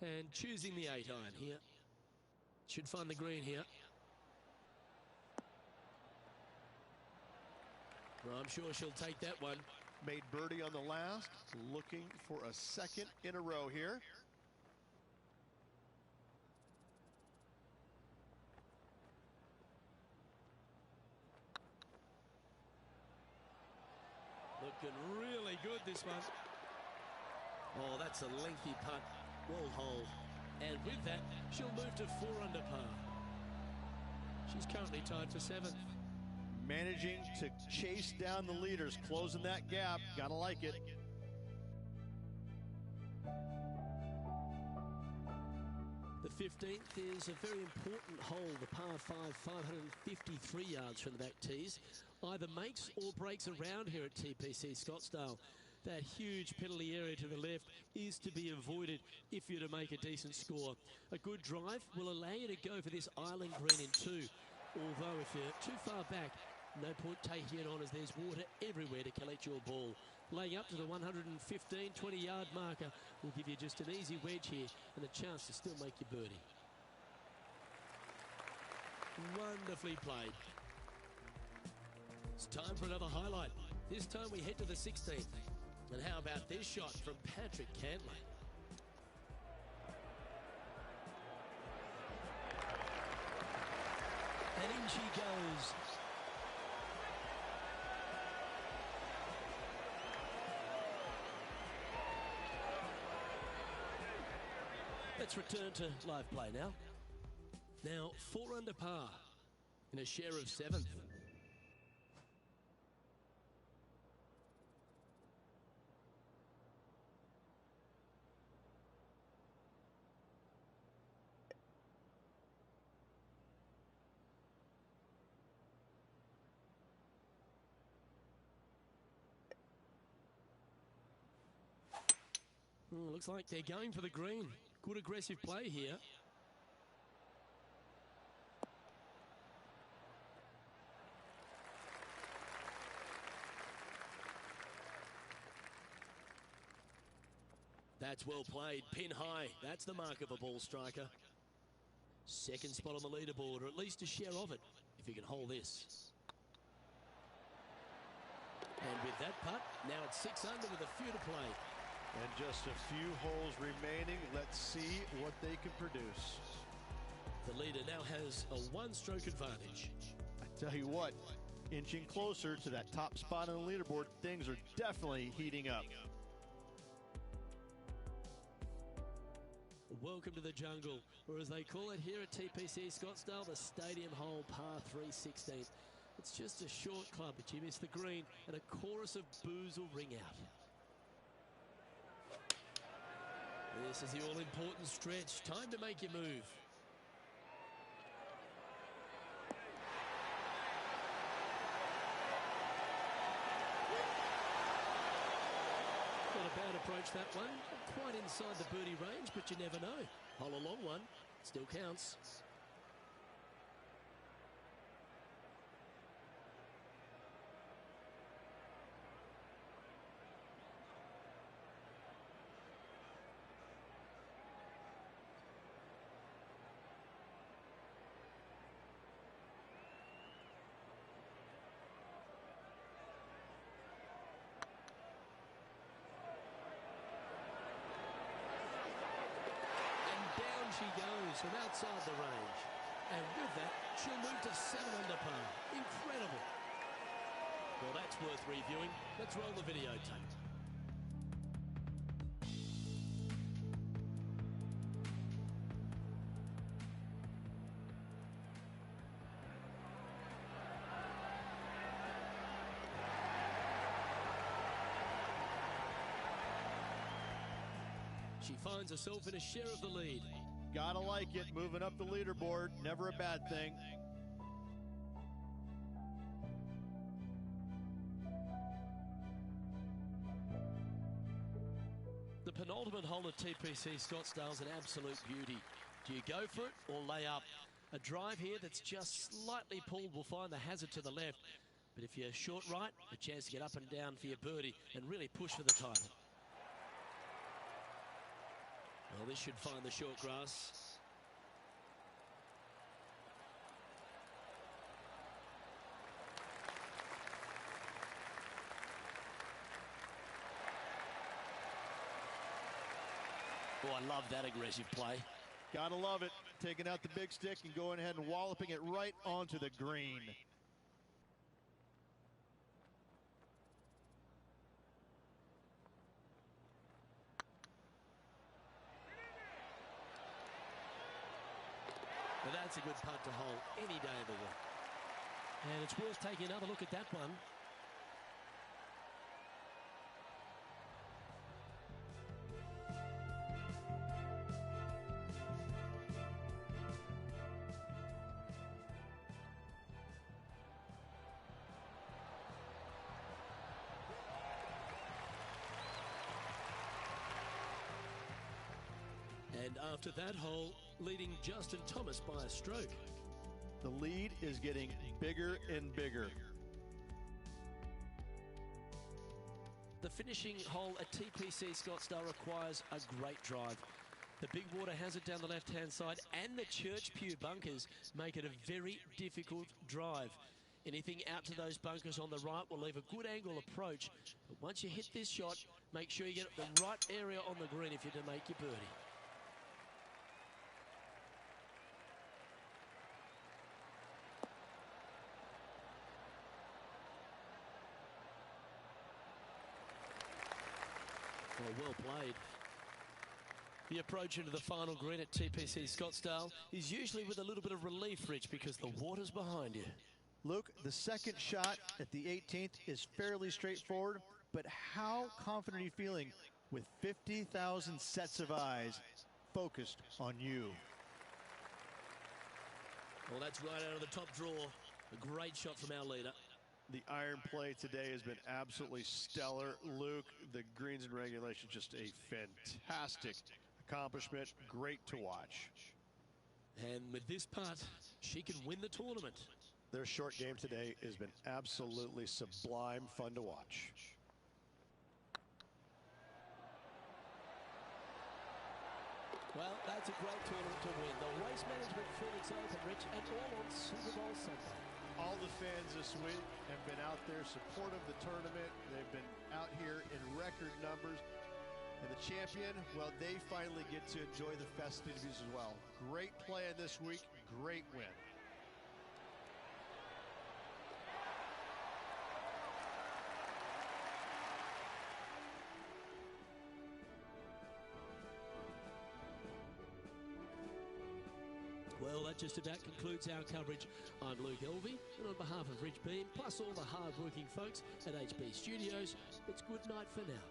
And choosing the 8 iron here. Should find the green here. Well, I'm sure she'll take that one. Made birdie on the last. Looking for a second in a row here. Looking really good, this one. Oh, that's a lengthy putt. Well holed. And with that, she'll move to 4 under par. She's currently tied for 7th. Managing to chase down the leaders, closing that gap. Gotta like it. The 15th is a very important hole, the par 5, 553 yards from the back tees. Either makes or breaks around here at TPC Scottsdale. That huge penalty area to the left is to be avoided if you're to make a decent score. A good drive will allow you to go for this island green in 2. Although if you're too far back, no point taking it on as there's water everywhere to collect your ball. Laying up to the 115, 20-yard marker will give you just an easy wedge here and a chance to still make your birdie. Wonderfully played. It's time for another highlight. This time we head to the 16th. And how about this shot from Patrick Cantley? And in she goes. Let's return to live play now. Now 4 under par in a share of 7th. Looks like they're going for the green. Good aggressive play here. That's well played. Pin high. That's the mark of a ball striker. Second spot on the leaderboard, or at least a share of it, if you can hold this. And with that putt, now it's 6 under with a few to play. And just a few holes remaining. Let's see what they can produce. The leader now has a 1-stroke advantage. I tell you what, inching closer to that top spot on the leaderboard, things are definitely heating up. Welcome to the jungle, or as they call it here at TPC Scottsdale, the Stadium Hole Par 3 16th. It's just a short club, but you miss the green, and a chorus of boos will ring out. This is the all-important stretch. Time to make your move. Not a bad approach, that one. Not quite inside the birdie range, but you never know. Hole a long one. Still counts. She goes from outside the range. And with that, she'll move to 7 under par. Incredible. Well, that's worth reviewing. Let's roll the videotape. She finds herself in a share of the lead. Gotta like it, moving up the leaderboard, never a bad thing. The penultimate hole at TPC Scottsdale's an absolute beauty. Do you go for it or lay up? A drive here that's just slightly pulled will find the hazard to the left. But if you're short right, a chance to get up and down for your birdie and really push for the title. Well, this should find the short grass. Oh, I love that aggressive play. Gotta love it. Taking out the big stick and going ahead and walloping it right onto the green. But that's a good putt to hole any day of the week. And it's worth taking another look at that one. And after that hole, leading Justin Thomas by a stroke. The lead is getting bigger and bigger. The finishing hole at TPC Scottsdale requires a great drive. The big water hazard down the left-hand side and the Church Pew bunkers make it a very difficult drive. Anything out to those bunkers on the right will leave a good angle approach. But once you hit this shot, make sure you get the right area on the green if you're to make your birdie. Well played. The approach into the final green at TPC Scottsdale is usually with a little bit of relief, Rich, because the water's behind you. Luke, the second shot at the 18th is fairly straightforward, but how confident are you feeling with 50,000 sets of eyes focused on you? Well, that's right out of the top draw. A great shot from our leader. The iron play today has been absolutely stellar. Luke, the greens and regulation, just a fantastic accomplishment. Great to watch. And with this putt, she can win the tournament. Their short game today has been absolutely sublime fun to watch. Well, that's a great tournament to win. The Waste Management Phoenix Open, Rich, and all on Super Bowl Sunday. All the fans this week have been out there supportive of the tournament. They've been out here in record numbers. And the champion, well, they finally get to enjoy the festivities as well. Great play in this week, great win. Well, that just about concludes our coverage. I'm Luke Elvey, and on behalf of Rich Beam, plus all the hard-working folks at HB Studios, it's good night for now.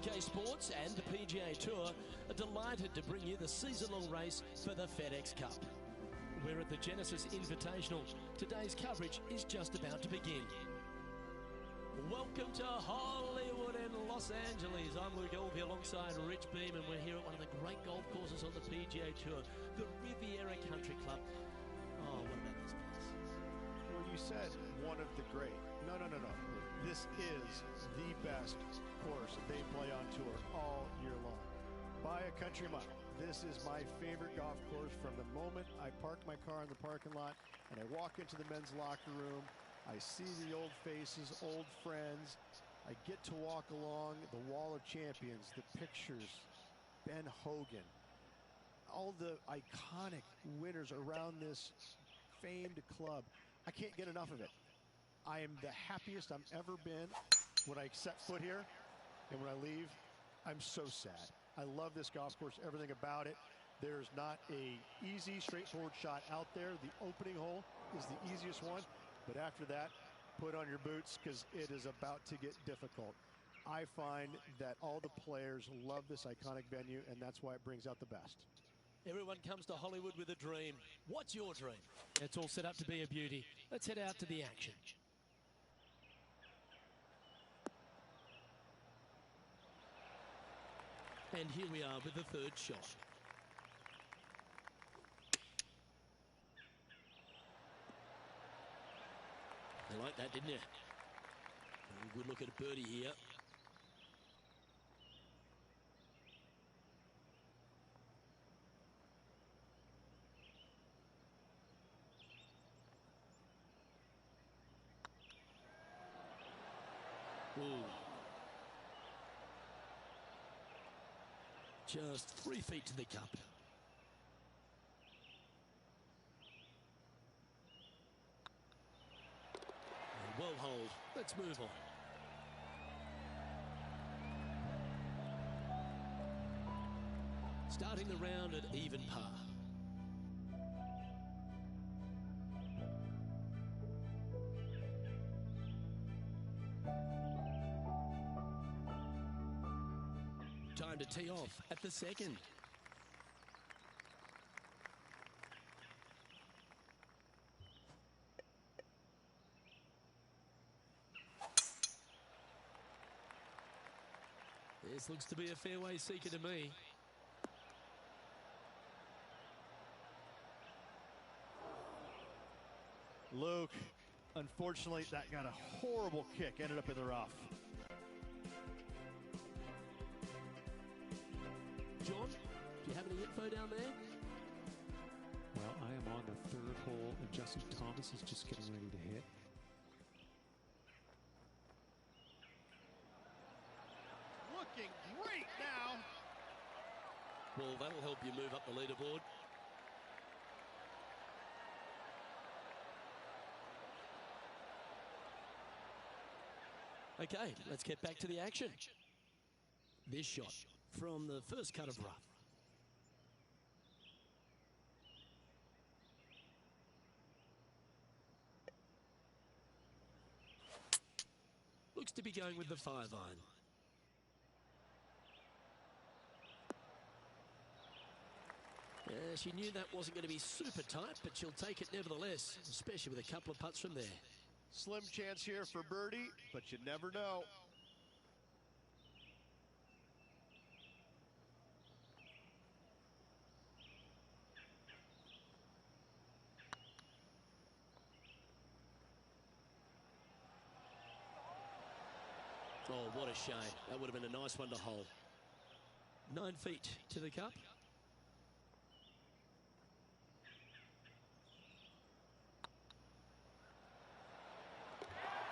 Pga Sports and the PGA Tour are delighted to bring you the season-long race for the FedEx Cup. We're at the Genesis Invitational. Today's coverage is just about to begin. Welcome to Hollywood in Los Los Angeles. I'm Luke Elvey alongside Rich Beam, and we're here at one of the great golf courses on the PGA Tour, the Riviera Country Club. Oh, what about this place? Well, you said one of the great. No. This is the best course they play on tour all year long. By a country mile. This is my favorite golf course from the moment I park my car in the parking lot and I walk into the men's locker room. I see the old faces, old friends. I get to walk along the wall of champions, the pictures, Ben Hogan, all the iconic winners around this famed club. I can't get enough of it. I am the happiest I've ever been when I set foot here, and when I leave, I'm so sad. I love this golf course, everything about it. There's not a easy, straightforward shot out there. The opening hole is the easiest one, but after that, put on your boots because it is about to get difficult. I find that all the players love this iconic venue, and that's why it brings out the best. Everyone comes to Hollywood with a dream. What's your dream? It's all set up to be a beauty. Let's head out to the action. And here we are with the third shot. You like that, didn't you? Very good look at a birdie here. Ooh. Just 3 feet to the cup. Well hold. Let's move on. Starting the round at even par. Time to tee off at the second. This looks to be a fairway seeker to me. Luke, unfortunately, that got a horrible kick, ended up in the rough. John, do you have any info down there? Well, I am on the third hole, and Justin Thomas is just getting ready to hit. Looking great now. Well, that'll help you move up the leaderboard. Okay, let's get back to the action. This shot from the first cut of rough. Looks to be going with the 5-iron. Yeah, she knew that wasn't going to be super tight, but she'll take it nevertheless, especially with a couple of putts from there. Slim chance here for birdie, but you never know. Oh, what a shame. That would have been a nice one to hold. 9 feet to the cup.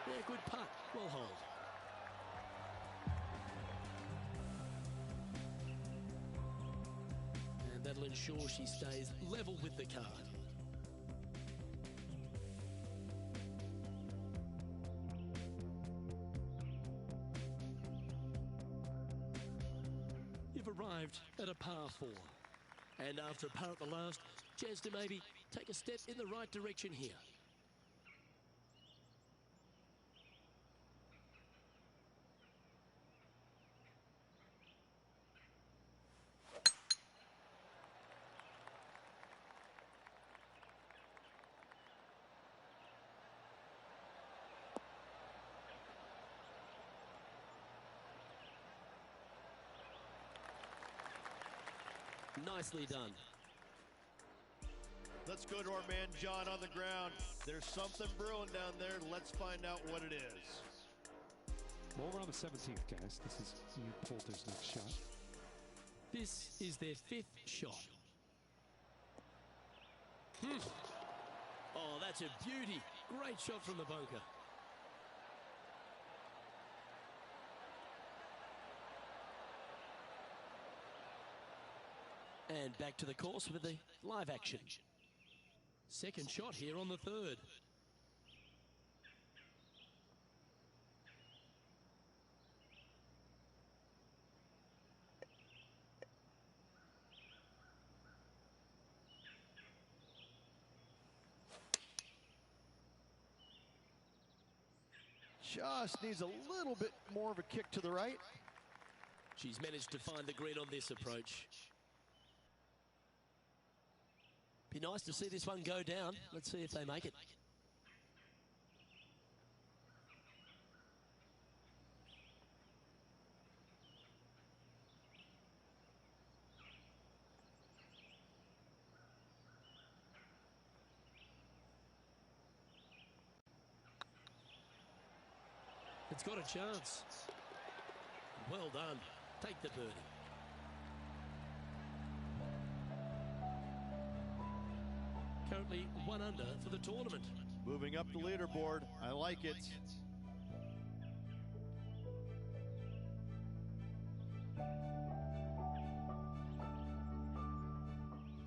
Yeah, good putt. Well hold. And that'll ensure she stays level with the card. You've arrived at a par 4. And after a par at the last, chance to maybe take a step in the right direction here. Nicely done. Let's go to our man John on the ground. There's something brewing down there. Let's find out what it is. Well, we're on the 17th, guys. This is Ian Poulter's next shot. This is their 5th shot. Oh, that's a beauty. Great shot from the bunker. And back to the course with the live action. Second shot here on the 3rd. Just needs a little bit more of a kick to the right. She's managed to find the green on this approach. Be nice to see this one go down. Let's see if they make it. It's got a chance. Well done. Take the birdie. Currently 1 under for the tournament. Moving up the leaderboard. I like it.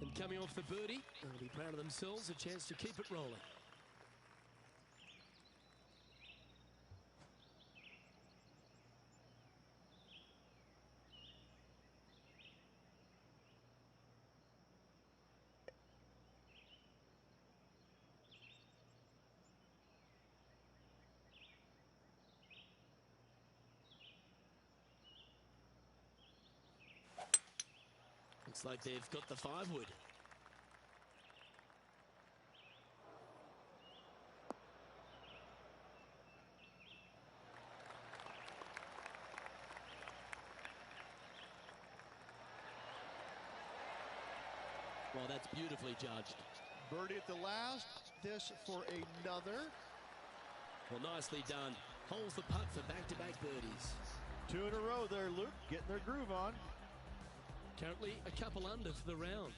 And coming off the birdie, they'll be proud of themselves. A chance to keep it rolling. Looks like they've got the 5-wood. Well, that's beautifully judged. Birdie at the last. This for another. Well, nicely done. Holds the putt for back-to-back birdies. 2 in a row there, Luke. Getting their groove on. Currently a couple under for the round.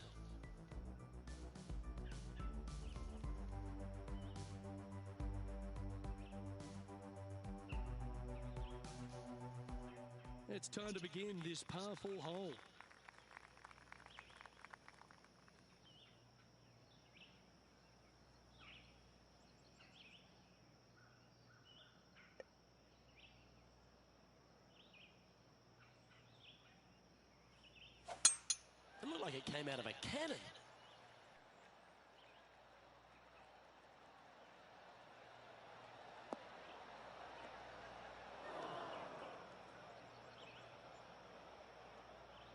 It's time to begin this par 4 hole. It looked like it came out of a cannon.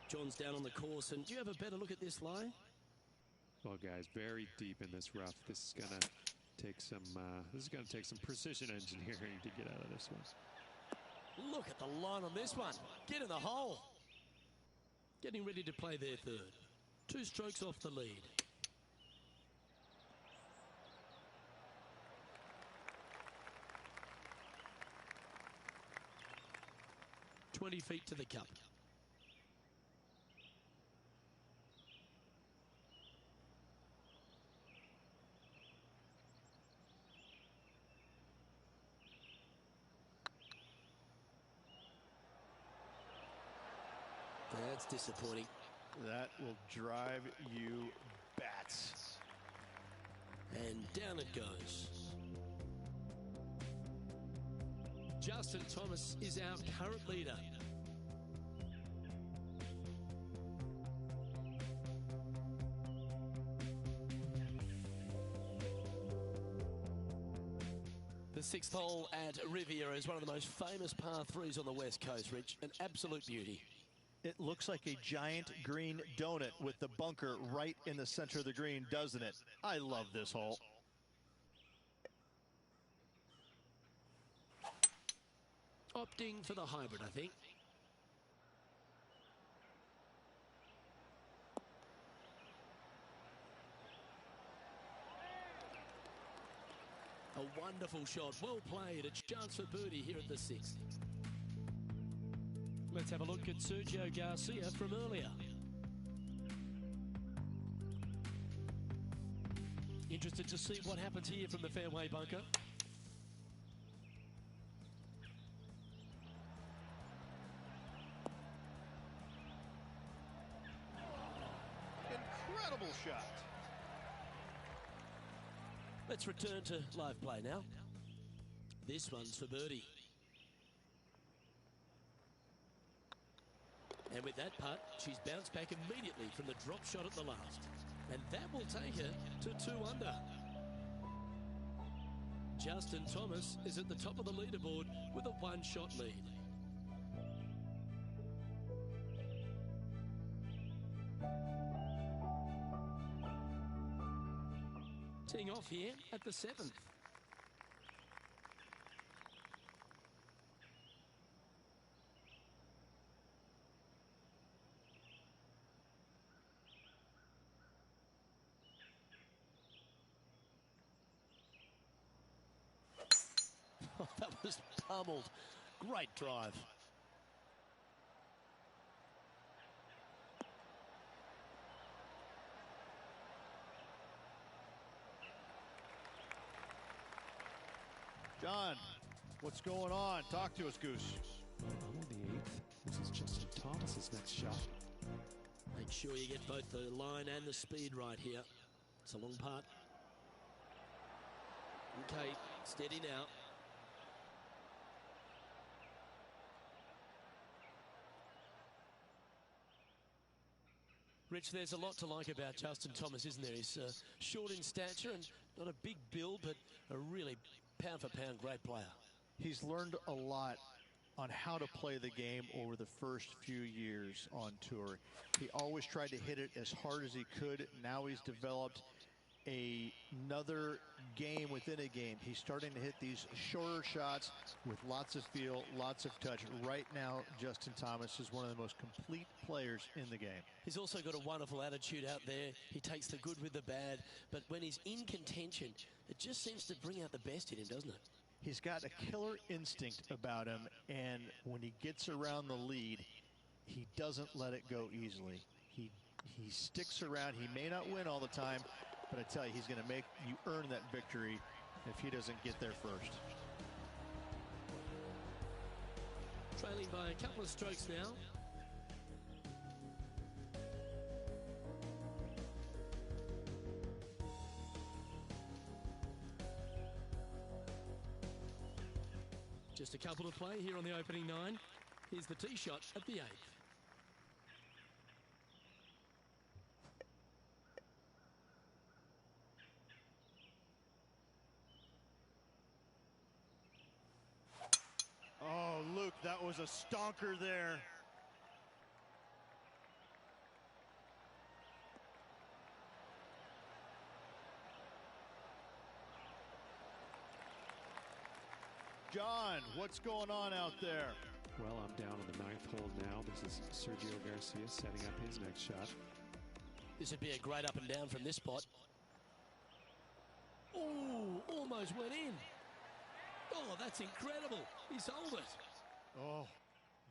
John's down on the course, and do you have a better look at this lie? Well, guys, very deep in this rough. This is gonna take some. This is gonna take some precision engineering to get out of this one. Look at the line on this one. Get in the hole. Getting ready to play their 3rd. 2 strokes off the lead. "20 feet to the cup." That's disappointing. That will drive you bats. And down it goes. Justin Thomas is our current leader. The 6th hole at Riviera is one of the most famous par 3s on the West Coast, Rich. An absolute beauty. It looks like a giant green donut with the bunker right in the center of the green, doesn't it? I love this hole. Opting for the hybrid, I think. A wonderful shot, well played. A chance for birdie here at the 6th. Let's have a look at Sergio Garcia from earlier. Interested to see what happens here from the fairway bunker. Incredible shot. Let's return to live play now. This one's for birdie. And with that putt, she's bounced back immediately from the drop shot at the last. And that will take her to 2 under. Justin Thomas is at the top of the leaderboard with a 1-shot lead. Teeing off here at the 7th. Oh, that was pummeled. Great drive. John, what's going on? Talk to us, Goose. Well, I'm on the 8th. This is Justin Thomas's next shot. Make sure you get both the line and the speed right here. It's a long putt. Okay, steady now. Rich, there's a lot to like about Justin Thomas, isn't there? He's short in stature and not a big build, but a really pound-for-pound great player. He's learned a lot on how to play the game over the first few years on tour. He always tried to hit it as hard as he could. Now he's developed another game within a game. He's starting to hit these shorter shots with lots of feel, lots of touch. Right now, Justin Thomas is one of the most complete players in the game. He's also got a wonderful attitude out there. He takes the good with the bad, but when he's in contention, it just seems to bring out the best in him, doesn't it? He's got a killer instinct about him, and when he gets around the lead, he doesn't let it go easily. He sticks around. He may not win all the time, but I tell you, he's going to make you earn that victory if he doesn't get there first. Trailing by a couple of strokes now. Just a couple to play here on the opening 9. Here's the tee shot at the 8th. Oh, Luke, that was a stonker there. John, what's going on out there? Well, I'm down on the 9th hole now. This is Sergio Garcia setting up his next shot. This would be a great up and down from this spot. Oh, almost went in. Oh, that's incredible. He's sold it. Oh,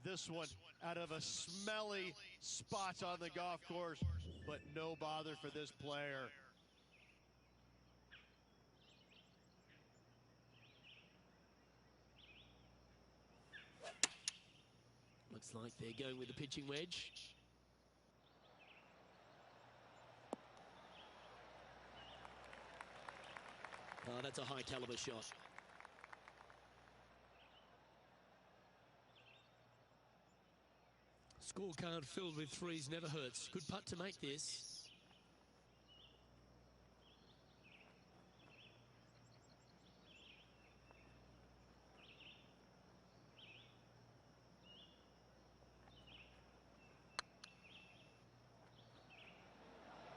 this one out of a smelly spot on the golf course, but no bother for this player. Looks like they're going with the pitching wedge. Oh, that's a high caliber shot. Scorecard filled with threes never hurts. Good putt to make this.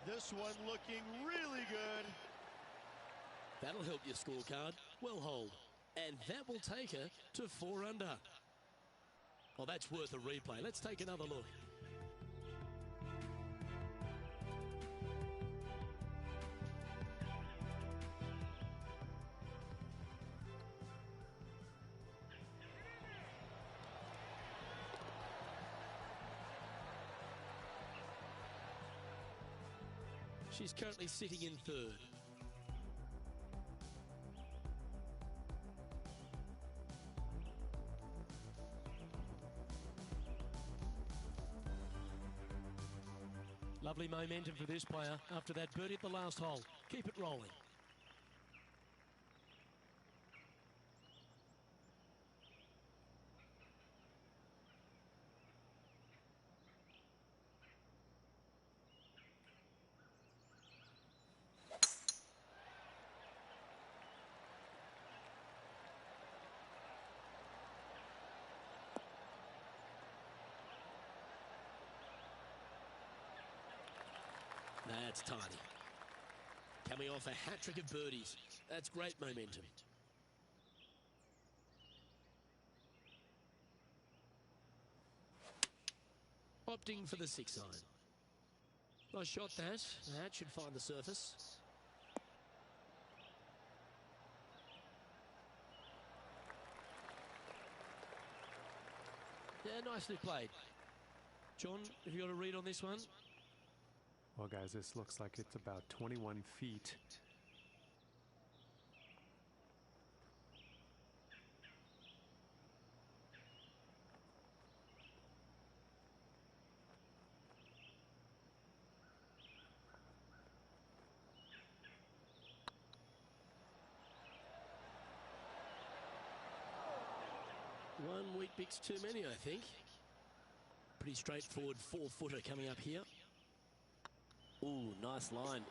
This one looking really good. That'll help your scorecard. Well hold. And that will take her to 4 under. Well, that's worth a replay. Let's take another look. She's currently sitting in third. Lovely momentum for this player after that birdie at the last hole. Keep it rolling. That's tiny. Coming off a hat-trick of birdies. That's great momentum. Opting for the 6-iron. Nice shot that. That should find the surface. Yeah, nicely played. John, have you got a read on this one? Well, guys, this looks like it's about 21 feet. One wheat bix too many, I think. Pretty straightforward 4-footer coming up here. Ooh, nice line.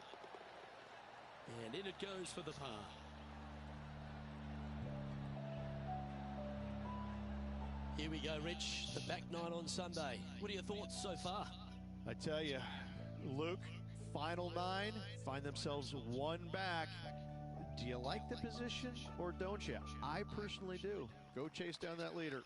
And in it goes for the par. Here we go, Rich. The back nine on Sunday. What are your thoughts so far? I tell you, Luke, final 9, find themselves one back. Do you like the position or don't you? I personally do. Go chase down that leader.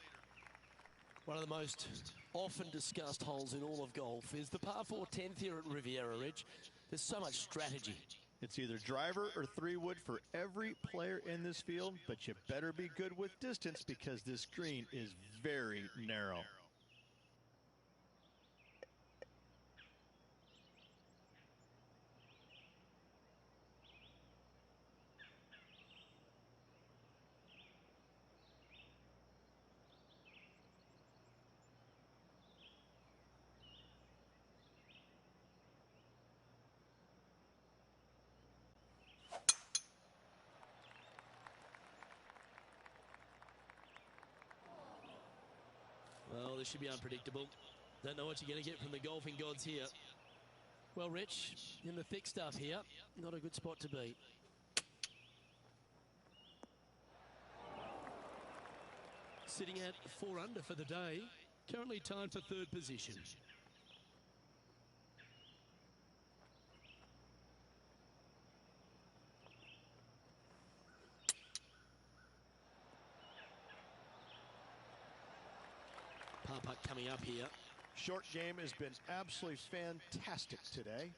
One of the most often discussed holes in all of golf is the par 4 10th here at Riviera Ridge. There's so much strategy. It's either driver or 3-wood for every player in this field, but you better be good with distance because this green is very narrow. Well, this should be unpredictable. Don't know what you're going to get from the golfing gods here. Well, Rich, in the thick stuff here, not a good spot to be. Sitting at 4 under for the day, currently tied for third position. Par putt coming up here. Short game has been absolutely fantastic today.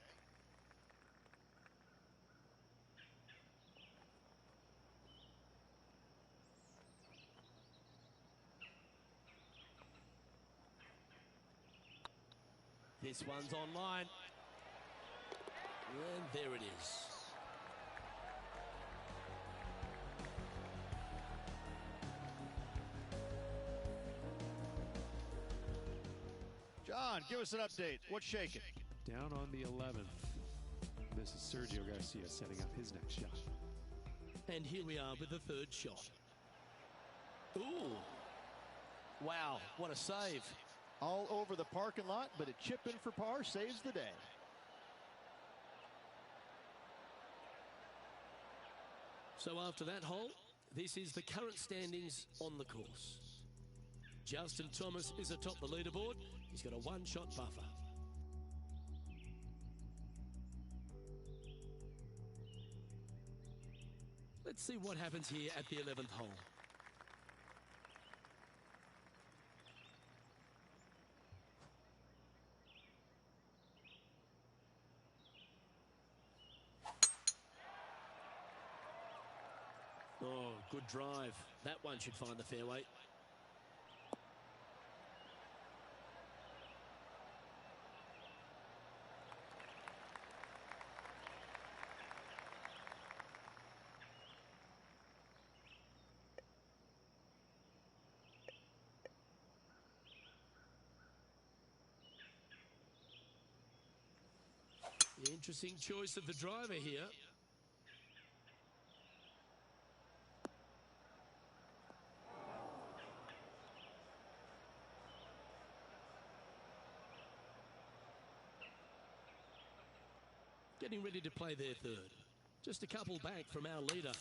This one's online. And there it is. John, give us an update. What's shaking? Down on the 11th. This is Sergio Garcia setting up his next shot. And here we are with the third shot. Ooh. Wow, what a save. All over the parking lot, but a chip in for par saves the day. So after that hole, this is the current standings on the course. Justin Thomas is atop the leaderboard. He's got a 1-shot buffer. Let's see what happens here at the 11th hole. Oh, good drive. That one should find the fairway. Interesting choice of the driver here. Getting ready to play their third. Just a couple back from our leader.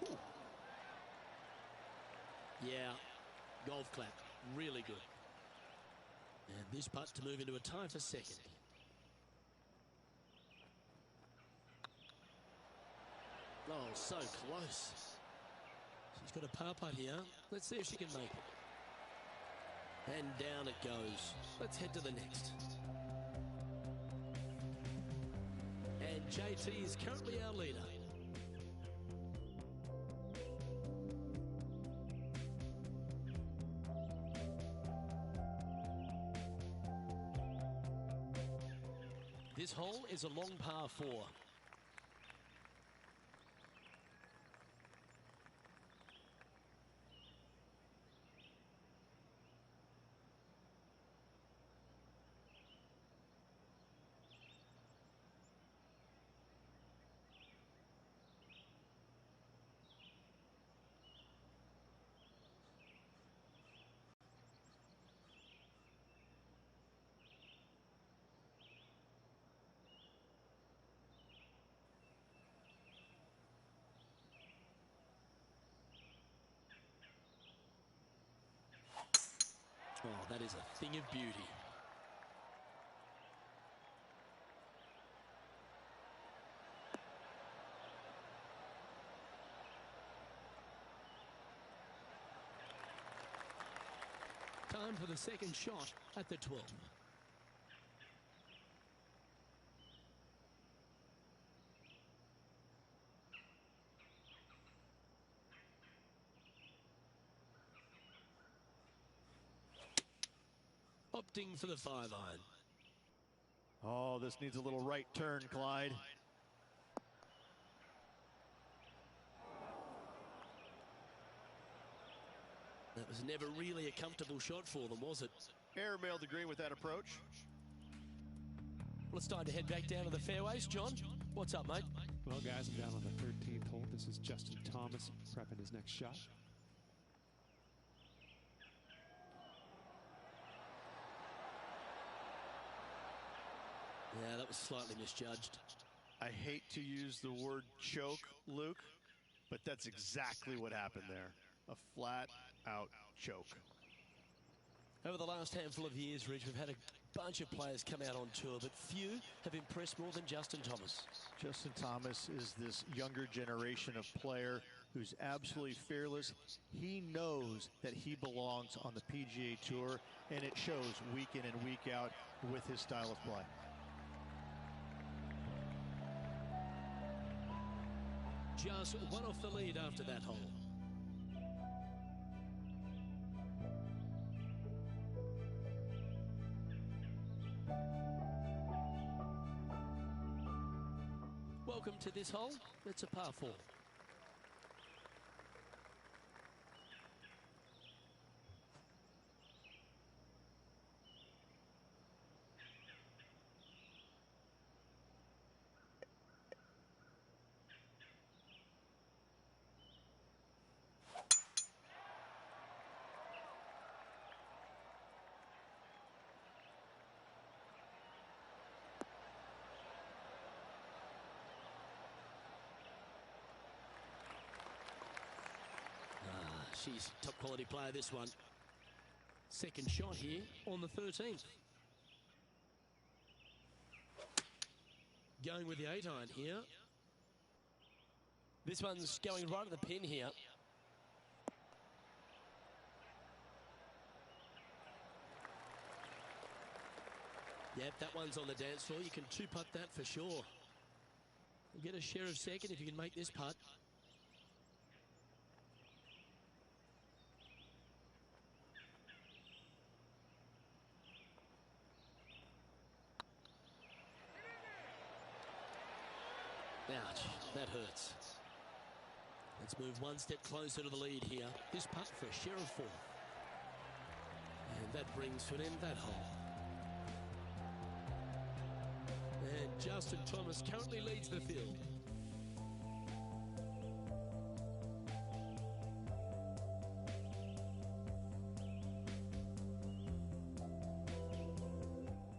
Ooh. Yeah, golf clap. Really good. And this putt to move into a tie for second. Oh, so close. She's got a par putt here. Let's see if she can make it. And down it goes. Let's head to the next. And JT is currently our leader. This hole is a long par 4. Oh, that is a thing of beauty. Time for the second shot at the 12. Opting for the 5-iron. Oh, this needs a little right turn, Clyde. That was never really a comfortable shot for them, was it? Airmailed agreeing with that approach. Well, it's time to head back down to the fairways. John, what's up, mate? Well, guys, I'm down on the 13th hole. This is Justin Thomas prepping his next shot. Yeah, that was slightly misjudged. I hate to use the word choke, Luke, but that's exactly what happened there. A flat-out choke. Over the last handful of years, Rich, we've had a bunch of players come out on tour, but few have impressed more than Justin Thomas. Justin Thomas is this younger generation of player who's absolutely fearless. He knows that he belongs on the PGA Tour, and it shows week in and week out with his style of play. Just one off the lead after that hole. Welcome to this hole. It's a par 4. She's top quality player, this one. Second shot here on the 13th. Going with the 8-iron here. This one's going right at the pin here. Yep, that one's on the dance floor. You can two-putt that for sure. You'll get a share of second if you can make this putt. Ouch, that hurts. Let's move one step closer to the lead here. This putt for a share of 4. And that brings to an end that hole. And Justin Thomas currently leads the field.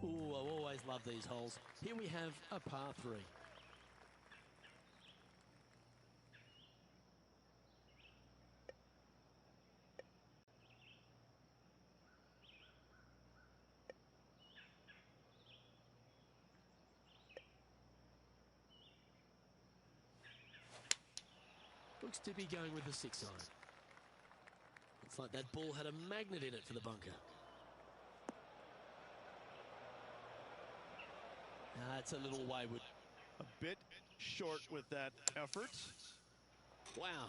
Ooh, I always love these holes. Here we have a par 3. Looks to be going with the 6-iron. Looks like that ball had a magnet in it for the bunker. It's a little wayward. A bit short with that effort. Wow.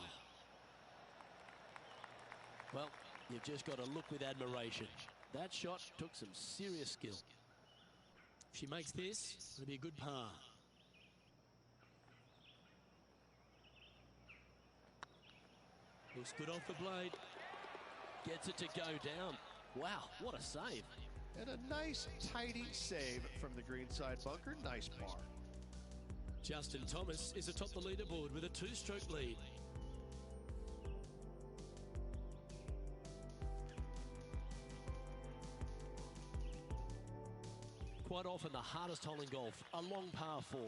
Well, you've just got to look with admiration. That shot took some serious skill. If she makes this, it'll be a good par. Looks good off the blade. Gets it to go down. Wow, what a save. And a nice, tidy save from the greenside bunker. Nice par. Justin Thomas is atop the leaderboard with a 2-stroke lead. Quite often the hardest hole in golf, a long par 4.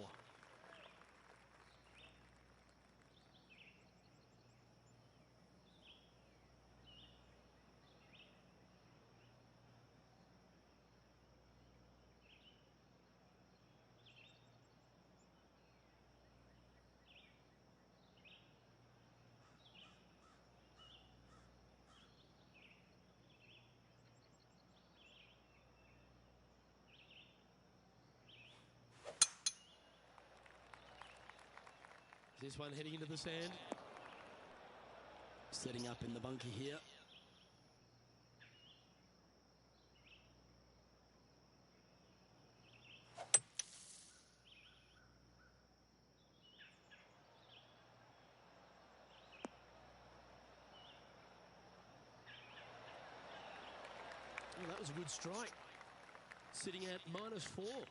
This one heading into the sand. Setting up in the bunker here. Well, that was a good strike. Sitting at -4.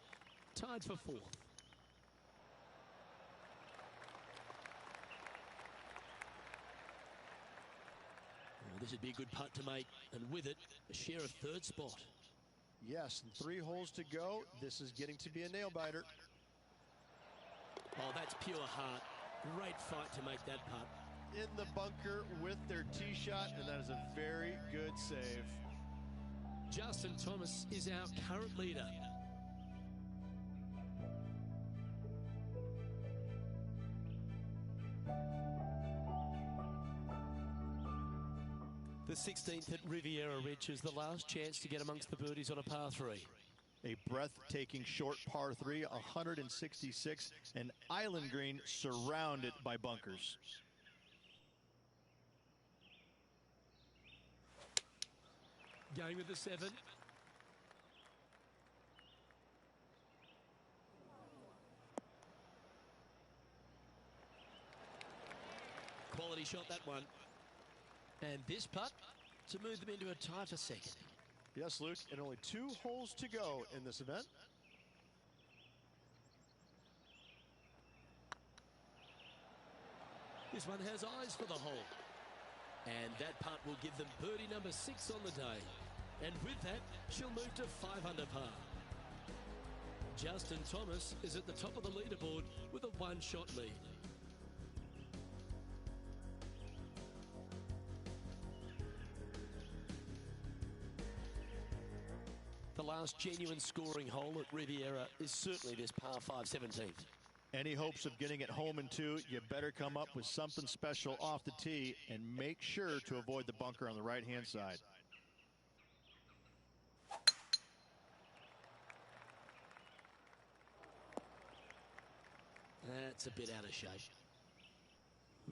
Tied for 4th. This would be a good putt to make, and with it, a share of 3rd spot. Yes, and 3 holes to go. This is getting to be a nail-biter. Oh, that's pure heart. Great fight to make that putt. In the bunker with their tee shot, and that is a very good save. Justin Thomas is our current leader. The 16th at Riviera Ridge is the last chance to get amongst the birdies on a par 3. A breathtaking short par 3, 166, an island green surrounded by bunkers. Going with the 7. Quality shot, that one. And this putt to move them into a tie for 2nd. Yes, Luke, and only 2 holes to go in this event. This one has eyes for the hole. And that putt will give them birdie number 6 on the day. And with that, she'll move to 5 under par. Justin Thomas is at the top of the leaderboard with a 1-shot lead. The last genuine scoring hole at Riviera is certainly this par 5 17th. Any hopes of getting it home in 2, you better come up with something special off the tee and make sure to avoid the bunker on the right-hand side. That's a bit out of shape.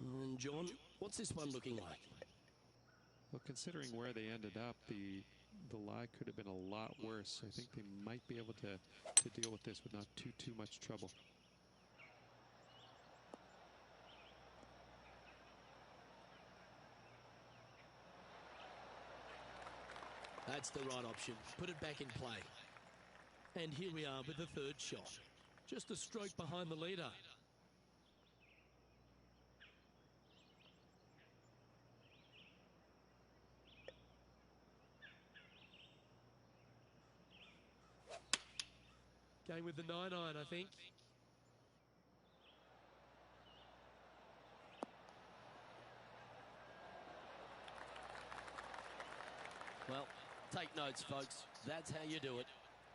And John, what's this one looking like? Well, considering where they ended up, the lie could have been a lot worse. I think they might be able to deal with this with not too much trouble. That's the right option. Put it back in play. And here we are with the 3rd shot. Just a stroke behind the leader. Going with the 9-iron, I think. Well, take notes, folks. That's how you do it.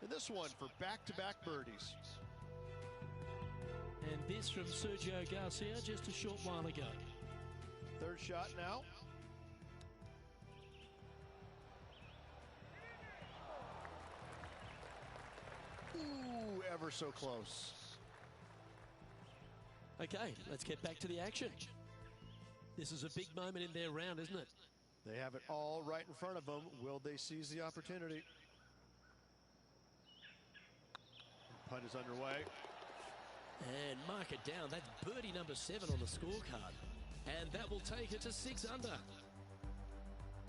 And this one for back-to-back birdies. And this from Sergio Garcia just a short while ago. Third shot now. Ooh, ever so close. Okay, let's get back to the action. This is a big moment in their round, isn't it? They have it all right in front of them. Will they seize the opportunity? Putt is underway. And mark it down. That's birdie number 7 on the scorecard. And that will take it to 6 under.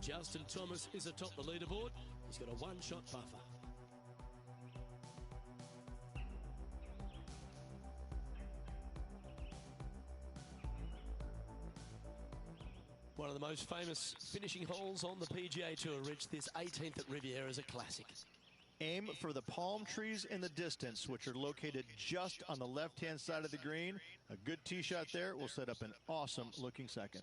Justin Thomas is atop the leaderboard. He's got a one-shot buffer. One of the most famous finishing holes on the PGA Tour, Rich. This 18th at Riviera is a classic. Aim for the palm trees in the distance, which are located just on the left-hand side of the green. A good tee shot there will set up an awesome-looking second.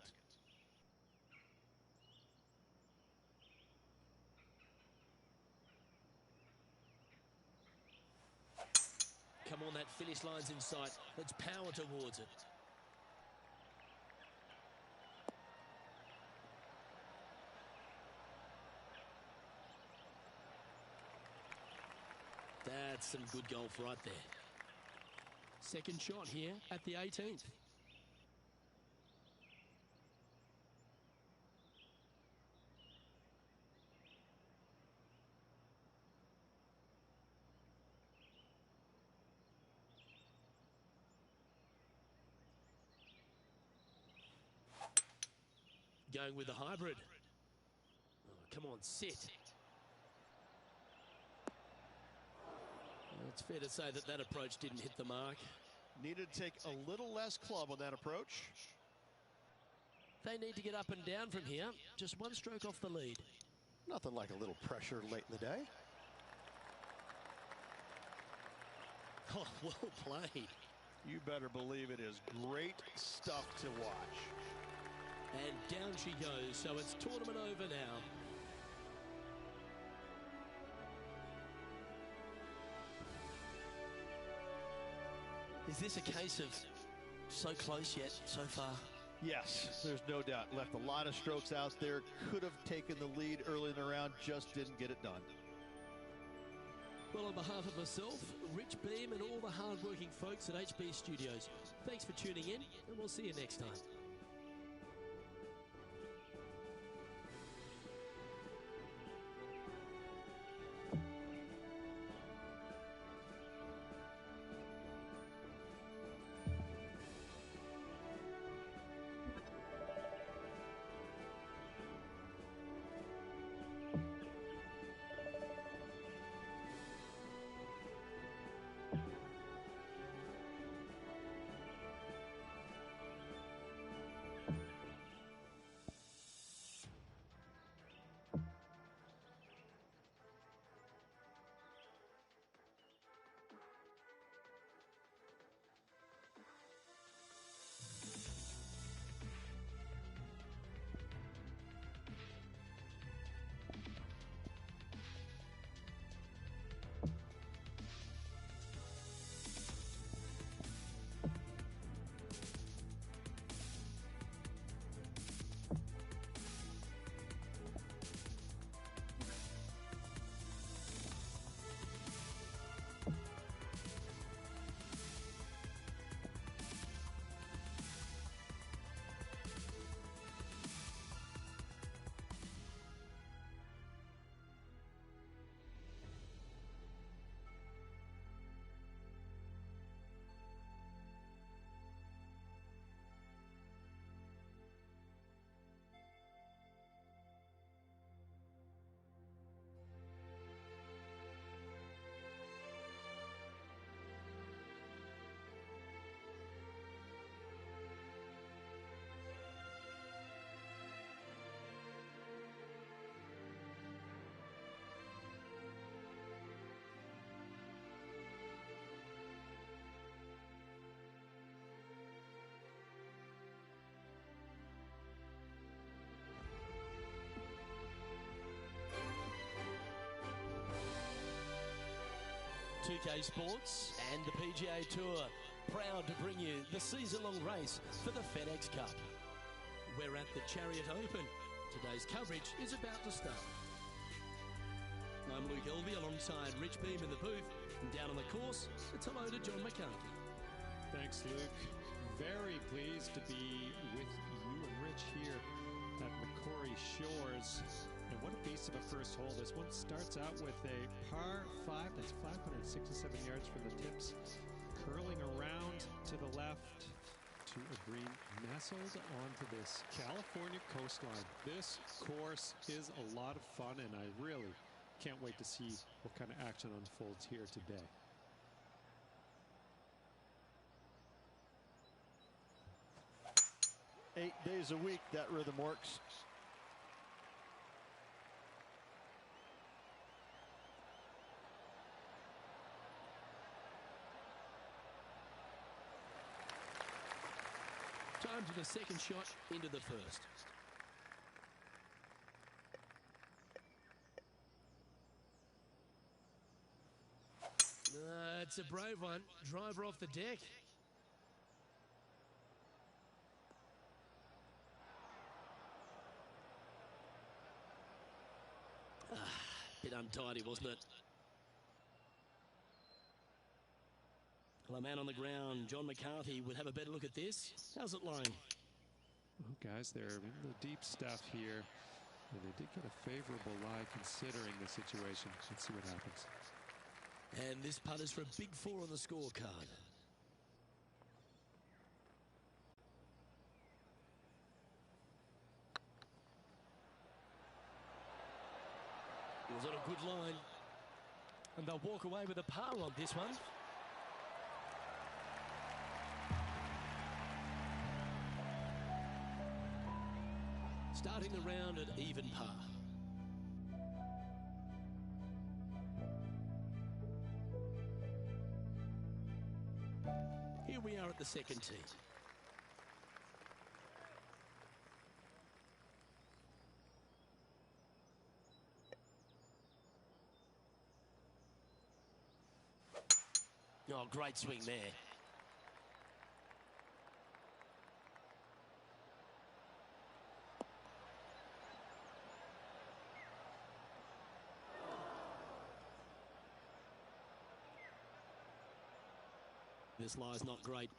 Come on, that finish line's in sight. Let's power towards it. That's some good golf right there. Second shot here at the 18th. Going with the hybrid. Oh, come on, sit. It's fair to say that that approach didn't hit the mark. Needed to take a little less club on that approach. They need to get up and down from here. Just one stroke off the lead. Nothing like a little pressure late in the day. Oh, well played. You better believe it is great stuff to watch. And down she goes, so it's tournament over now. Is this a case of so close yet so far? Yes, there's no doubt. Left a lot of strokes out there. Could have taken the lead early in the round, just didn't get it done. Well, on behalf of myself, Rich Beam, and all the hard-working folks at HB Studios, thanks for tuning in, and we'll see you next time. 2K Sports and the PGA Tour, proud to bring you the season-long race for the FedEx Cup. We're at the Chariot Open. Today's coverage is about to start. I'm Luke Elvey alongside Rich Beam in the booth. And down on the course, it's hello to John McCarthy. Thanks, Luke. Very pleased to be with you and Rich here at Macquarie Shores. And what a beast of a first hole. This one starts out with a par 5. That's 567 yards from the tips. Curling around to the left to a green nestled onto this California coastline. This course is a lot of fun, and I really can't wait to see what kind of action unfolds here today. Eight days a week, that rhythm works. Time for the second shot into the first. It's a brave one. Driver off the deck. Bit untidy, wasn't it? Well, a man on the ground, John McCarthy, would have a better look at this. How's it lying? Well, guys, they're in the deep stuff here. And they did get a favorable lie considering the situation. Let's see what happens. And this putt is for a big 4 on the scorecard. It was on a good line. And they'll walk away with a par on this one. Starting the round at even par. Here we are at the second tee. Oh, great swing there. This lie's not great.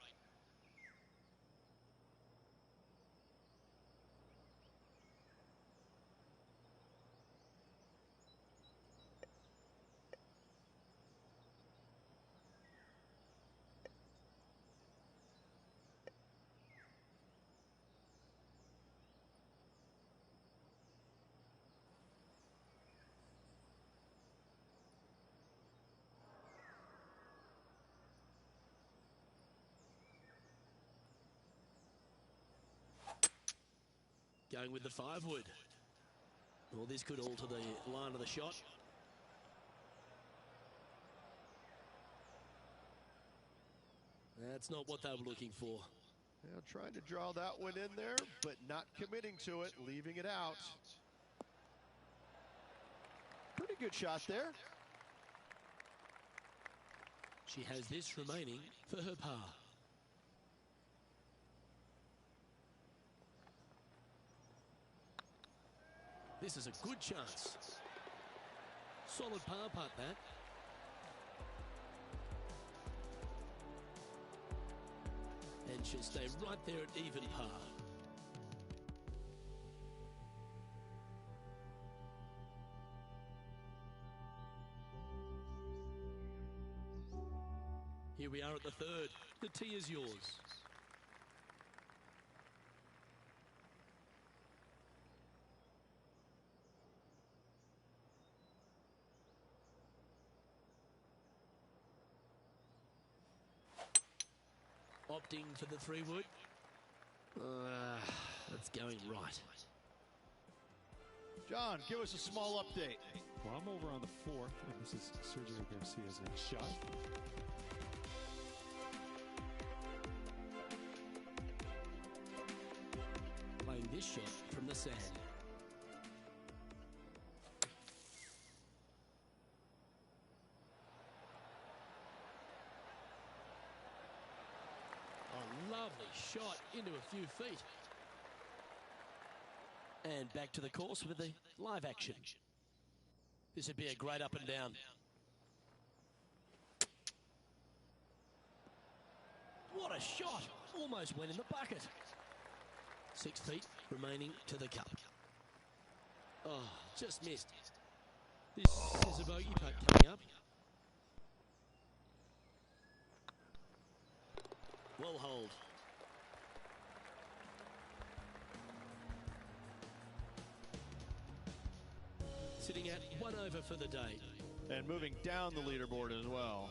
Going with the 5-wood. Well, this could alter the line of the shot. That's not what they were looking for. Now trying to draw that one in there, but not committing to it, leaving it out. Pretty good shot there. She has this remaining for her par. This is a good chance. Solid par putt, that. And she'll stay right there at even par. Here we are at the third. The tee is yours. Opting for the 3-wood. That's going right. John, give us a small update. Well, I'm over on the 4th, and this is Sergio Garcia's next shot. Playing this shot from the sand. shot into a few feet. And back to the course with the live action. This would be a great up and down. What a shot! Almost went in the bucket. 6 feet remaining to the cup. Oh, just missed. This is a bogey putt coming up. Well hold. Sitting at 1 over for the day. And moving down the leaderboard as well.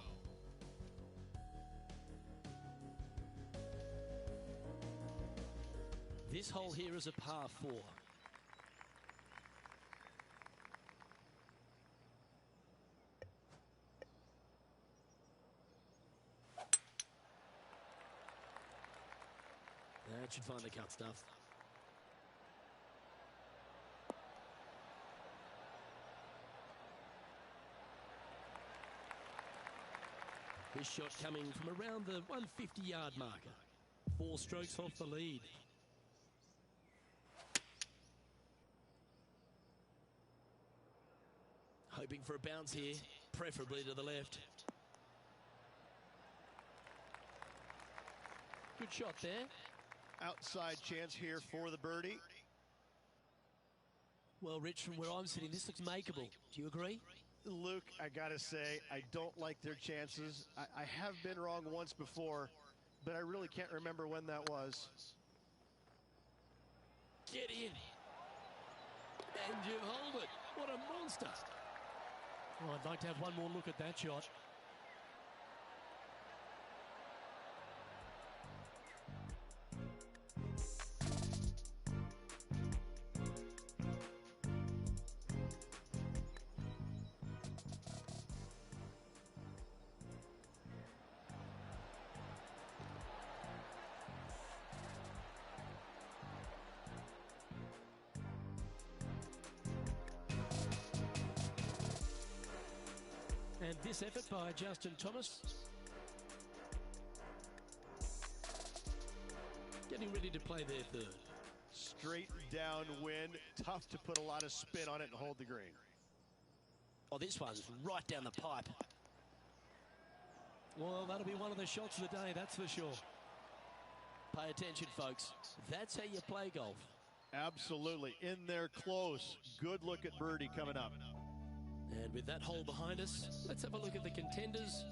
This hole here is a par 4. That should find the cut stuff. This shot coming from around the 150-yard marker. 4 strokes off the lead. Hoping for a bounce here, preferably to the left. Good shot there. Outside chance here for the birdie. Well, Rich, from where I'm sitting, this looks makeable. Do you agree? Luke, I gotta say, I don't like their chances. I have been wrong once before, but I really can't remember when that was. Get in. And you hold it. What a monster. Oh, I'd like to have one more look at that shot. And this effort by Justin Thomas. Getting ready to play their third. Straight downwind, tough to put a lot of spin on it and hold the green. Oh, this one's right down the pipe. Well, that'll be one of the shots of the day, that's for sure. Pay attention, folks. That's how you play golf. Absolutely. In there close. Good look at birdie coming up. And with that hole behind us, let's have a look at the contenders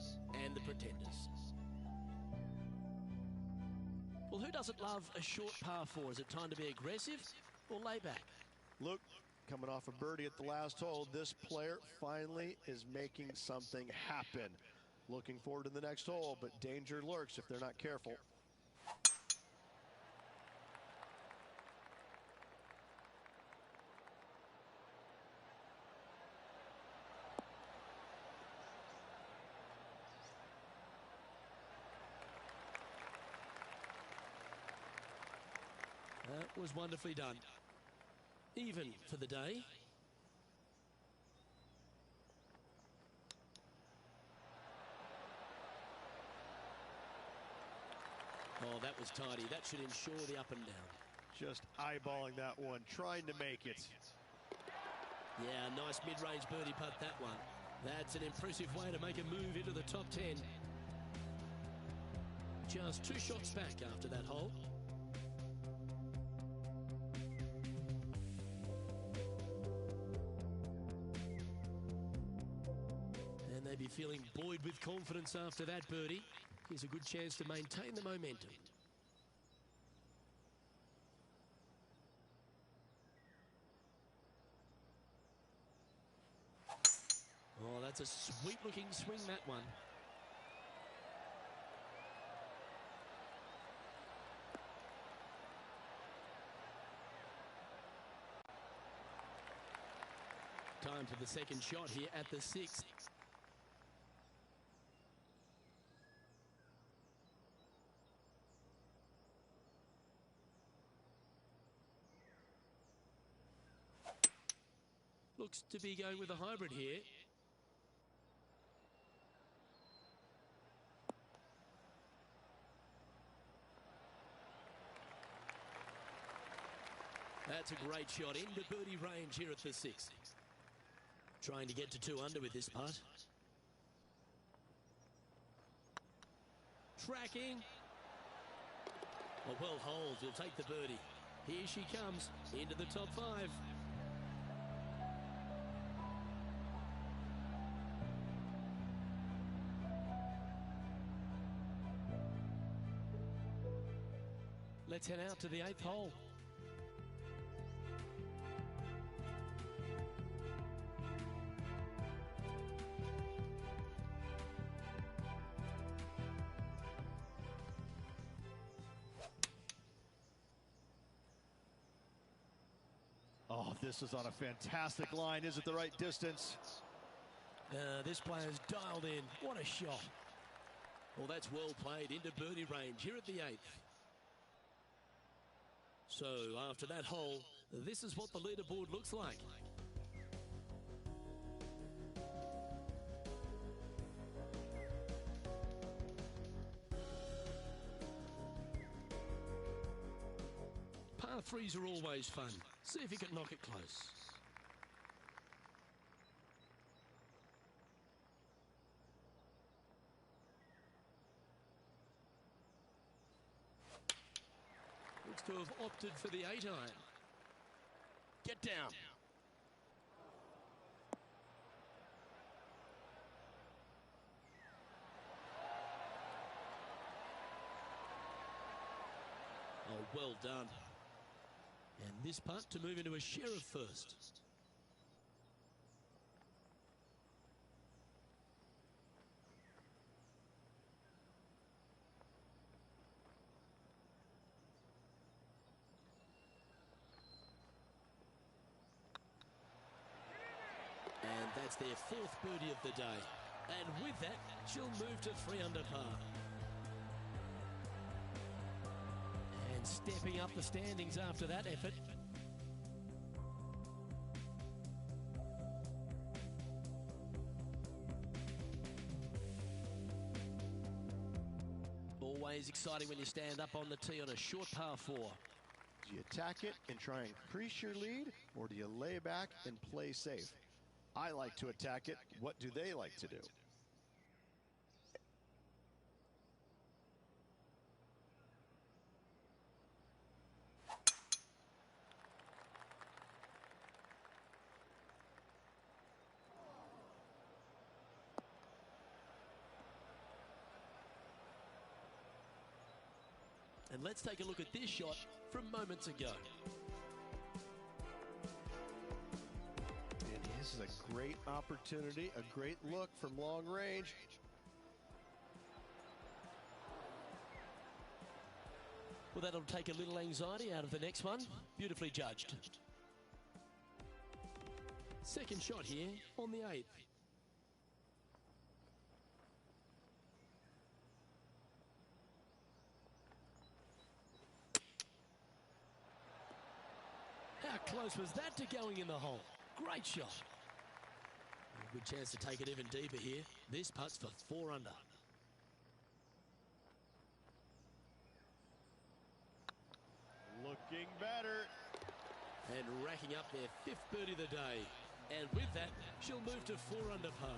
and the pretenders. Well, who doesn't love a short par 4? Is it time to be aggressive or lay back? Luke, coming off a birdie at the last hole, this player finally is making something happen. Looking forward to the next hole, but danger lurks if they're not careful. That was wonderfully done. Even for the day. Oh, that was tidy. That should ensure the up and down. Just eyeballing that one, trying to make it. Yeah, nice mid-range birdie putt, that one. That's an impressive way to make a move into the top 10. Just 2 shots back after that hole. And they'd be feeling buoyed with confidence after that birdie. Here's a good chance to maintain the momentum. Oh, that's a sweet-looking swing, that one. Time for the second shot here at the 6th. Looks to be going with a hybrid here. That's a great shot into birdie range here at the 6th. Trying to get to 2 under with this putt. Tracking. Oh, well holed. He'll take the birdie. Here she comes into the top 5. Let's head out to the 8th hole. Oh, this is on a fantastic line. Is it the right distance? This player's dialed in. What a shot. Well, that's well played into birdie range here at the 8th. So, after that hole, this is what the leaderboard looks like. Par 3s are always fun. See if you can knock it close. Looks to have opted for the 8 iron. Get down. Oh, well done. And this putt to move into a share of first. And that's their 4th birdie of the day. And with that, she'll move to 3 under par. And stepping up the standings after that effort. Always exciting when you stand up on the tee on a short par 4. Do you attack it and try and increase your lead, or do you lay back and play safe? I like to attack it. What do they like to do? And let's take a look at this shot from moments ago. And this is a great opportunity, a great look from long range. Well, that'll take a little anxiety out of the next one. Beautifully judged. Second shot here on the 8th. How close was that to going in the hole? Great shot. A good chance to take it even deeper here. This putt's for 4 under. Looking better. And racking up their 5th birdie of the day. And with that, she'll move to 4 under par.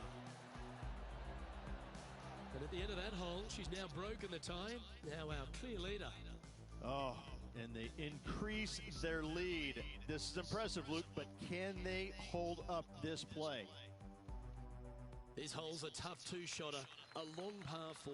And at the end of that hole, she's now broken the tie. Now our clear leader. Oh, and they increase their lead. This is impressive, Luke, but can they hold up this play? This hole's a tough 2-shotter, a long par 4.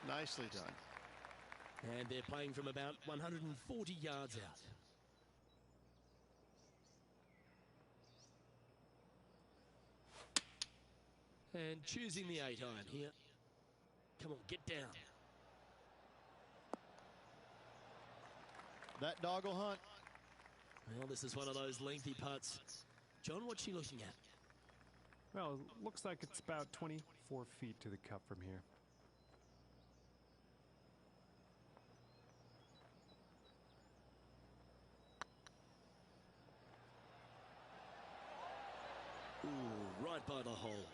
Nicely done. And they're playing from about 140 yards out. And choosing the 8 iron here. Come on, get down. That doggle hunt. Well, this is one of those lengthy putts. John, what's she looking at? Well, it looks like it's about 24 feet to the cup from here. Ooh, right by the hole.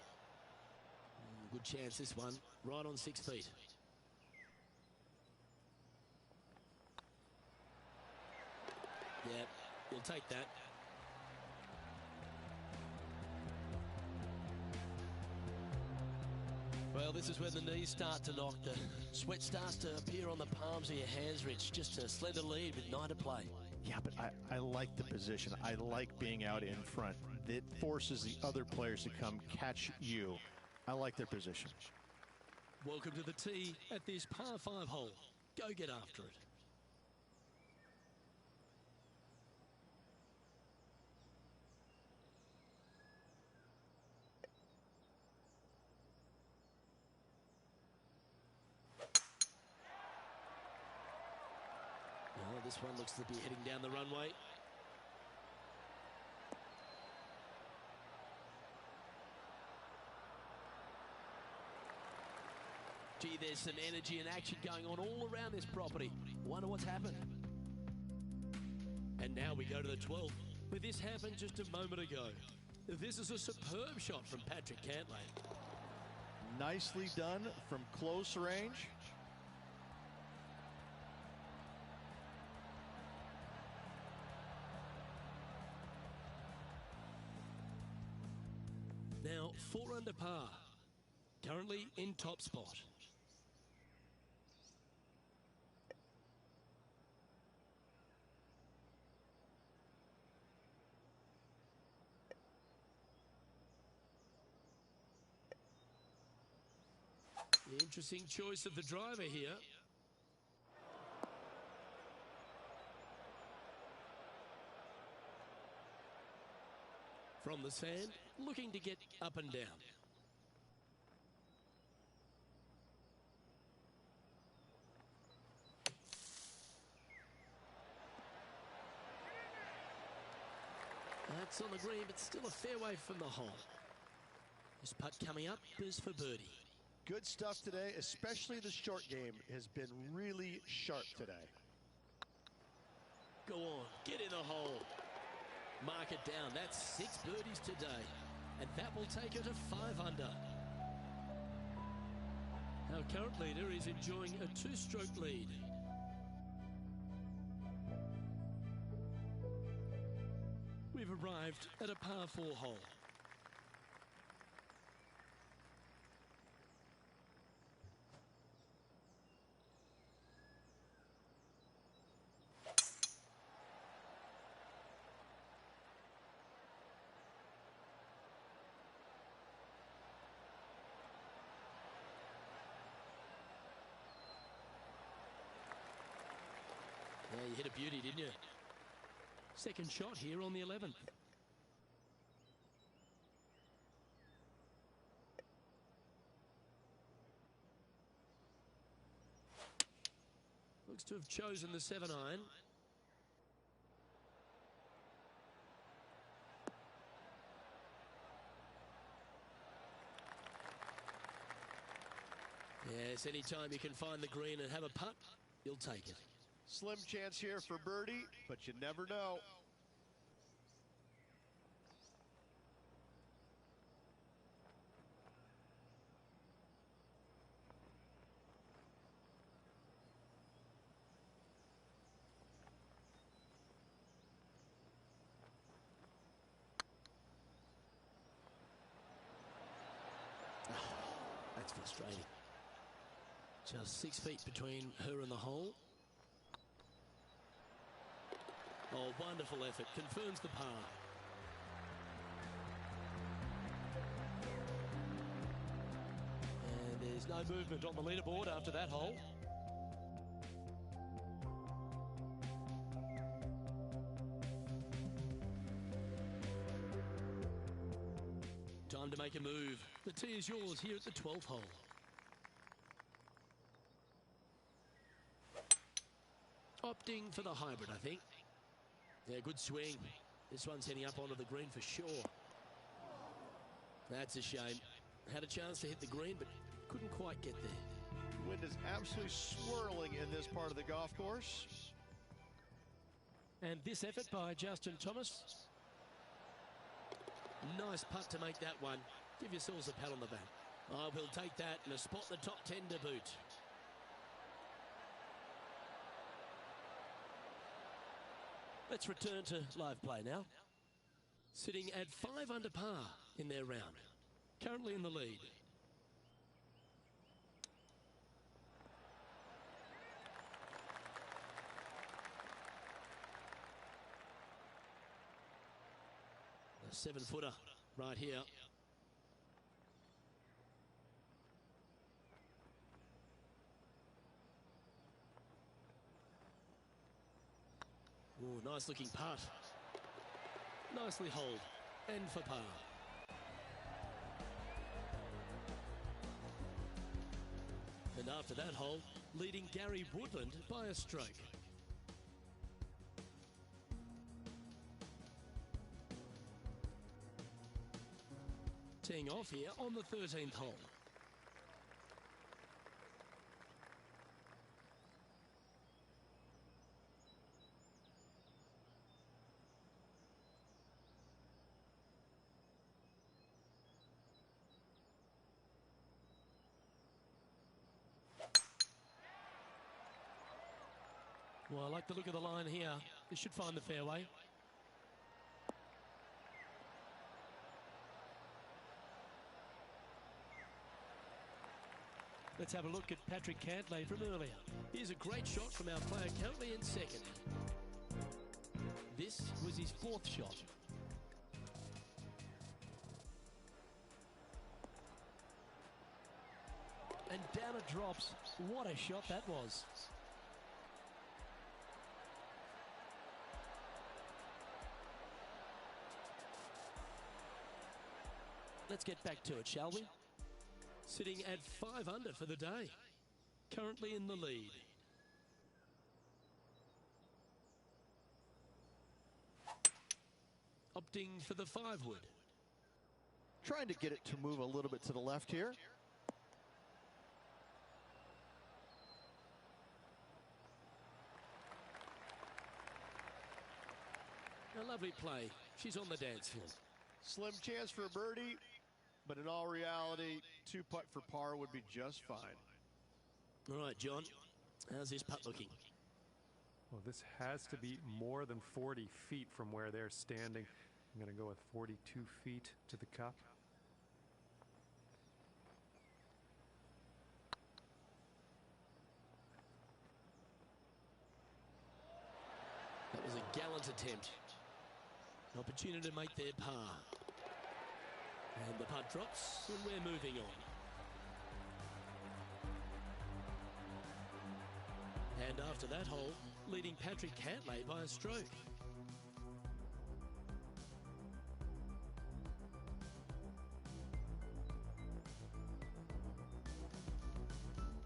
Good chance this one, right on 6 feet. Yeah, you'll take that. Well, this is when the knees start to knock. The sweat starts to appear on the palms of your hands, Rich. Just a slender lead with 9 to play. Yeah, but I like the position. I like being out in front. It forces the other players to come catch you. I like their position. Welcome to the tee at this par 5 hole. Go get after it. Oh, this one looks to be heading down the runway. Gee, there's some energy and action going on all around this property. Wonder what's happened. And now we go to the 12th. But this happened just a moment ago. This is a superb shot from Patrick Cantlay. Nicely done from close range. Now 4 under par. Currently in top spot. Interesting choice of the driver here. From the sand, looking to get up and down. That's on the green, but still a fair way from the hole. This putt coming up is for birdie. Good stuff today, especially the short game has been really sharp today. Go on, get in the hole. Mark it down. That's 6 birdies today. And that will take her to 5 under. Our current leader is enjoying a 2-stroke lead. We've arrived at a par 4 hole. Yeah, you hit a beauty, didn't you? Second shot here on the 11th. Looks to have chosen the 7-iron. Yes, anytime you can find the green and have a putt, you'll take it. Slim chance here for birdie, but you never know. That's frustrating. Just 6 feet between her and the hole. Oh, wonderful effort. Confirms the par. And there's no movement on the leaderboard after that hole. Time to make a move. The tee is yours here at the 12th hole. Opting for the hybrid, I think. Yeah, good swing. This one's heading up onto the green for sure. That's a shame. Had a chance to hit the green, but couldn't quite get there. Wind is absolutely swirling in this part of the golf course. And this effort by Justin Thomas. Nice putt to make that one. Give yourselves a pat on the back. Oh, we'll take that and a spot in the top 10 to boot. Let's return to live play now. Sitting at 5 under par in their round. Currently in the lead. A 7-footer right here. Ooh, nice looking putt. Nicely holed. And for par. And after that hole, leading Gary Woodland by a stroke. Teeing off here on the 13th hole. Well, I like the look of the line here. This should find the fairway. Let's have a look at Patrick Cantlay from earlier. Here's a great shot from our player currently in second. This was his 4th shot. And down it drops. What a shot that was. Let's get back to it, shall we? Sitting at 5 under for the day. Currently in the lead. Opting for the 5-wood. Trying to get it to move a little bit to the left here. A lovely play. She's on the dance floor. Slim chance for a birdie, but in all reality, 2 putt for par would be just fine. All right, John, how's this putt looking? Well, this has to be more than 40 feet from where they're standing. I'm going to go with 42 feet to the cup. That was a gallant attempt. An opportunity to make their par. And the putt drops, and we're moving on. And after that hole, leading Patrick Cantlay by a stroke.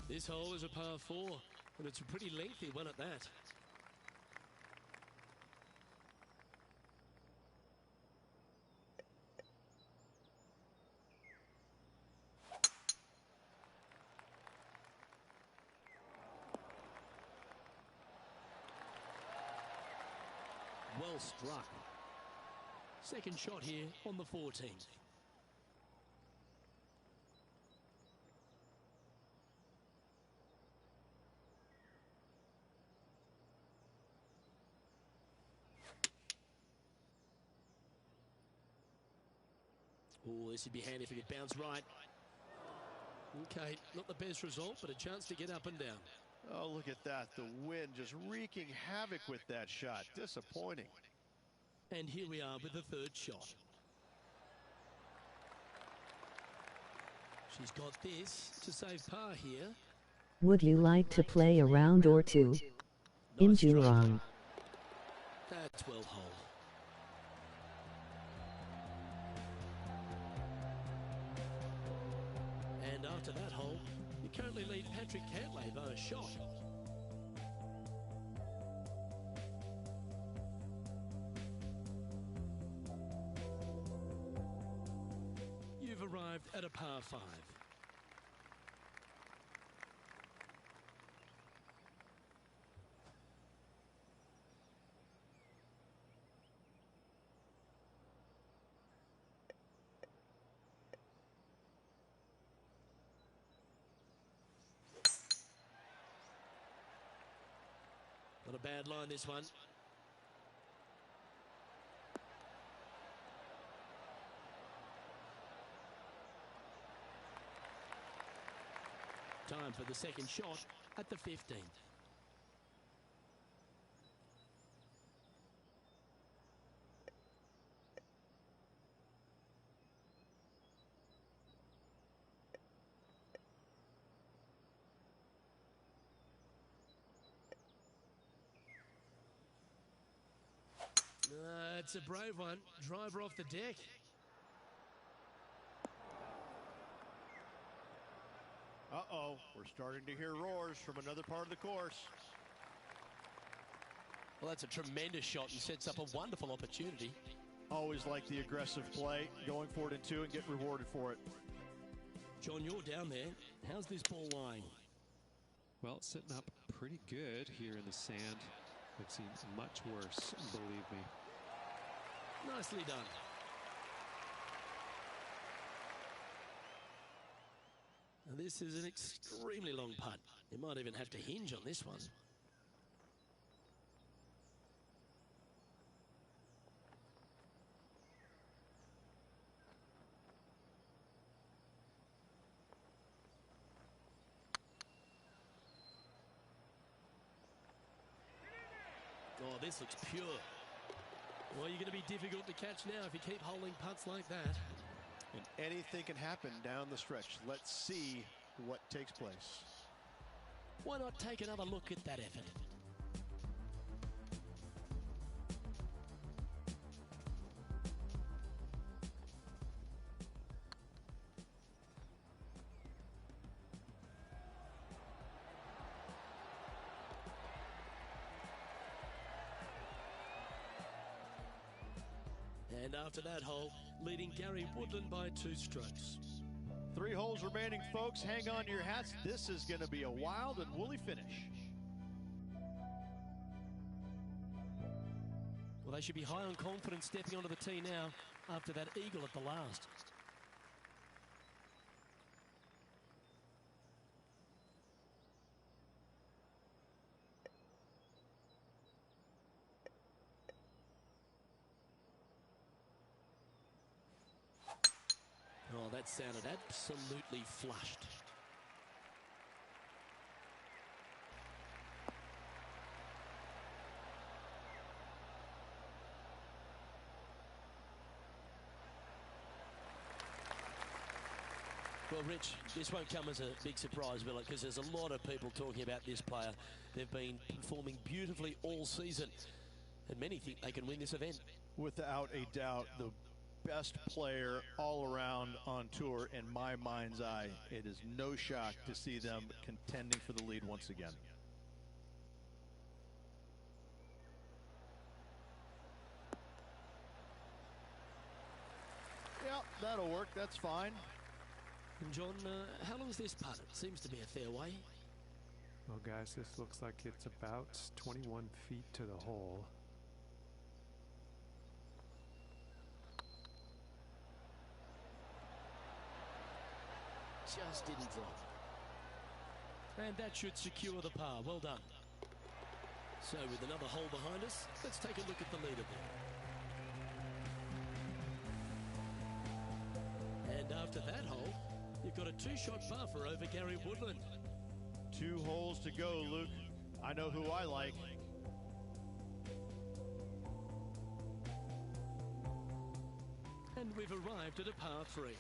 This hole is a par 4, and it's a pretty lengthy one at that. Well struck. Second shot here on the 14th. Oh, this would be handy if it could bounce right. Okay, not the best result, but a chance to get up and down. Oh, look at that. The wind just wreaking havoc with that shot. Disappointing. And here we are with the 3rd shot. She's got this to save par here. Would you like to play a round or two? In Jurong. That's well holed. And after that hole, you currently lead Patrick Cantlay by a shot. at a par 5. Not a bad line, this one. Time for the second shot at the 15th. It's a brave one. Driver off the deck. Uh-oh, we're starting to hear roars from another part of the course. Well, that's a tremendous shot and sets up a wonderful opportunity. Always like the aggressive play, going for it in 2 and getting rewarded for it. John, you're down there. How's this ball lying? Well, sitting up pretty good here in the sand. I've seen much worse, believe me. Nicely done. Now, this is an extremely long putt. You might even have to hinge on this one. Oh, this looks pure. Well, you're going to be difficult to catch now if you keep holding putts like that. And anything can happen down the stretch. Let's see what takes place. Why not take another look at that effort? And after that hole, leading Gary Woodland by 2 strokes. 3 holes remaining, folks. Hang on to your hats. This is going to be a wild and woolly finish. Well, they should be high on confidence stepping onto the tee now after that eagle at the last. Oh, that sounded absolutely flushed. Well, Rich, this won't come as a big surprise, will it? Because there's a lot of people talking about this player. They've been performing beautifully all season, and many think they can win this event. Without a doubt, the best player all around on tour in my mind's eye. It is no shock to see them contending for the lead once again. Yeah, that'll work. That's fine. And John, how long is this putt? It seems to be a fair way. Well, guys, this looks like it's about 21 feet to the hole. Just didn't drop. And that should secure the par. Well done. So with another hole behind us, let's take a look at the leaderboard. And after that hole, you've got a 2-shot buffer over Gary Woodland. 2 holes to go, Luke. I know who I like. And we've arrived at a par 3.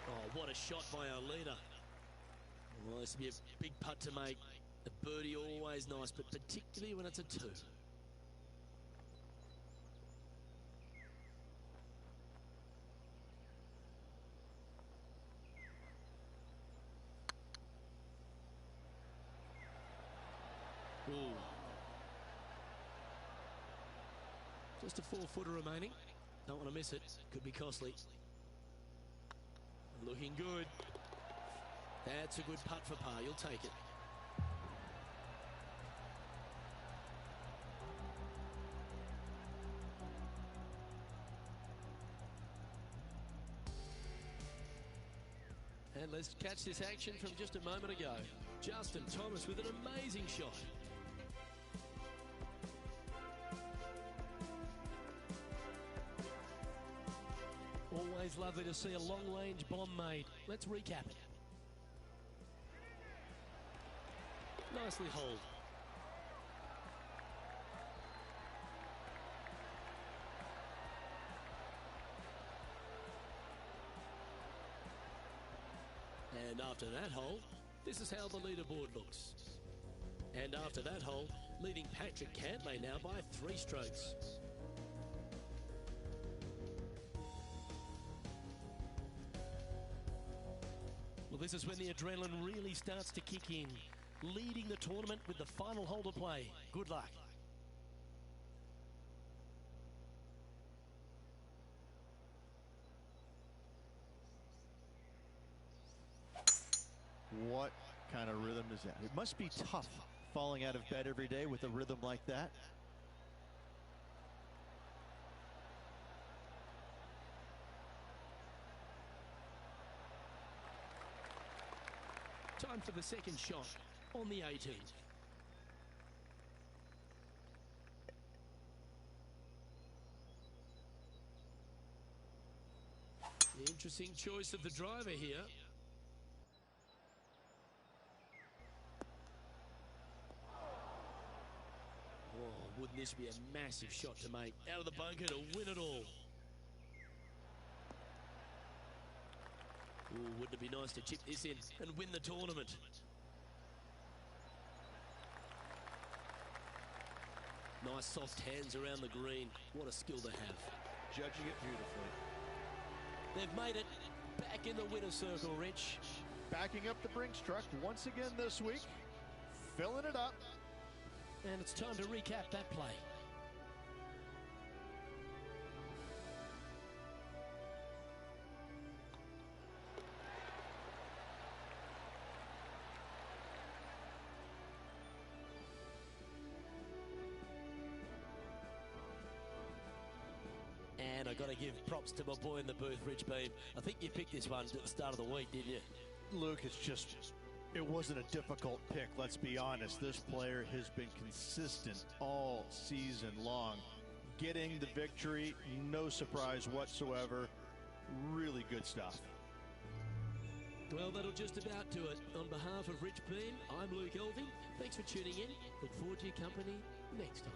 Oh, what a shot by our leader. Well, this would be a big putt to make. A birdie always nice, but particularly when it's a 2. Ooh. Just a 4-footer remaining. Don't want to miss it. Could be costly. Looking good. That's a good putt for par. You'll take it. And let's catch this action from just a moment ago. Justin Thomas with an amazing shot. Always lovely to see a long-range bomb made. Let's recap it. Nicely holed. And after that hole, this is how the leaderboard looks. And after that hole, leading Patrick Cantlay now by 3 strokes. Well, this is when the adrenaline really starts to kick in. Leading the tournament with the final hole to play. Good luck. What kind of rhythm is that? It must be tough falling out of bed every day with a rhythm like that. Time for the second shot on the 18th. Interesting choice of the driver here. Oh, wouldn't this be a massive shot to make? Out of the bunker to win it all. Ooh, wouldn't it be nice to chip this in and win the tournament? Nice soft hands around the green. What a skill to have. Judging it beautifully. They've made it back in the winner's circle, Rich. Backing up the Brinks truck once again this week. Filling it up. And it's time to recap that play. And I got to give props to my boy in the booth, Rich Beam. I think you picked this one at the start of the week, didn't you? Luke, it wasn't a difficult pick, let's be honest. This player has been consistent all season long. Getting the victory, no surprise whatsoever. Really good stuff. Well, that'll just about do it. On behalf of Rich Beam, I'm Luke Elving. Thanks for tuning in. Look forward to your company next time.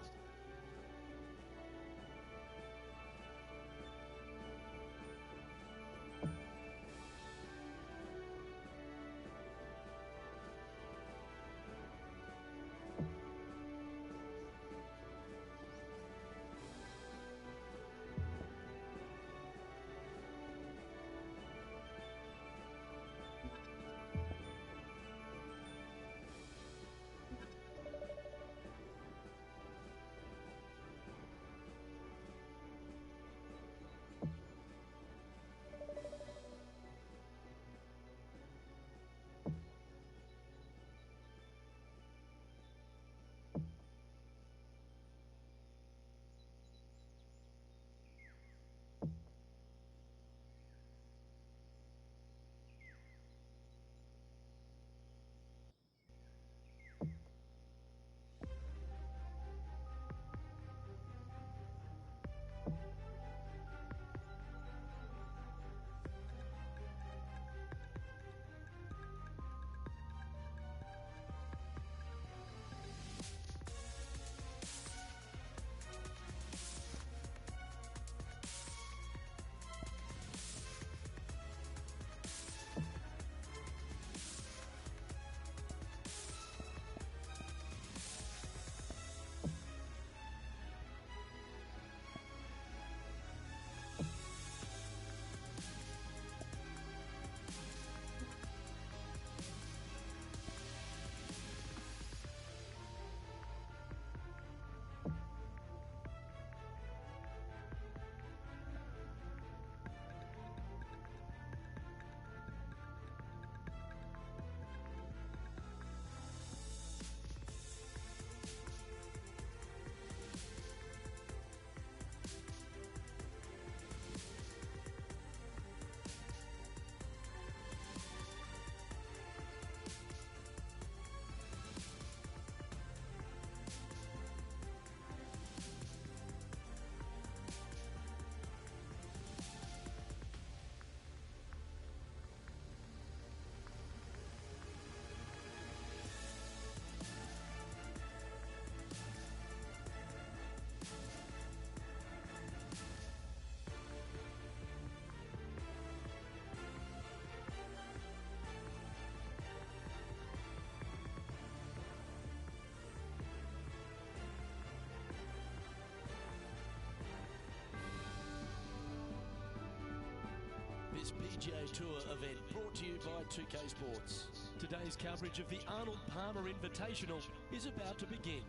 Pga Tour event brought to you by 2K Sports. Today's coverage of the Arnold Palmer Invitational is about to begin.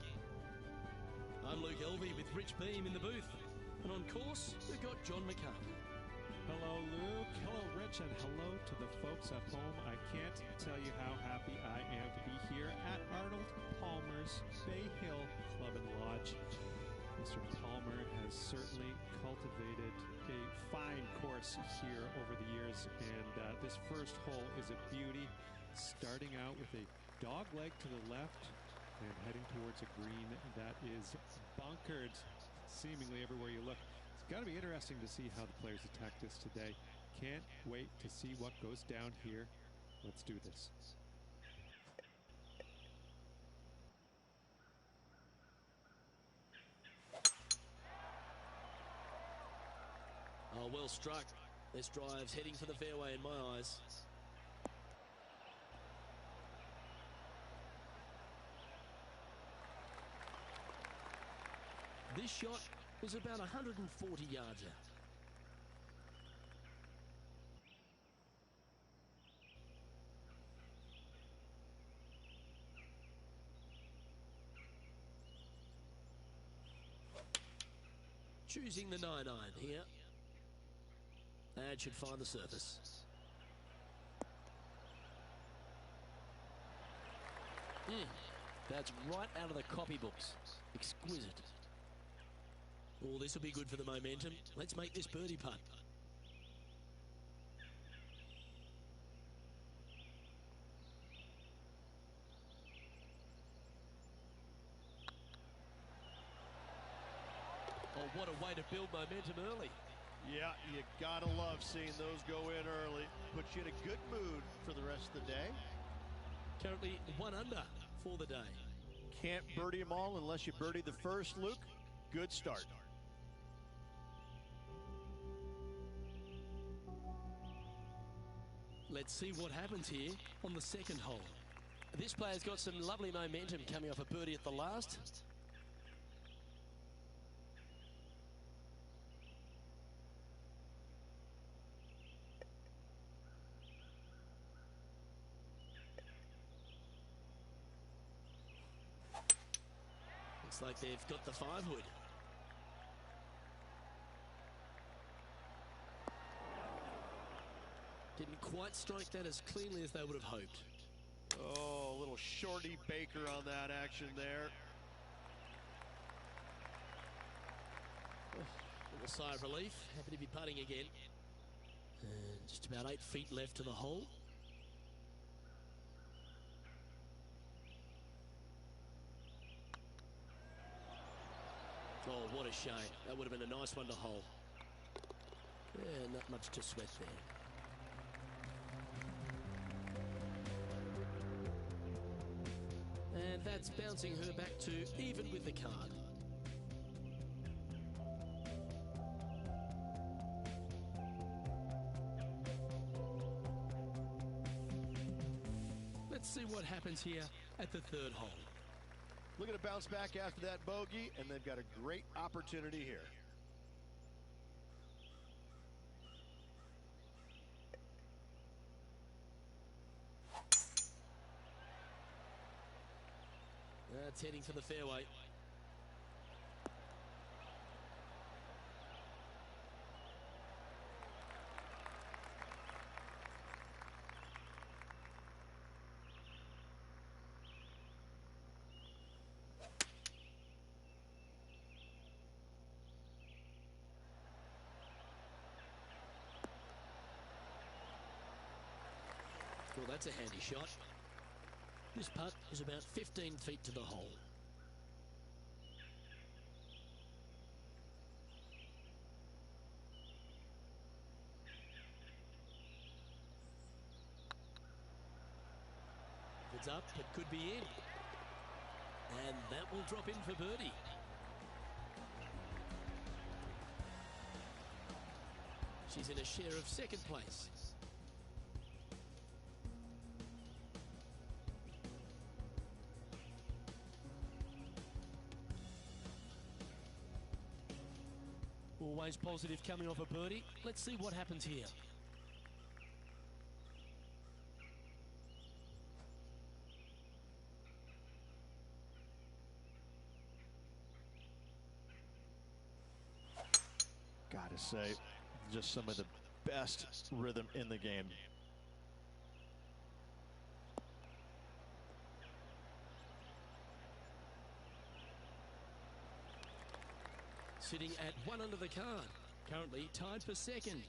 I'm Luke Elvey with Rich Beam in the booth. And on course, we've got John McCarthy. Hello, Luke. Hello, Rich. And hello to the folks at home. I can't tell you how happy I am to be here at Arnold Palmer's Bay Hill Club and Lodge. Mr. Palmer has certainly cultivated a fine course here over the years, and this first hole is a beauty, starting out with a dog leg to the left and heading towards a green that is bunkered seemingly everywhere you look. It's got to be interesting to see how the players attack this today. Can't wait to see what goes down here. Let's do this. Oh, well struck. This drive's heading for the fairway in my eyes. This shot is about 140 yards out. Choosing the 9-iron here. And should find the surface. That's right out of the copybooks. Exquisite. Oh, this will be good for the momentum. Let's make this birdie putt. Oh, what a way to build momentum early. Yeah, you gotta love seeing those go in early. Puts you in a good mood for the rest of the day. Currently 1 under for the day. Can't birdie them all unless you birdie the first, Luke. Good start. Let's see what happens here on the second hole. This player's got some lovely momentum coming off a birdie at the last. Looks like they've got the 5-wood. Didn't quite strike that as cleanly as they would have hoped. Oh, a little shorty Baker on that action there. Little sigh of relief. Happy to be putting again. And just about 8 feet left to the hole. Oh, what a shame. That would have been a nice one to hole. Yeah, not much to sweat there. And that's bouncing her back to even with the card. Let's see what happens here at the third hole. Looking to bounce back after that bogey, and they've got a great opportunity here. That's heading for the fairway. Well, that's a handy shot. This putt is about 15 feet to the hole. If it's up, it could be in. And that will drop in for birdie. She's in a share of second place. Always positive coming off a birdie. Let's see what happens here. to say, just some of the best rhythm in the game. Sitting at 1 under the card, currently tied for second.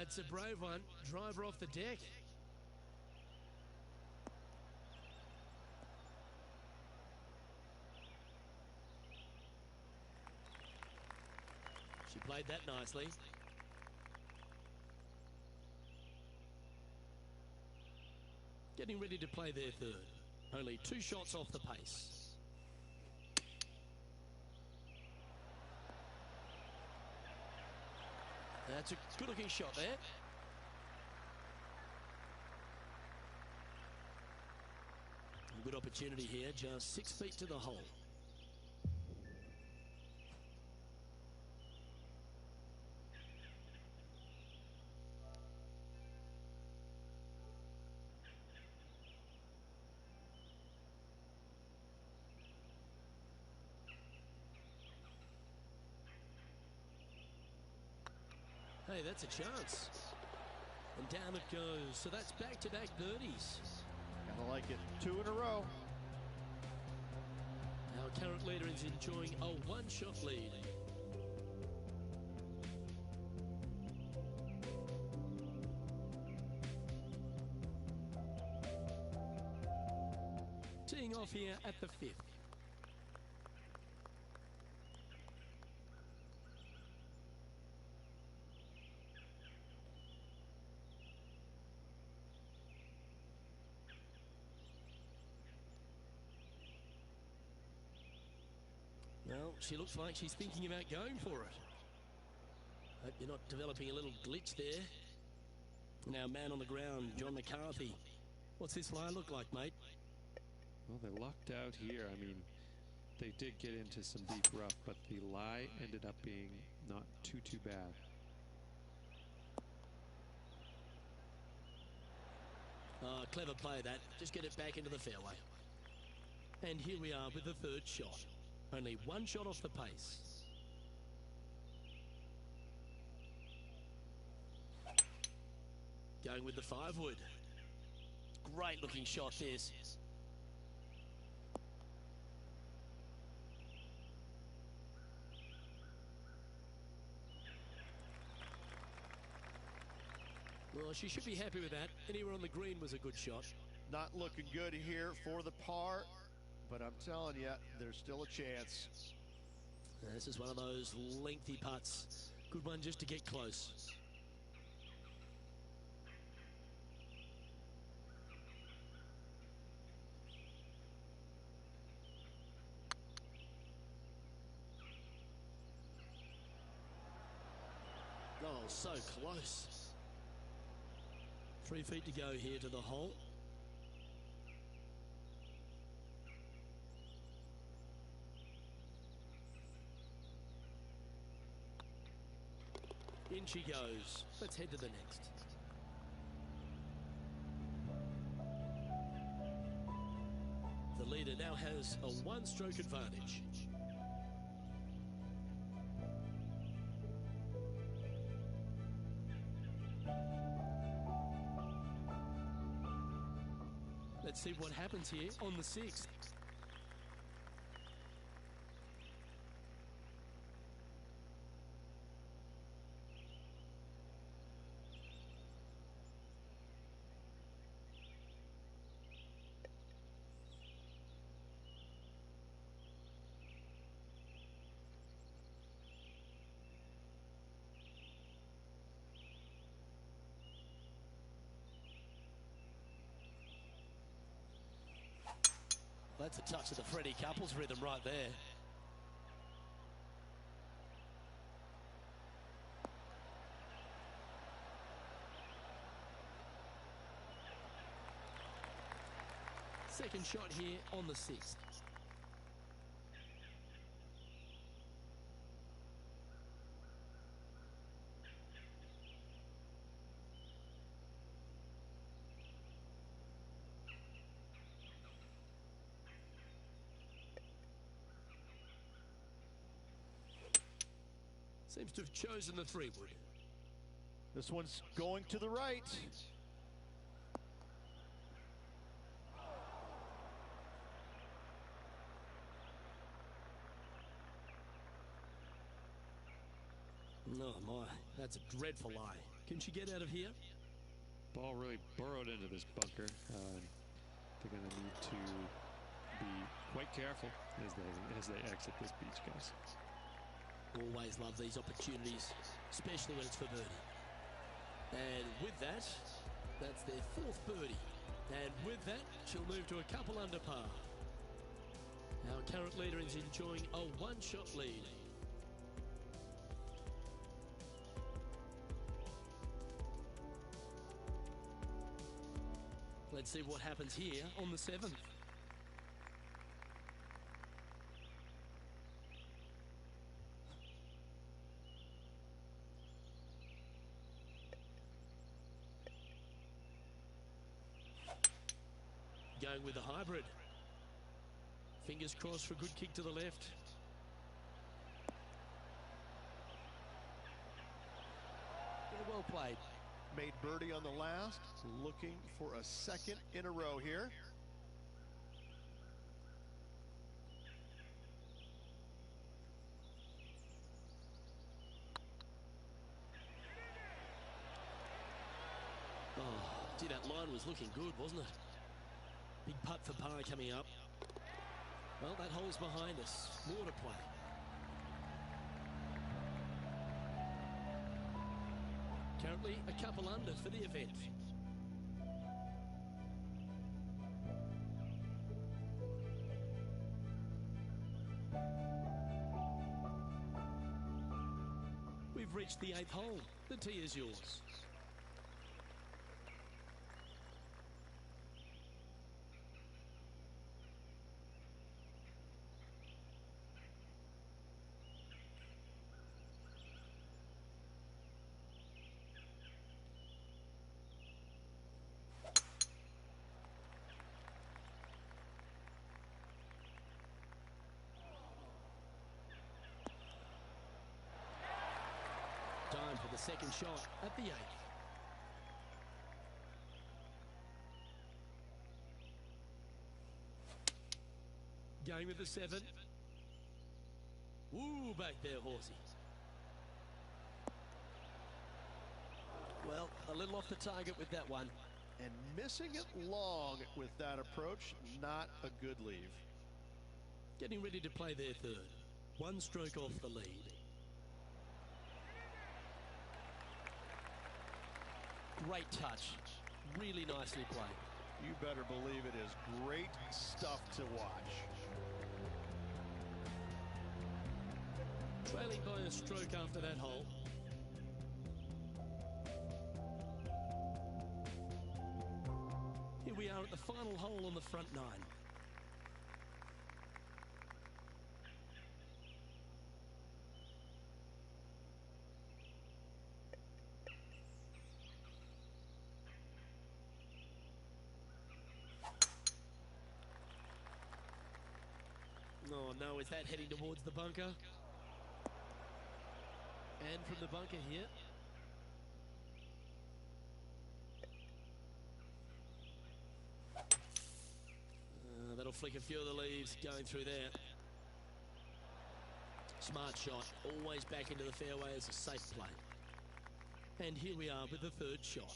It's a brave one. Driver off the deck. She played that nicely. Getting ready to play their third. Only 2 shots off the pace. That's a good-looking shot there. A good opportunity here, just 6 feet to the hole. Hey, that's a chance. And down it goes. So that's back-to-back birdies. Gotta like it. 2 in a row. Our current leader is enjoying a 1-shot lead. Teeing off here at the 5th. Well, she looks like she's thinking about going for it. Hope you're not developing a little glitch there. Now, man on the ground, John McCarthy. What's this lie look like, mate? Well, they lucked out here. I mean, they did get into some deep rough, but the lie ended up being not too bad. Clever play that. Just get it back into the fairway. And here we are with the 3rd shot. Only 1 shot off the pace. Going with the 5-wood. Great looking shot this. Well, she should be happy with that. Anywhere on the green was a good shot. Not looking good here for the par, but I'm telling you, there's still a chance. This is one of those lengthy putts. Good one just to get close. Oh, so close. 3 feet to go here to the hole. In she goes. Let's head to the next. The leader now has a 1-stroke advantage. Let's see what happens here on the 6th. That's a touch of the Freddie Couples rhythm right there. Second shot here on the 6th. Seems to have chosen the 3-wood. This one's going to the right. Oh my, that's a dreadful lie. Can she get out of here? Ball really burrowed into this bunker. They're going to need to be quite careful as they exit this beach, guys. Always love these opportunities, especially when it's for birdie. And with that, that's their 4th birdie. And with that, she'll move to a couple under par. Our current leader is enjoying a 1-shot lead. Let's see what happens here on the 7th. Going with the hybrid. Fingers crossed for a good kick to the left. Yeah, well played. Made birdie on the last, looking for a 2nd in a row here. Oh, gee, that line was looking good, wasn't it? Big putt for par coming up. Well, that hole's behind us. More to play. Currently a couple under for the event. We've reached the 8th hole. The tee is yours. Time for the 2nd shot at the 8th. Going with the 7. Woo, back there, horsey. Well, a little off the target with that one. And missing it long with that approach, not a good leave. Getting ready to play their 3rd. 1 stroke off the lead. Great touch. Really nicely played. You better believe it is great stuff to watch. Trailing by a stroke after that hole. Here we are at the final hole on the front 9. Oh no, is that heading towards the bunker? And from the bunker here. That'll flick a few of the leaves going through there. Smart shot, always back into the fairway as a safe play. And here we are with the 3rd shot.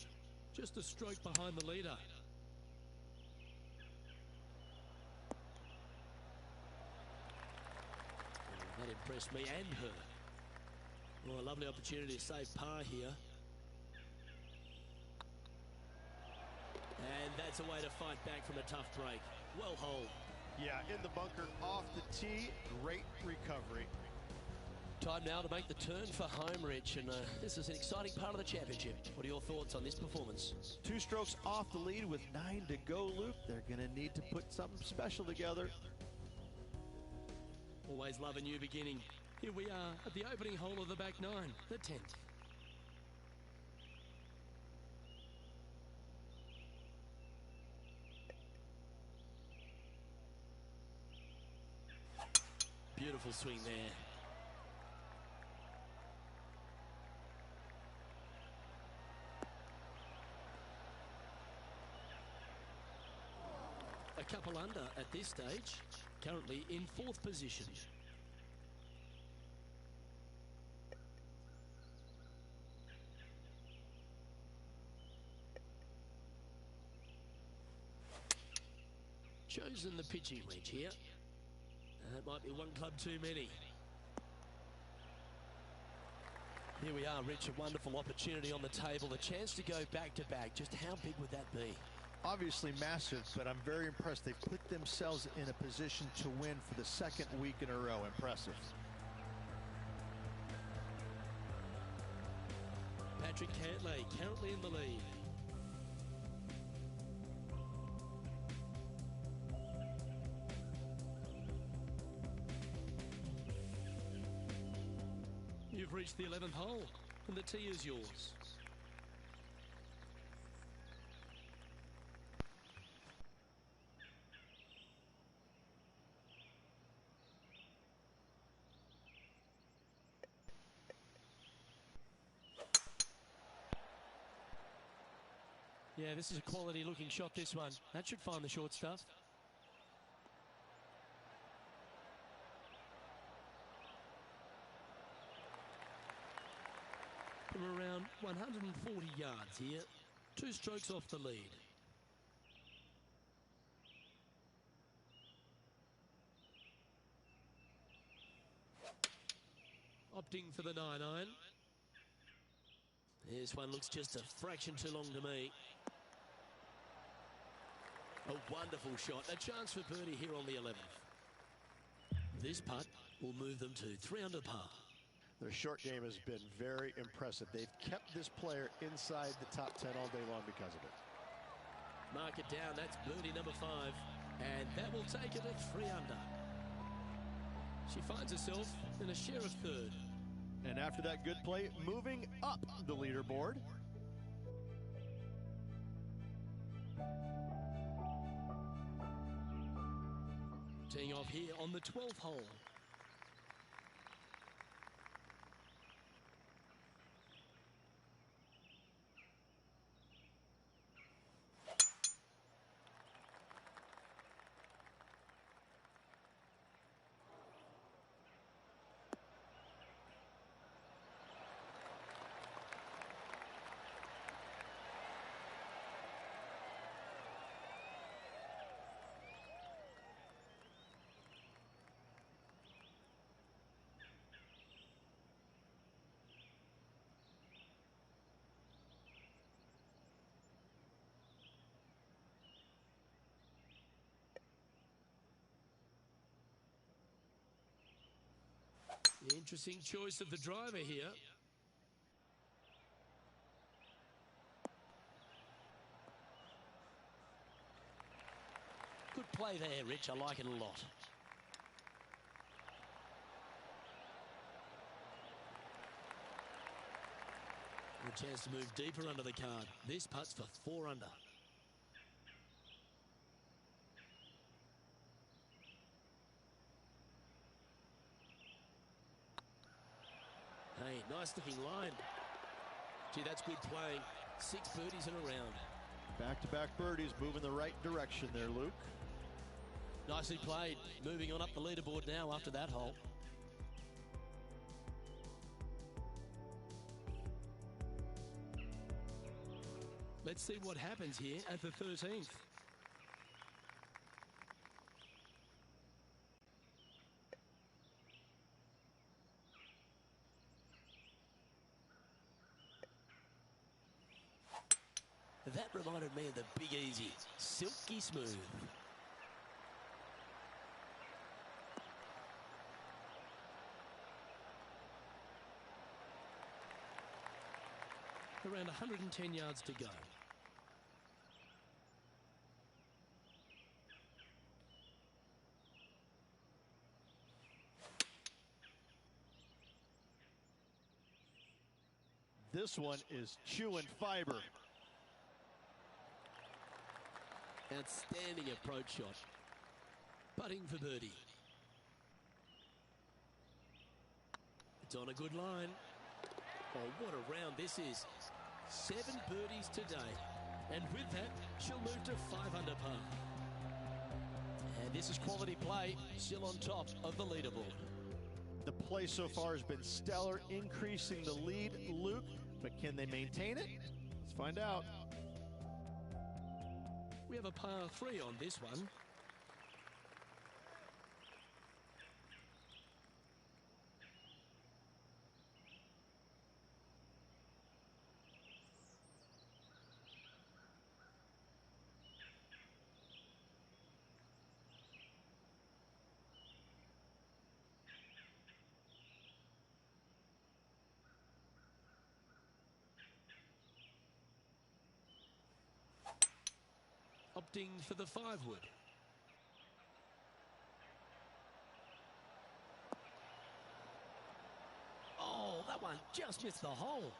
Just a stroke behind the leader. That impressed me and her. Oh, a lovely opportunity to save par here. And that's a way to fight back from a tough break. Well holed. Yeah, in the bunker, off the tee, great recovery. Time now to make the turn for home, Rich, and this is an exciting part of the championship. What are your thoughts on this performance? 2 strokes off the lead with 9 to go, Luke. They're going to need to put something special together. Always love a new beginning. Here we are at the opening hole of the back 9, the 10th. Beautiful swing there. a couple under at this stage, currently in 4th position. Chosen the pitching wedge here. That might be one club too many. Here we are, Rich, a wonderful opportunity on the table, a chance to go back-to-back. Just how big would that be? Obviously massive, but I'm very impressed. They've put themselves in a position to win for the 2nd week in a row. Impressive. Patrick Cantlay currently in the lead. You've reached the 11th hole, and the tee is yours. Yeah, this is a quality looking shot, this one. That should find the short stuff. From around 140 yards here, 2 strokes off the lead. Opting for the 9-iron. This one looks just a fraction too long to me. A wonderful shot, a chance for birdie here on the 11th. This putt will move them to 3 under par. Their short game has been very impressive. They've kept this player inside the top 10 all day long because of it. Mark it down, that's birdie number 5. And that will take it at 3 under. She finds herself in a share of 3rd. And after that good play, moving up the leaderboard. Teeing off here on the 12th hole. Interesting choice of the driver here. Good play there, Rich. I like it a lot. A chance to move deeper under the card. This putt's for 4 under. Hey, nice looking line. Gee, that's good playing. 6 birdies in a round. Back-to-back birdies, moving the right direction there, Luke. Nicely played. Moving on up the leaderboard now after that hole. Let's see what happens here at the 13th. That reminded me of the Big Easy. Silky smooth. Around 110 yards to go. This one is chewing fiber. Outstanding approach shot. Putting for birdie. It's on a good line. Oh, what a round this is. 7 birdies today. And with that, she'll move to 5 under par. And this is quality play, still on top of the leaderboard. The play so far has been stellar, increasing the lead, Luke, but can they maintain it? Let's find out. We have a par 3 on this one. Opting for the 5-wood. Oh, that one just missed the hole.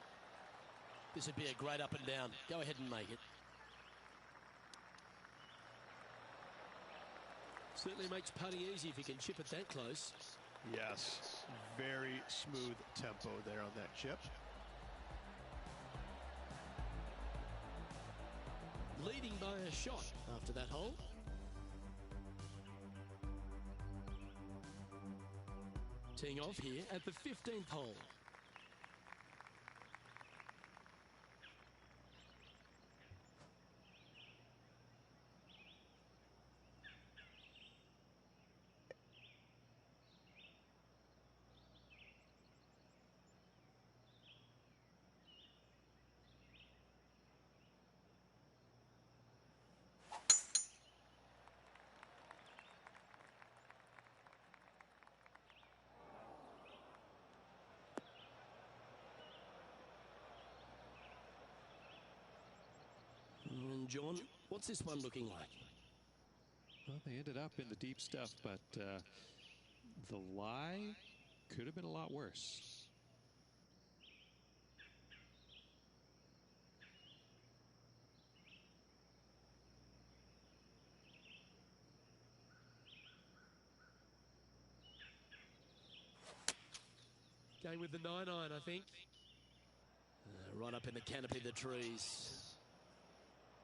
This would be a great up and down. Go ahead and make it. Certainly makes putting easy if you can chip it that close. Yes, very smooth tempo there on that chip. Leading by a shot after that hole. Teeing off here at the 15th hole. And John, what's this one looking like? Well, they ended up in the deep stuff, but the lie could have been a lot worse. Going with the 9-iron, I think. Right up in the canopy of the trees.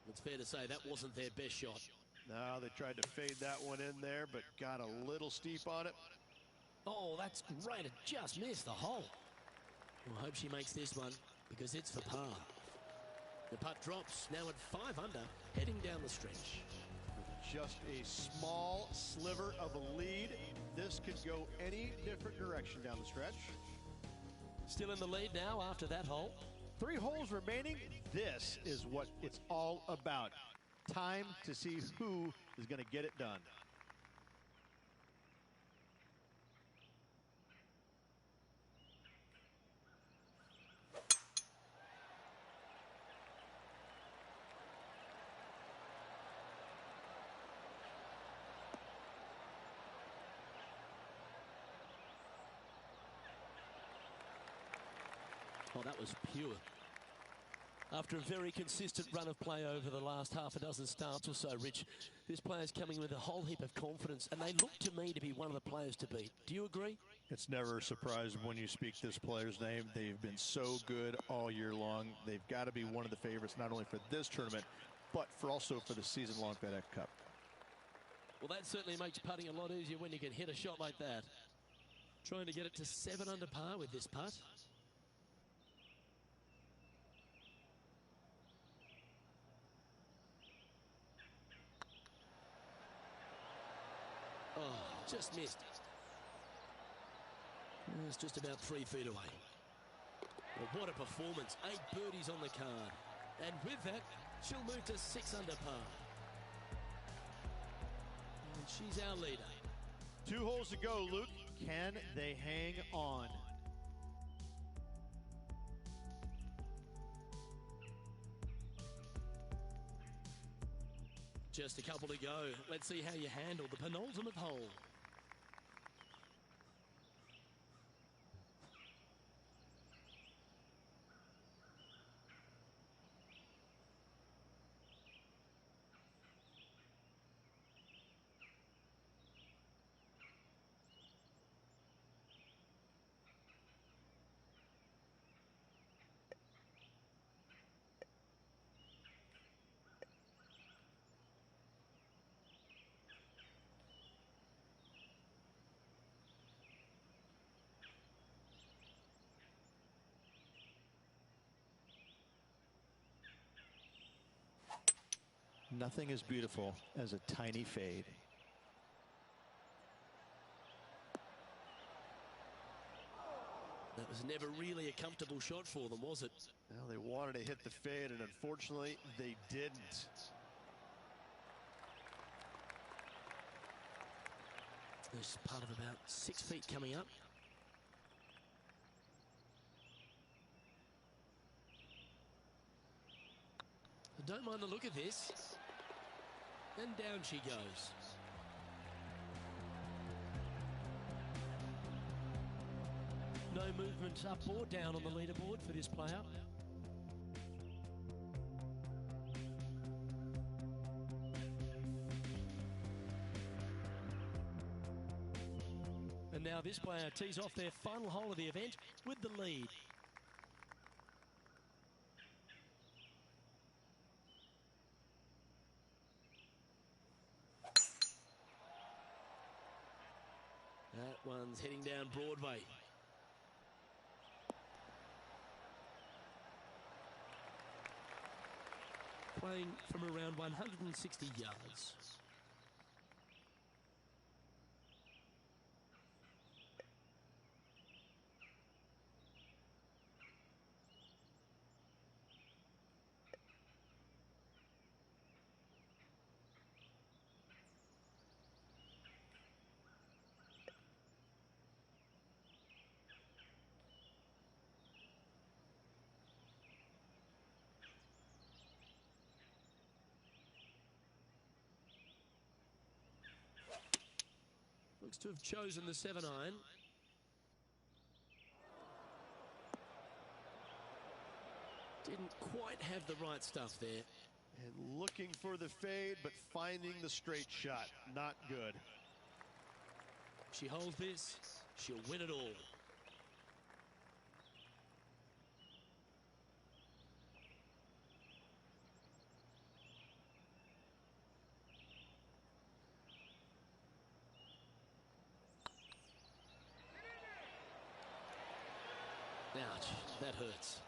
It's fair to say that wasn't their best shot. No, they tried to fade that one in there, but got a little steep on it. Oh, that's great. It just missed the hole. Well, I hope she makes this one because it's for par. The putt drops now at 5 under, heading down the stretch. Just a small sliver of a lead. This could go any different direction down the stretch. Still in the lead now after that hole. 3 holes remaining. This is what it's all about. Time to see who is going to get it done. Oh, that was pure. After a very consistent run of play over the last half a dozen starts or so, Rich, this player's coming with a whole heap of confidence, and they look to me to be one of the players to beat. Do you agree? It's never a surprise when you speak this player's name. They've been so good all year long. They've got to be one of the favorites, not only for this tournament, but also for the season-long FedEx Cup. Well, that certainly makes putting a lot easier when you can hit a shot like that. Trying to get it to 7 under par with this putt. Oh, just missed. It's just about 3 feet away. Well, what a performance. 8 birdies on the card. And with that, she'll move to 6 under par. And she's our leader. 2 holes to go, Luke. Can they hang on? Just a couple to go. Let's see how you handle the penultimate hole. Nothing as beautiful as a tiny fade. That was never really a comfortable shot for them, was it? Well, they wanted to hit the fade, and unfortunately, they didn't. There's part of about 6 feet coming up. I don't mind the look of this. And down she goes. No movement up or down on the leaderboard for this player. And now this player tees off their final hole of the event with the lead. That one's heading down Broadway. Playing from around 160 yards. Looks to have chosen the 7-iron. Didn't quite have the right stuff there. And looking for the fade, but finding the straight shot. Not good. She holds this, she'll win it all. Ouch, that hurts.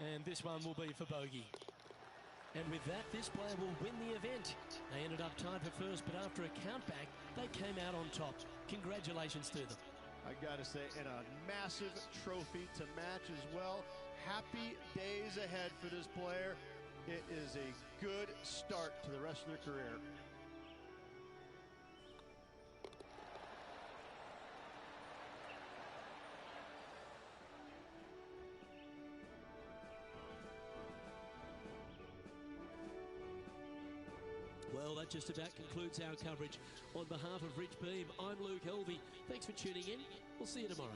And this one will be for bogey. And with that, this player will win the event. They ended up tied for first, but after a countback, they came out on top. Congratulations to them. I gotta say, and a massive trophy to match as well. Happy days ahead for this player. It is a good start to the rest of their career. Well, that just about concludes our coverage. On behalf of Rich Beam, I'm Luke Helvey. Thanks for tuning in. We'll see you tomorrow.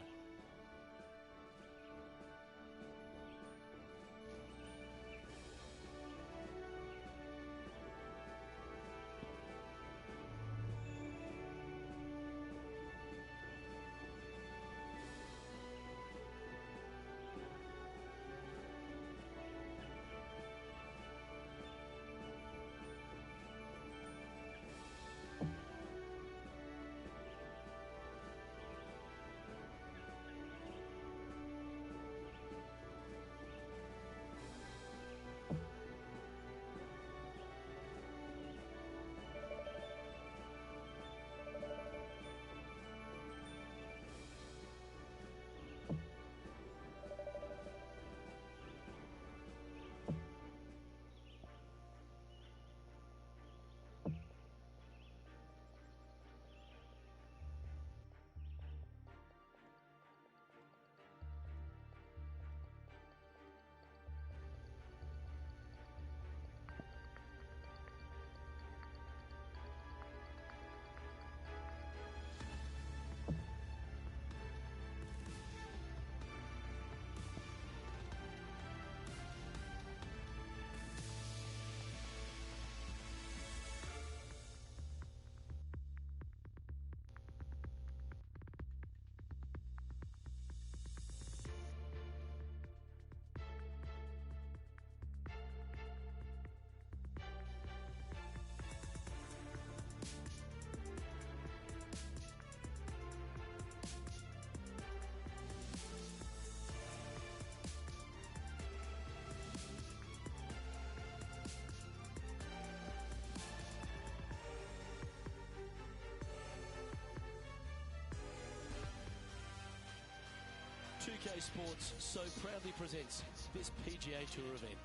2K Sports so proudly presents this PGA Tour event.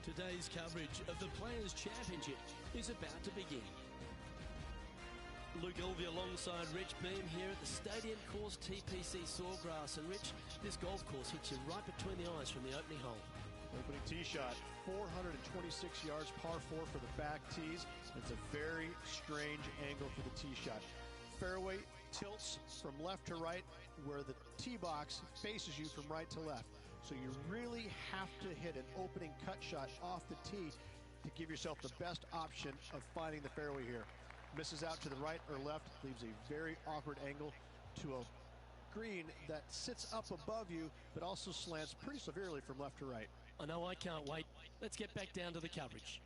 Today's coverage of the Players' Championship is about to begin. Luke Elvey alongside Rich Beam here at the Stadium Course TPC Sawgrass. And Rich, this golf course hits you right between the eyes from the opening hole. Opening tee shot, 426 yards, par 4 for the back tees. It's a very strange angle for the tee shot. Fairway tilts from left to right, where the tee box faces you from right to left. So you really have to hit an opening cut shot off the tee to give yourself the best option of finding the fairway here. Misses out to the right or left, leaves a very awkward angle to a green that sits up above you, but also slants pretty severely from left to right. I know, I can't wait. Let's get back down to the coverage.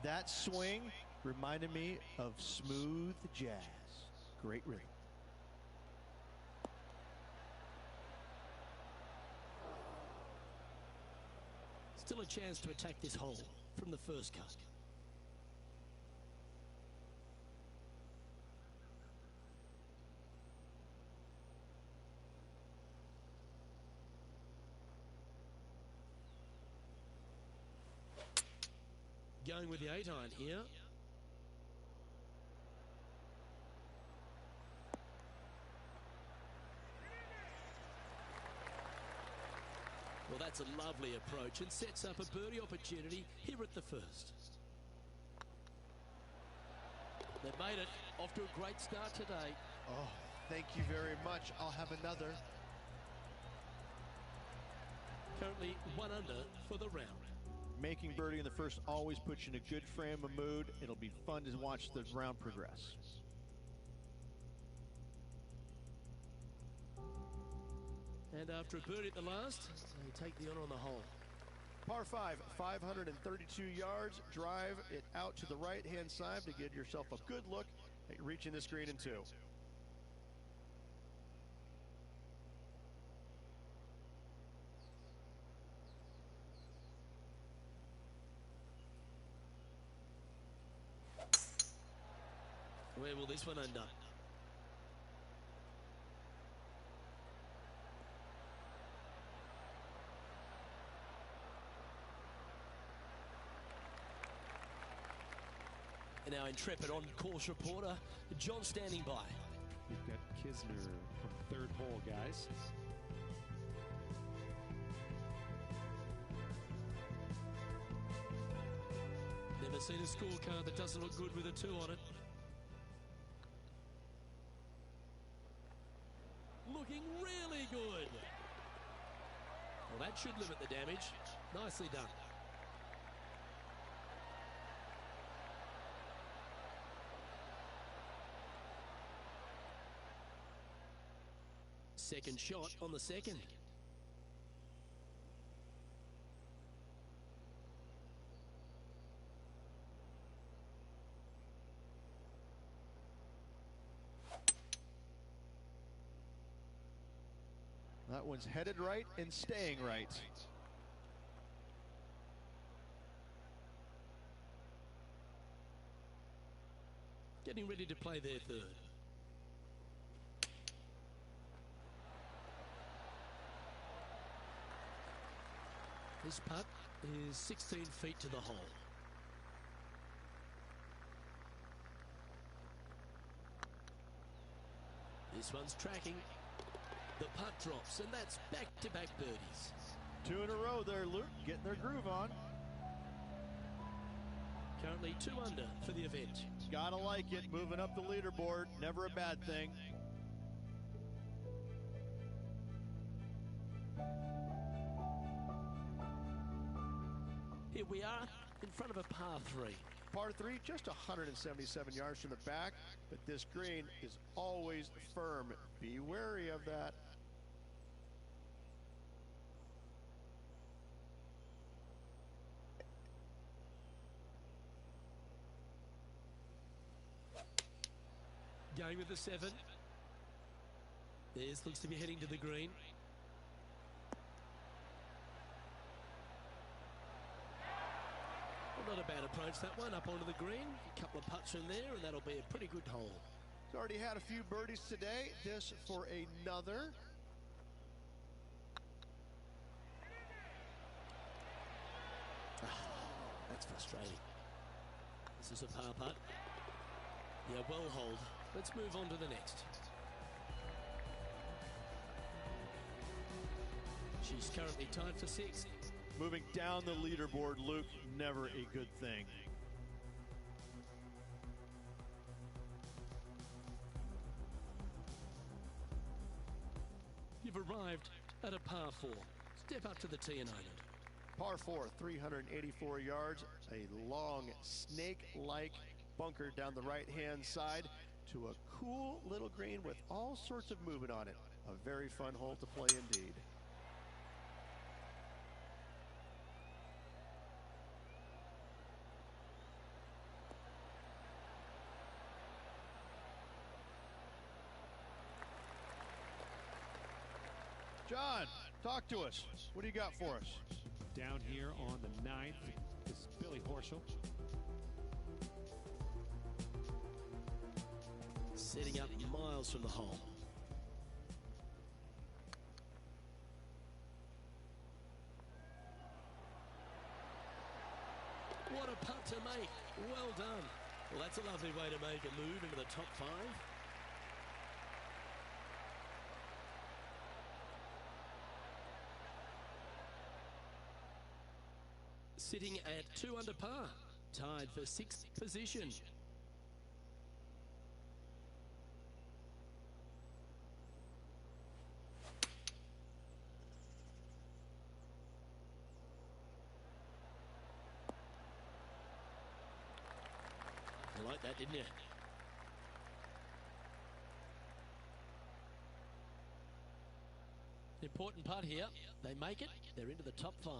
That swing reminded me of smooth jazz. Great rhythm. Still a chance to attack this hole from the first cut. Going with the 8-iron here. Well, that's a lovely approach and sets up a birdie opportunity here at the first. They've made it. Off to a great start today. Oh, thank you very much. I'll have another. Currently 1 under for the round. Making birdie in the first always puts you in a good frame of mood. It'll be fun to watch the round progress. And after a birdie at the last, they take the honor on the hole. Par 5, 532 yards. Drive it out to the right-hand side to get yourself a good look at reaching this green in 2. Where will this one end up? And our intrepid on-course reporter, John, standing by. We've got Kisner from third hole, guys. Never seen a scorecard that doesn't look good with a 2 on it. Looking really good. Well, that should limit the damage. Nicely done. Second shot on the second. That one's headed right and staying right. Getting ready to play their third. This putt is 16 feet to the hole. This one's tracking. The putt drops, and that's back-to-back birdies. 2 in a row there, Luke, getting their groove on. Currently 2 under for the event. Gotta like it, moving up the leaderboard, never a bad thing. Here we are in front of a par 3. Par 3, just 177 yards from the back, but this green is always firm. Be wary of that. going with the 7. This looks to be heading to the green. Well, not a bad approach, that one, up onto the green. A couple of putts from there, and that'll be a pretty good hole. He's already had a few birdies today. This for another. That's frustrating. This is a par putt. Yeah, well hold. Let's move on to the next. She's currently tied for 6th. Moving down the leaderboard, Luke, never a good thing. You've arrived at a par 4. Step up to the tee and own it. Par 4, 384 yards, a long snake-like bunker down the right-hand side to a cool little green with all sorts of movement on it. A very fun hole to play indeed. John, talk to us. What do you got for us? Down here on the 9th, this is Billy Horschel. Setting up miles from the hole. What a putt to make. Well done. Well, that's a lovely way to make a move into the top 5. Sitting at 2 under par, tied for 6th position. You like that, didn't you? Important putt here. They make it. They're into the top 5.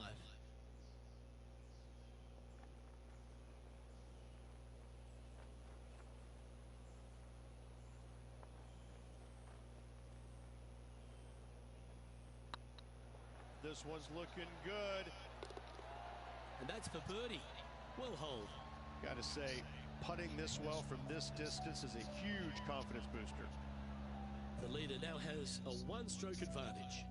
This one's looking good. And that's for birdie. Well hold. Got to say, putting this well from this distance is a huge confidence booster. The leader now has a 1-stroke advantage.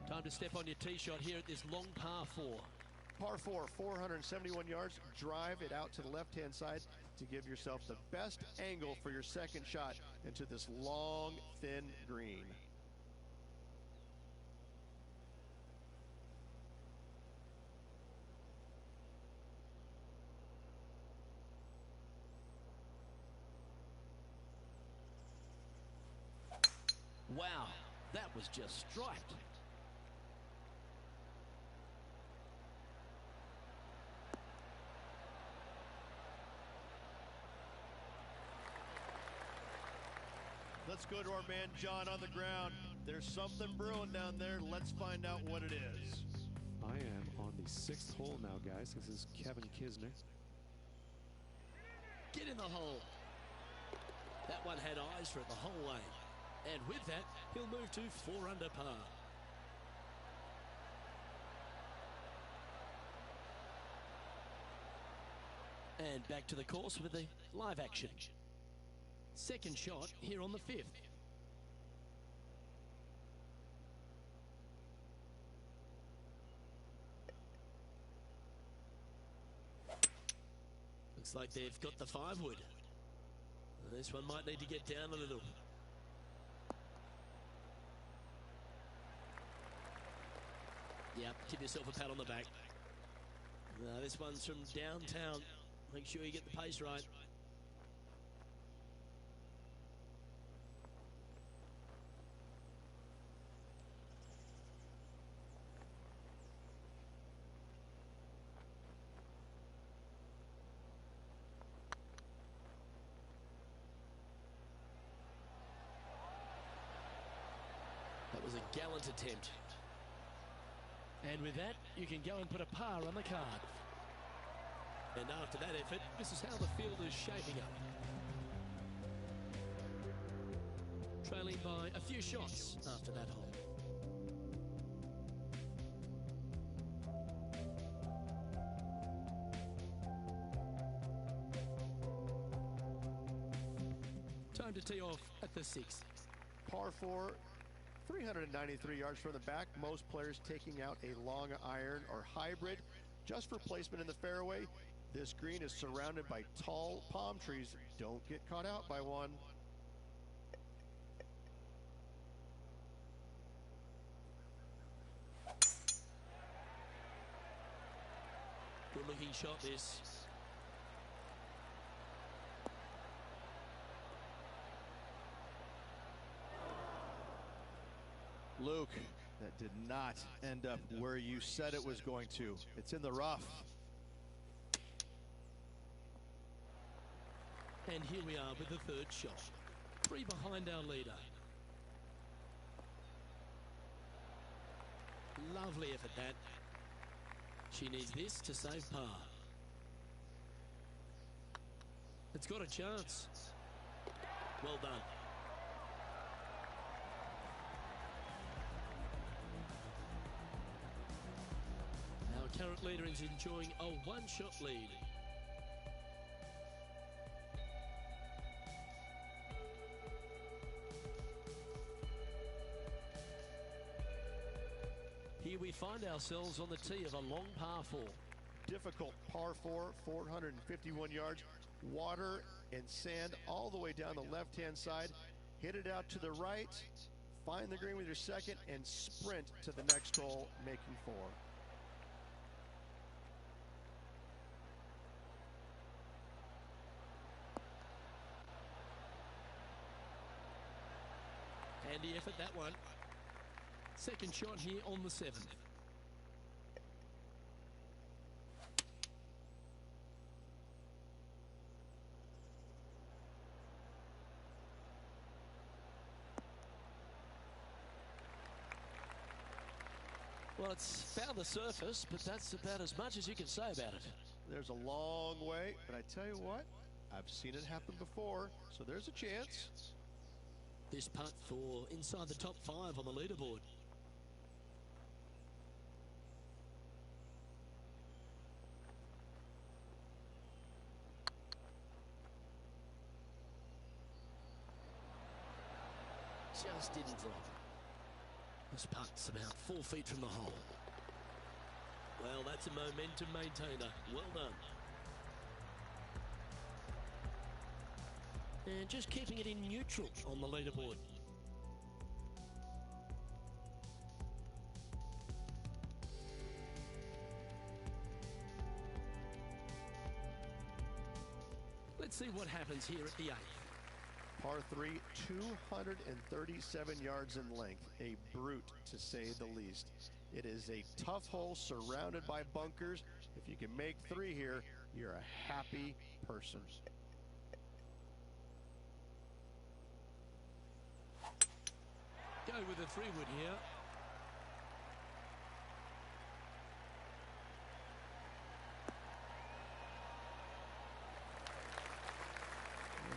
Time to step on your tee shot here at this long par 4. Par 4, 471 yards. Drive it out to the left-hand side to give yourself the best angle for your second shot into this long, thin green. Wow, that was just striped. Let's go to our man John on the ground. There's something brewing down there. Let's find out what it is. I am on the 6th hole now, guys. This is Kevin Kisner. Get in the hole. That one had eyes for it the whole way. And with that, he'll move to 4 under par. And back to the course with the live action. Second shot here on the 5th. Looks like they've got the 5-wood. This one might need to get down a little. Yep, give yourself a pat on the back. This one's from downtown. Make sure you get the pace right. That was a gallant attempt. And with that, you can go and put a par on the card. And after that effort, this is how the field is shaping up. Trailing by a few shots after that hole. Time to tee off at the 6th. Par 4, 393 yards from the back. Most players taking out a long iron or hybrid just for placement in the fairway. This green is surrounded by tall palm trees. Don't get caught out by one. Good looking shot this. Luke, that did not end up where you said it was going to. It's in the rough. And here we are with the third shot. 3 behind our leader. Lovely effort that. She needs this to save par. It's got a chance. Well done. Our current leader is enjoying a one-shot lead. Here we find ourselves on the tee of a long par 4. Difficult par 4, 451 yards. Water and sand all the way down the left-hand side. Hit it out to the right. Find the green with your second and sprint to the next hole, making 4. Handy effort, that one. Second shot here on the 7th. Well, it's found the surface, but that's about as much as you can say about it. There's a long way, but I tell you what, I've seen it happen before, so there's a chance. This putt for inside the top 5 on the leaderboard. Just didn't drop. This putt's about 4 feet from the hole. Well, that's a momentum maintainer. Well done. And just keeping it in neutral on the leaderboard. Let's see what happens here at the 8th. Par 3, 237 yards in length. A brute, to say the least. It is a tough hole surrounded by bunkers. If you can make 3 here, you're a happy person. Go with a 3-wood here.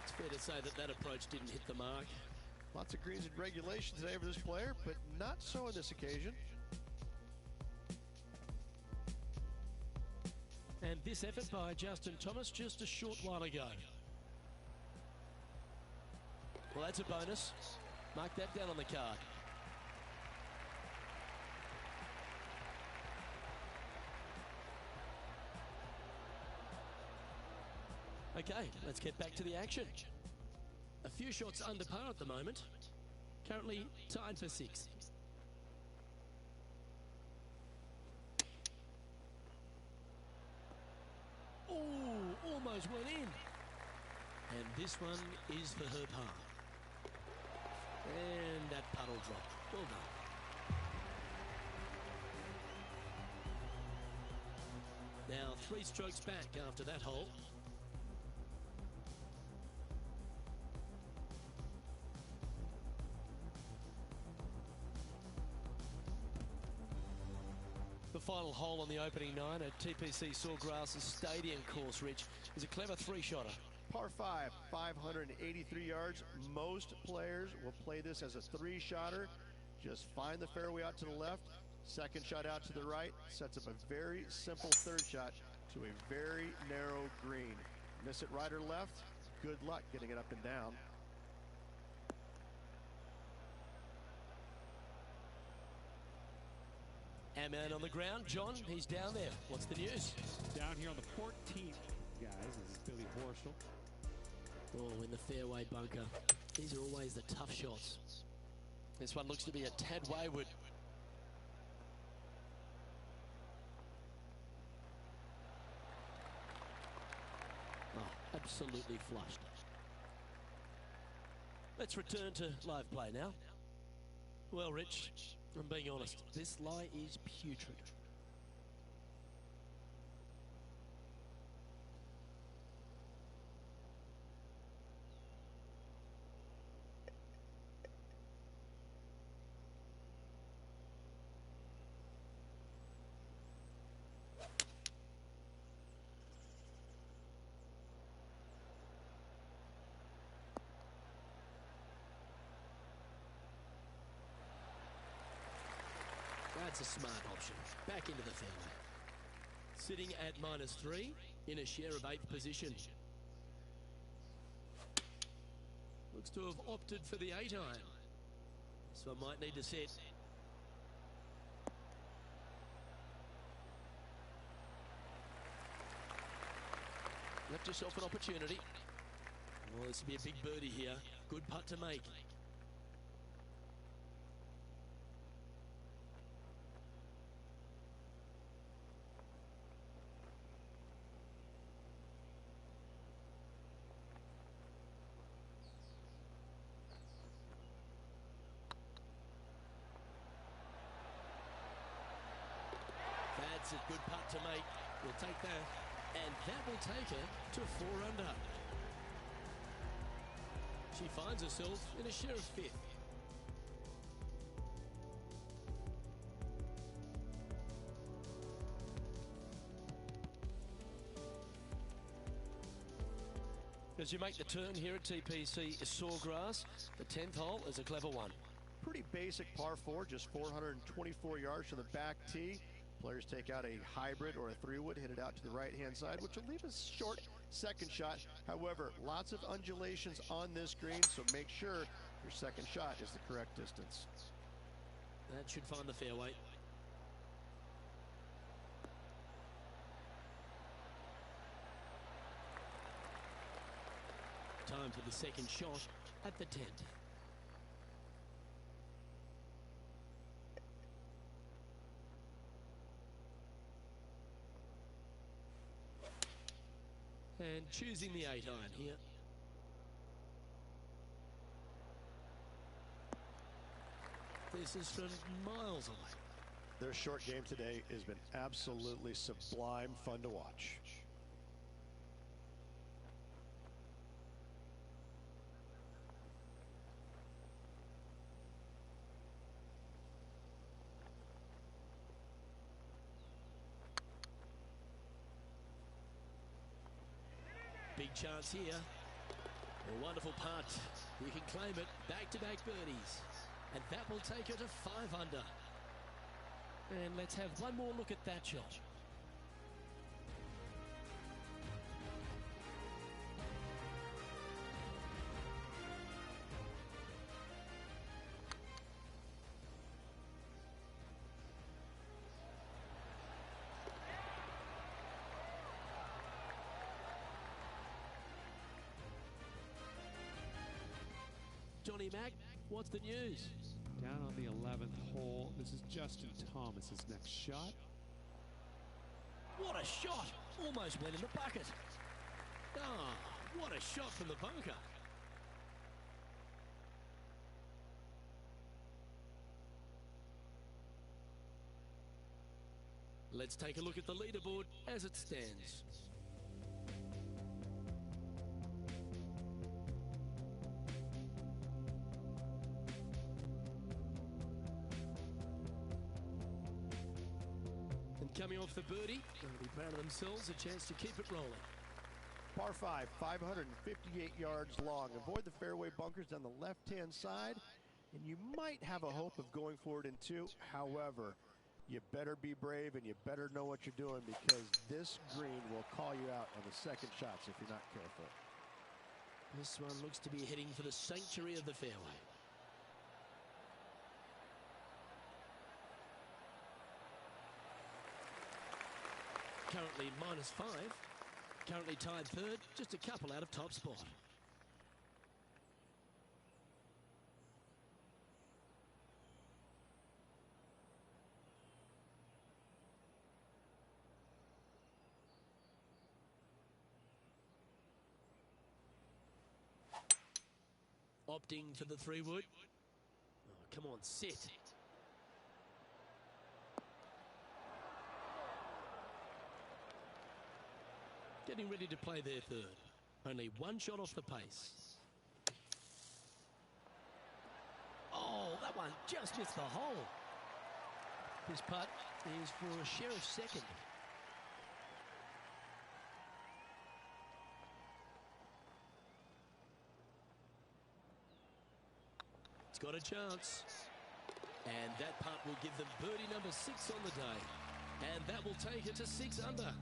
It's fair to say that approach didn't hit the mark. Lots of greens and regulation today for this player, but not so on this occasion. And this effort by Justin Thomas just a short while ago. Well, that's a bonus. Mark that down on the card. Okay, let's get back to the action. A few shots under par at the moment. Currently tied for 6th. Oh, almost went in. And this one is for her par. And that puddle drop. Well done. Now 3 strokes back after that hole. The final hole on the opening 9 at TPC Sawgrass Stadium course, Rich, is a clever three-shotter. Par 5, 583 yards. Most players will play this as a three-shotter. Just find the fairway out to the left, second shot out to the right, sets up a very simple third shot to a very narrow green. Miss it right or left, good luck getting it up and down. Our man on the ground, John, he's down there. What's the news? Down here on the 14th, guys, this is Billy Horschel. Oh, in the fairway bunker. These are always the tough shots. This one looks to be a tad wayward. Oh, absolutely flushed. Let's return to live play now. Well, Rich, I'm being honest, this lie is putrid. That's a smart option. Back into the fairway. Sitting at -3 in a share of 8th position. Looks to have opted for the 8-iron. So I might need to set. Left yourself an opportunity. Well, this will be a big birdie here. Good putt to make. That's a good putt to make. We'll take that. And that will take her to 4 under. She finds herself in a share of 5th. As you make the turn here at TPC Sawgrass, the 10th hole is a clever one. Pretty basic par 4, just 424 yards from the back tee. Players take out a hybrid or a 3-wood, hit it out to the right-hand side, which will leave a short second shot. However, lots of undulations on this green, so make sure your second shot is the correct distance. That should find the fairway. Time for the second shot at the 10th. And choosing the 8-iron here. This is from miles away. Their short game today has been absolutely sublime fun to watch. Big chance here. A wonderful putt. You can claim it. Back-to-back birdies. And that will take her to 5 under. And let's have one more look at that shot. Johnny Mack, what's the news? Down on the 11th hole, this is Justin Thomas's next shot. What a shot! Almost went in the bucket. Ah, what a shot from the bunker. Let's take a look at the leaderboard as it stands. Coming off the birdie, they'll be proud of themselves, a chance to keep it rolling. Par 5, 558 yards long. Avoid the fairway bunkers down the left-hand side, and you might have a hope of going for it in 2. However, you better be brave and you better know what you're doing, because this green will call you out on the second shots if you're not careful. This one looks to be heading for the sanctuary of the fairway. Currently -5. Currently tied third, just a couple out of top spot. Opting for the 3-wood. Oh, come on, sit. Getting ready to play their third. Only one shot off the pace. Oh, that one just missed the hole. This putt is for a sheriff second. It's got a chance. And that putt will give them birdie number 6 on the day. And that will take it to 6 under.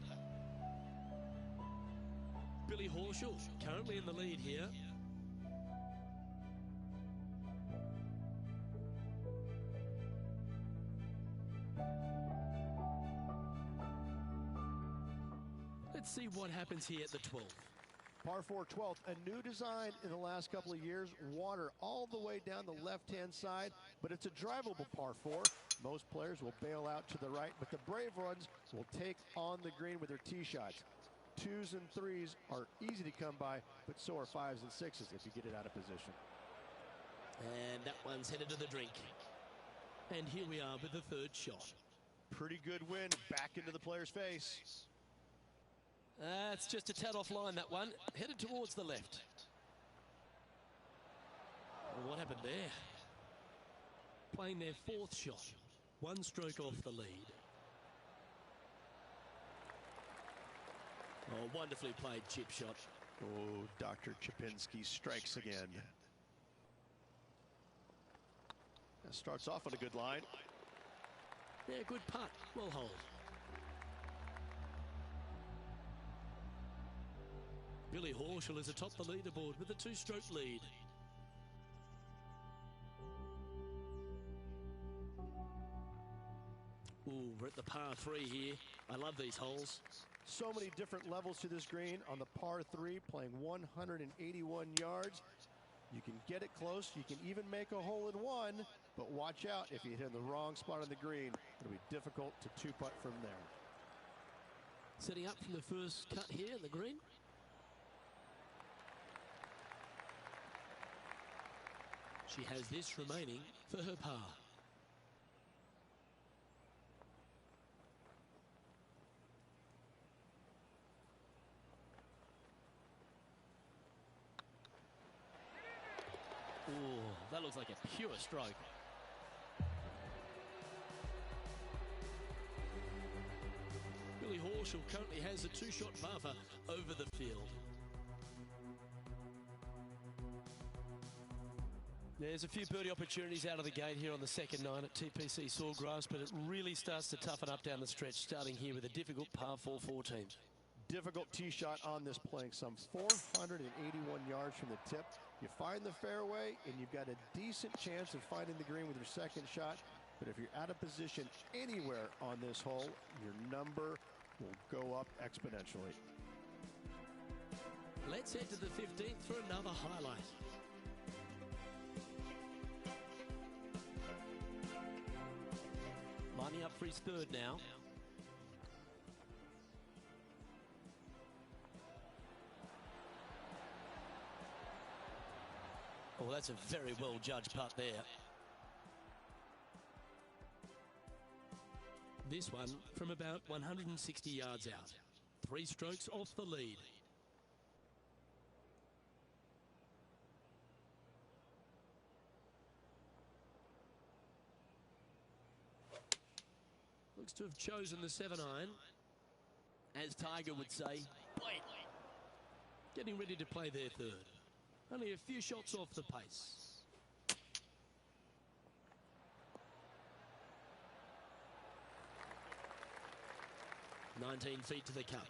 Billy Horschel currently in the lead here. Let's see what happens here at the 12th. Par 4 12th, a new design in the last couple of years. Water all the way down the left-hand side, but it's a drivable par 4. Most players will bail out to the right, but the brave ones will take on the green with their tee shots. 2s and 3s are easy to come by, but so are 5s and 6s if you get it out of position. And that one's headed to the drink. And here we are with the third shot. Pretty good wind back into the player's face. It's just a tad offline, that one. Headed towards the left. Well, what happened there? Playing their 4th shot. 1 stroke off the lead. Oh, wonderfully played chip shot. Oh, Dr. Chipinski strikes again. That starts off on a good line. Yeah, good putt. Well hold. Billy Horschel is atop the leaderboard with a 2-stroke lead. Ooh, we're at the par 3 here. I love these holes. So many different levels to this green. On the par 3, playing 181 yards. You can get it close. You can even make a hole in 1, but watch out if you hit in the wrong spot on the green. It'll be difficult to 2-putt from there. Setting up from the first cut here in the green. She has this remaining for her par. Oh, that looks like a pure stroke. Billy Horschel currently has a 2-shot buffer over the field. There's a few birdie opportunities out of the gate here on the second 9 at TPC Sawgrass, but it really starts to toughen up down the stretch, starting here with a difficult par 4 14. Difficult tee shot on this, playing some 481 yards from the tip. You find the fairway, and you've got a decent chance of finding the green with your second shot. But if you're out of position anywhere on this hole, your number will go up exponentially. Let's head to the 15th for another highlight. Lining up for his third now. Oh, that's a very well judged putt there. This one from about 160 yards out. 3 strokes off the lead. looks to have chosen the 7-iron. As Tiger would say, bite. Getting ready to play their third. Only a few shots off the pace. "19 feet to the cup.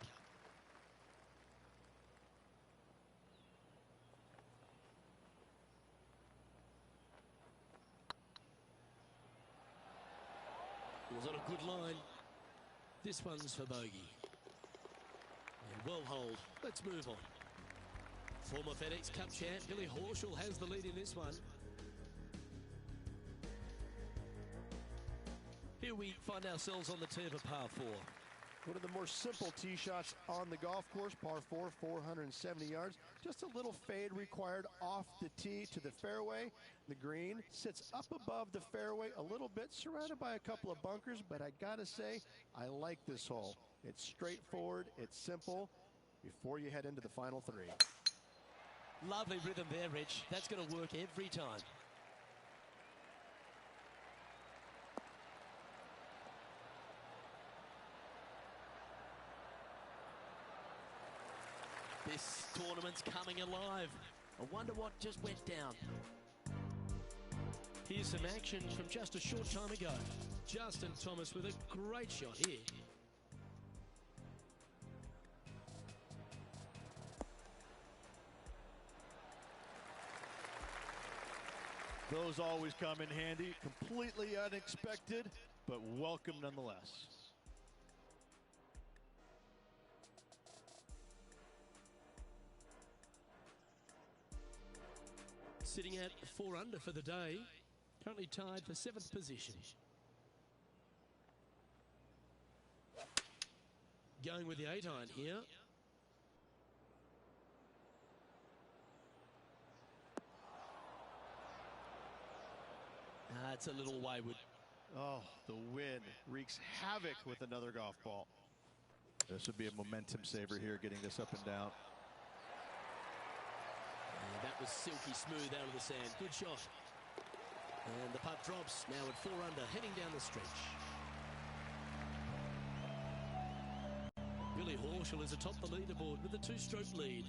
Was on a good line. This one's for bogey. And well hold. Let's move on. Former FedEx Cup champ Billy Horschel has the lead in this one. Here we find ourselves on the tee of a par 4. One of the more simple tee shots on the golf course, par 4, 470 yards. Just a little fade required off the tee to the fairway. The green sits up above the fairway a little bit, surrounded by a couple of bunkers, but I gotta say, I like this hole. It's straightforward, it's simple, before you head into the final 3. Lovely rhythm there, Rich. That's going to work every time. This tournament's coming alive. I wonder what just went down. Here's some action from just a short time ago. Justin Thomas with a great shot here. Those always come in handy. Completely unexpected, but welcome nonetheless. Sitting at 4 under for the day. Currently tied for 7th position. Going with the 8-iron here. It's a little wayward. Oh, the wind wreaks havoc with another golf ball. This would be a momentum saver here, getting this up and down. And that was silky smooth out of the sand. Good shot. And the putt drops now at 4 under, heading down the stretch. Billy Horschel is atop the leaderboard with a 2-stroke lead.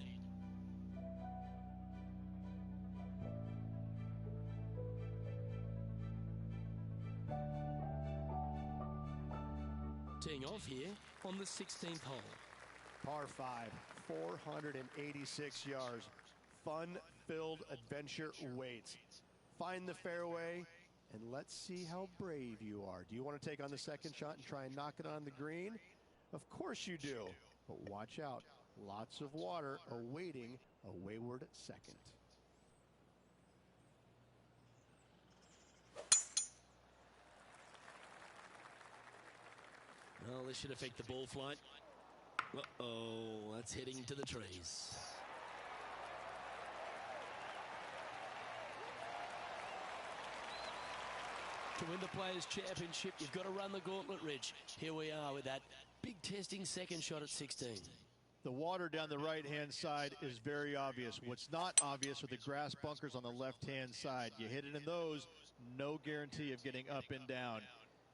Teeing off here on the 16th hole. Par 5, 486 yards. Fun-filled adventure waits. Find the fairway, and let's see how brave you are. Do you want to take on the second shot and try and knock it on the green? Of course you do, but watch out. Lots of water awaiting a wayward second. Well, this should affect the ball flight. Uh-oh, that's heading to the trees. To win the Players' Championship, you've got to run the gauntlet, Rich. Here we are with that big testing second shot at 16. The water down the right-hand side is very obvious. What's not obvious are the grass bunkers on the left-hand side. You hit it in those, no guarantee of getting up and down.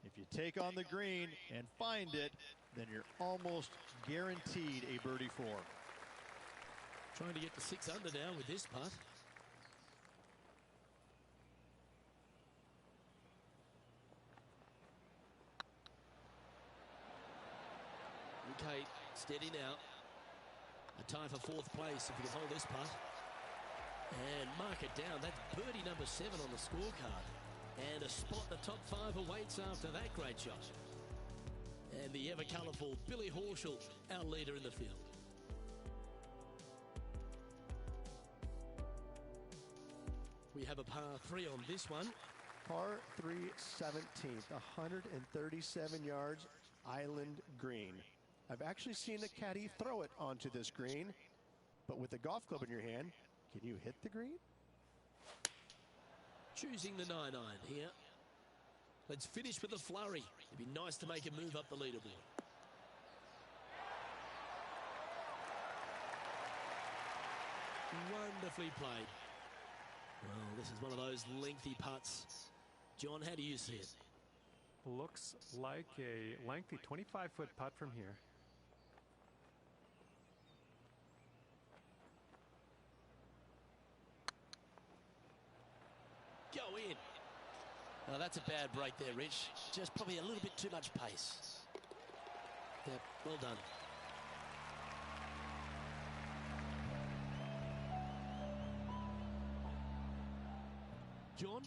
If you take on the green and find it, then you're almost guaranteed a birdie 4. Trying to get to 6 under now with this putt. Okay, steady now. A tie for 4th place if you can hold this putt. And mark it down. That's birdie number 7 on the scorecard. And a spot in the top 5 awaits after that great shot. And the ever-colourful Billy Horschel, our leader in the field. We have a par 3 on this one. Par 3 17th, 137 yards, island green. I've actually seen a caddy throw it onto this green, but with a golf club in your hand, can you hit the green? Choosing the 9-iron here. Let's finish with a flurry. It'd be nice to make a move up the leaderboard. Wonderfully played. Well, this is one of those lengthy putts. John, how do you see it? looks like a lengthy 25-foot putt from here. Go in. Oh, that's a bad break there, Rich. Just probably a little bit too much pace. Yeah, well done. John,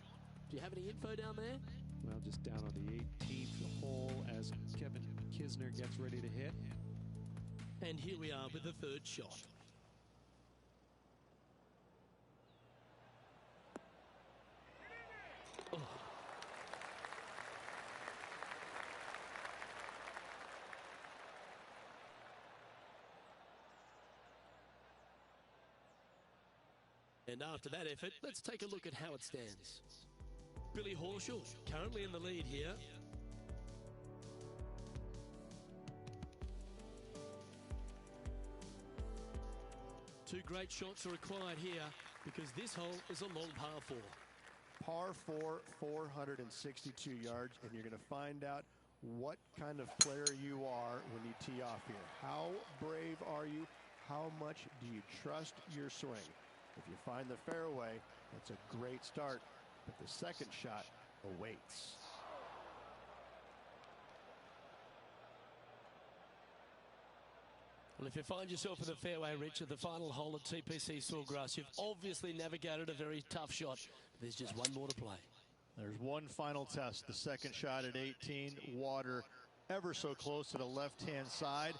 do you have any info down there? Well, just down on the 18th hole as Kevin Kisner gets ready to hit. And here we are with the third shot. Oh. And after that effort, let's take a look at how it stands. Billy Horschel, currently in the lead here. Two great shots are required here because this hole is a long par 4. Par 4, 462 yards, and you're going to find out what kind of player you are when you tee off here. How brave are you? How much do you trust your swing? If you find the fairway, that's a great start, but the second shot awaits. Well, if you find yourself in the fairway, Rich, at the final hole at TPC Sawgrass, you've obviously navigated a very tough shot. There's just one more to play. There's one final test. The second shot at 18, water ever so close to the left-hand side.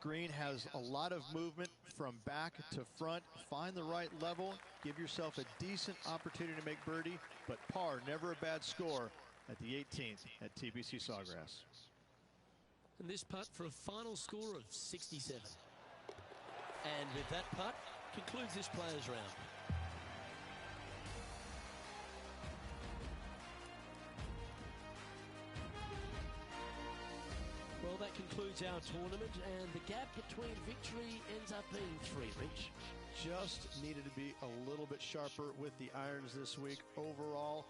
Green has a lot of movement from back to front. Find the right level. Give yourself a decent opportunity to make birdie, but par, never a bad score at the 18th at TPC Sawgrass. And this putt for a final score of 67. And with that putt, concludes this players round. Well, that concludes our tournament, and the gap between victory ends up being 3, Rich. Just needed to be a little bit sharper with the irons this week. Overall,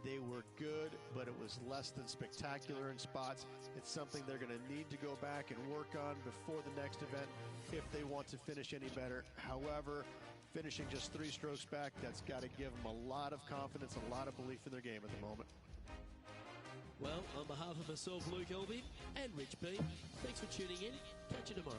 they were good, but it was less than spectacular in spots. It's something they're going to need to go back and work on before the next event if they want to finish any better. However, finishing just 3 strokes back, that's got to give them a lot of confidence, a lot of belief in their game at the moment. Well, on behalf of myself, Luke Elvey, and Rich B, thanks for tuning in. Catch you tomorrow.